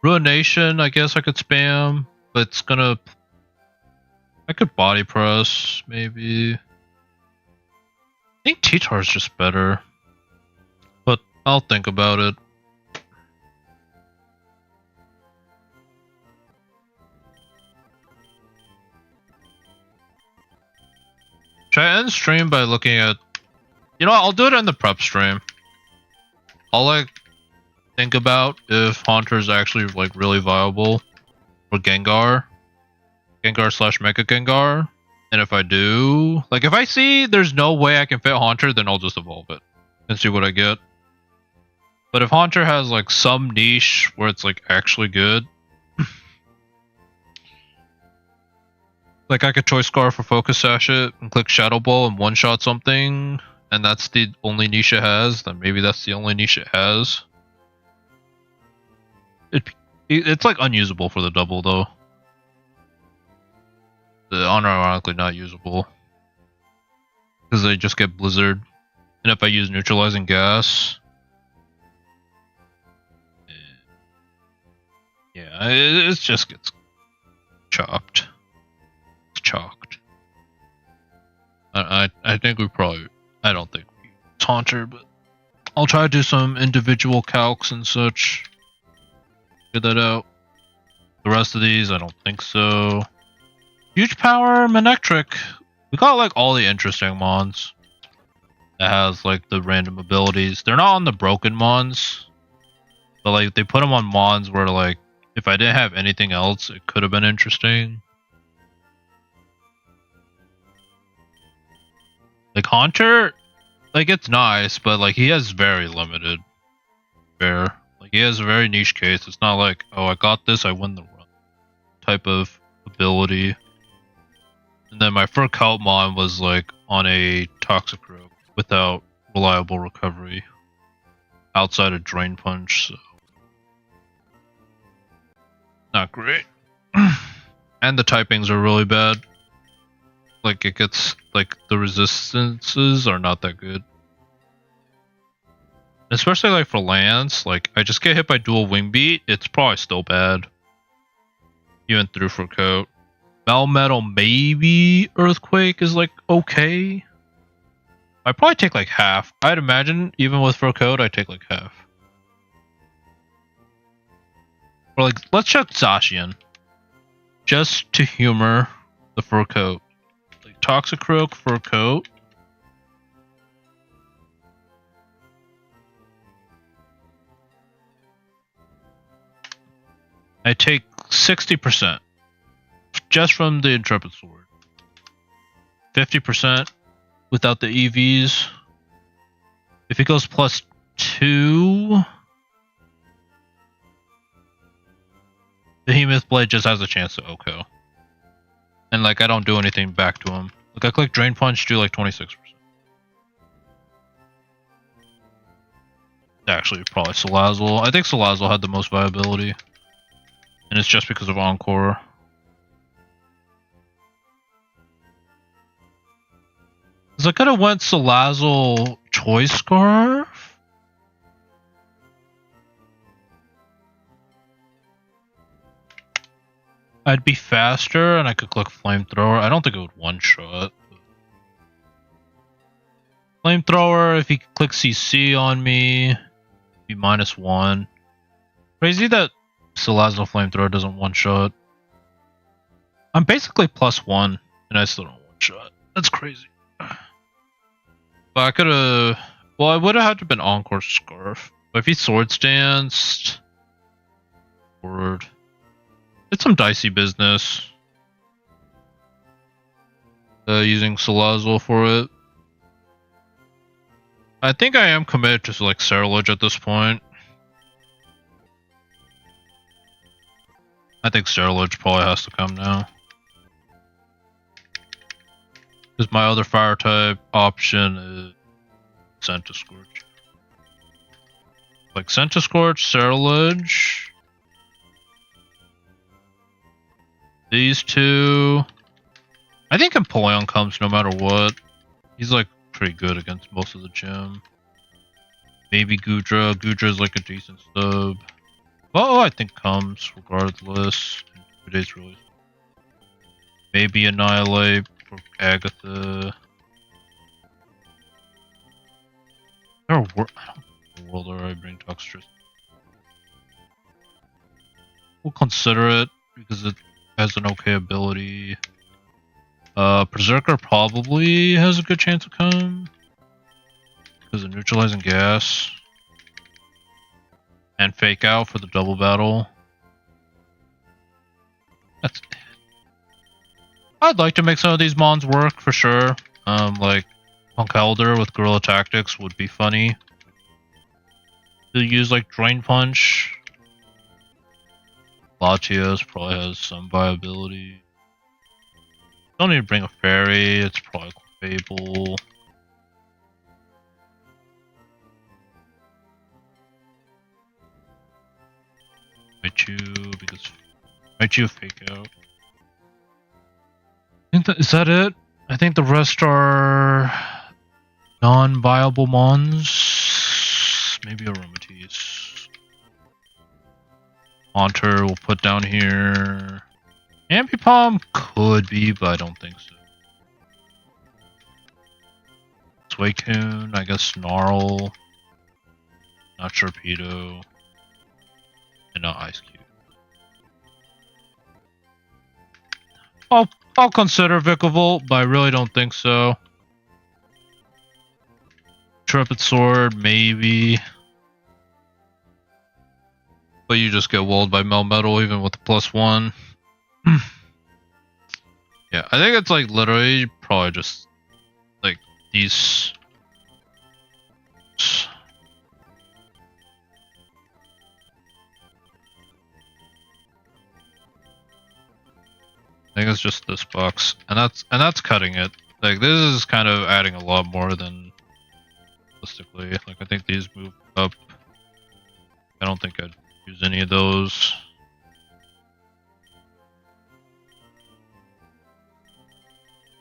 Ruination, I guess I could spam, but it's gonna. I could body press, maybe. I think T-Tar is just better, but I'll think about it. Should I end stream by looking at... You know what, I'll do it in the prep stream. I'll like think about if Haunter is actually like really viable for Gengar slash Mega Gengar. And if I do, like if I see there's no way I can fit Haunter, then I'll just evolve it and see what I get. But if Haunter has like some niche where it's like actually good, like I could Choice Scarf for Focus Sash it and click Shadow Ball and one-shot something, and that's the only niche it has, then maybe that's the only niche it has. It's like unusable for the double though. The unironically not usable. Because they just get Blizzard. And if I use Neutralizing Gas... Yeah, it just gets chopped. It's chalked. I think we probably... I don't think we Taunter, but... I'll try to do some individual calcs and such. Figure that out. The rest of these, I don't think so. Huge Power, Manectric. We got like all the interesting mons. That has like the random abilities. They're not on the broken mons. But like they put them on mons where like if I didn't have anything else, it could have been interesting. Like Haunter, like it's nice, but like he has very limited fair. Like he has a very niche case. It's not like, oh I got this, I win the run type of ability. And then my first Kelpmon was like on a Toxicroak without reliable recovery outside of Drain Punch, so not great. And the typings are really bad. Like it gets like the resistances are not that good. Especially like for Lance, like I just get hit by dual wing beat, it's probably still bad. Even through for coat. Melmetal maybe Earthquake is like okay. I'd probably take like half. I'd imagine even with fur coat, I'd take like half. Or like, let's check Zacian. Just to humor the fur coat. Like Toxicroak, fur coat. I take 60%. Just from the Intrepid Sword. 50% without the EVs. If it goes +2, the Behemoth Blade just has a chance to OHKO. And like I don't do anything back to him. Like I click Drain Punch, do like 26%. Actually, probably Salazzle. I think Salazzle had the most viability. And it's just because of Encore. Cause I could have went Salazzle Choice Scarf. I'd be faster and I could click Flamethrower. I don't think it would one-shot. Flamethrower, if he clicks CC on me, be -1. Crazy that Salazzle Flamethrower doesn't one-shot. I'm basically +1 and I still don't one-shot. That's crazy. But I could have... Well, I would have had to been Encore Scarf. But if he Sword Stanced... Forward... It's some dicey business. Using Salazzle for it. I think I am committed to like Cerulege at this point. I think Cerulege probably has to come now. Because my other fire type option is Centiskorch. Like Centiskorch, Cerulege. These two. I think Empoleon comes no matter what. He's like pretty good against most of the gym. Maybe Goodra. Goodra's like a decent sub. Oh, I think comes regardless. In today's release. Maybe Annihilate for Agatha. I don't know world or I bring Toxtricity. We'll consider it because it has an okay ability. Berserker probably has a good chance to come because of neutralizing gas and fake out for the double battle. That's. I'd like to make some of these mons work for sure. Like Punk Elder with Guerrilla Tactics would be funny. To use like Drain Punch. Latias probably has some viability. Don't need to bring a fairy, it's probably Fable. Raichu, because Raichu fake out. I think is that it? I think the rest are non-viable mons. Maybe Aromatisse. Haunter we'll put down here. Ambipom could be, but I don't think so. Suicune, I guess Snarl. Not Sharpedo. And not Ice Cube. I'll consider Vikavolt, but I really don't think so. Intrepid Sword, maybe. But you just get walled by Melmetal even with the +1. Yeah, I think it's like literally probably just like these. I think it's just this box, and that's cutting it. Like this is kind of adding a lot more than the realistically. Like, I think these move up. I don't think I'd use any of those.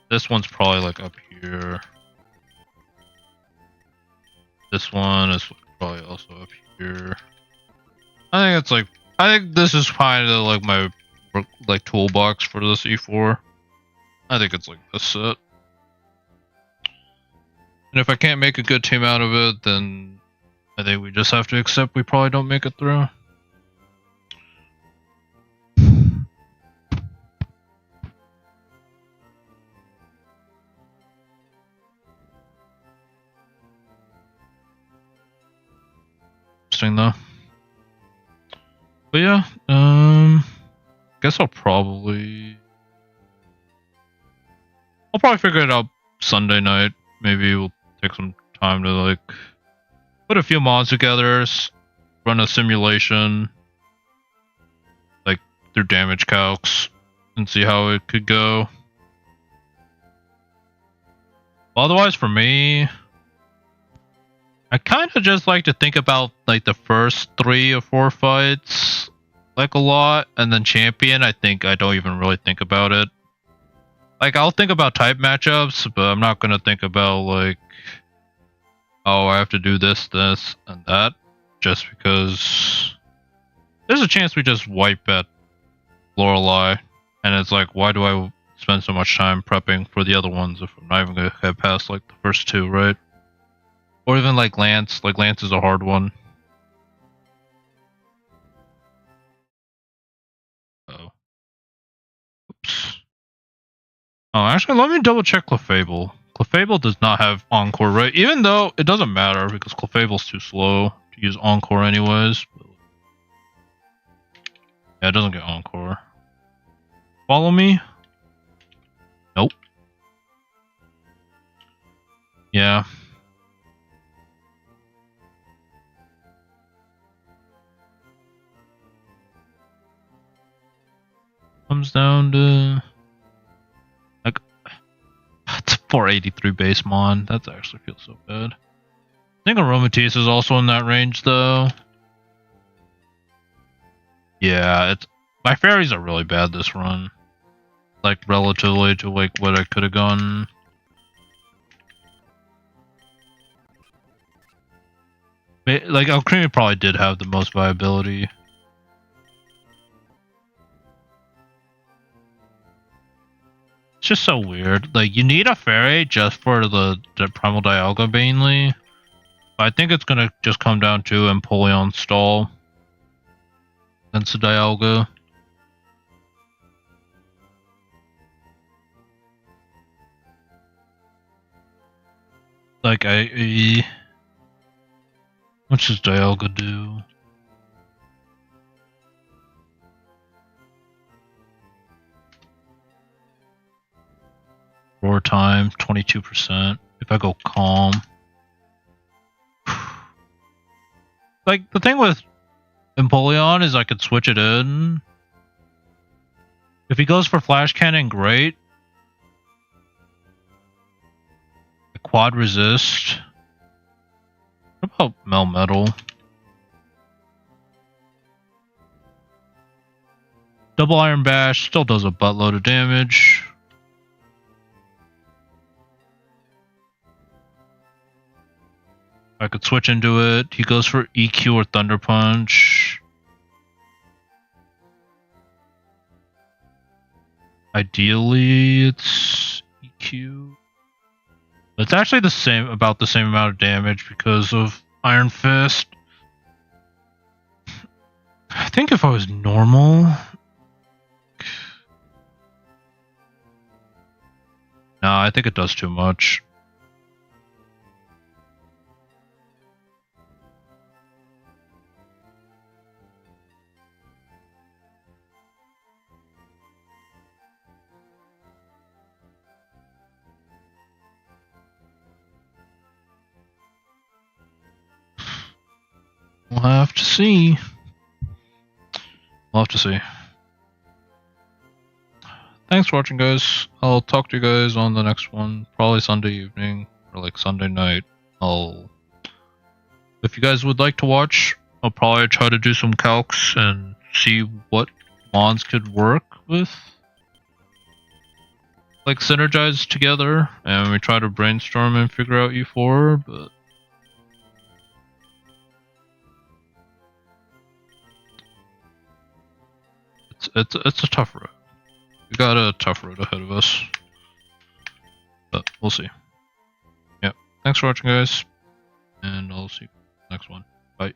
This one's probably like up here. This one is probably also up here. I think it's like, I think this is kind of like my like toolbox for this E4. I think it's like this set. And if I can't make a good team out of it, then I think we just have to accept we probably don't make it through. Interesting though. But yeah, guess I'll probably figure it out Sunday night. Maybe we'll take some time to like put a few mods together, run a simulation, like through damage calcs, and see how it could go. Otherwise, for me, I kind of just like to think about like the first 3 or 4 fights like a lot, and then champion, I think I don't even really think about it. Like, I'll think about type matchups, but I'm not gonna think about like, oh, I have to do this, this, and that, just because there's a chance we just wipe at Lorelei, and it's like, why do I spend so much time prepping for the other ones if I'm not even gonna get past like the first 2, right? Or even like Lance is a hard one. Oh. Oops. Oh, actually, let me double check Clefable. Clefable does not have Encore, right? Even though it doesn't matter because Clefable's too slow to use Encore anyways. Yeah, it doesn't get Encore. Follow me? Nope. Yeah. Comes down to like it's 483 base mon. That actually feels so bad. I think Aromatisse is also in that range though. Yeah, it's my fairies are really bad this run. Like relatively to like what I could have gone. Like Alcremie probably did have the most viability. It's just so weird. Like, you need a fairy just for the Primal Dialga mainly. I think it's gonna just come down to Empoleon stall against the Dialga. Like, what does Dialga do? Roar time, 22%. If I go calm. Like, the thing with Empoleon is I could switch it in. If he goes for Flash Cannon, great. The quad resist. What about Melmetal? Double Iron Bash still does a buttload of damage. I could switch into it. He goes for EQ or Thunder Punch. Ideally, it's EQ. It's actually the same, about the same amount of damage because of Iron Fist. I think if I was normal... No, I think it does too much. We'll have to see. We'll have to see. Thanks for watching, guys. I'll talk to you guys on the next one. Probably Sunday evening or like Sunday night. I'll if you guys would like to watch, I'll probably try to do some calcs and see what mons could work with, like synergize together, and we try to brainstorm and figure out E4, but it's a tough road. We got a tough road ahead of us, but we'll see. Yep. Thanks for watching, guys, and I'll see you next one. Bye.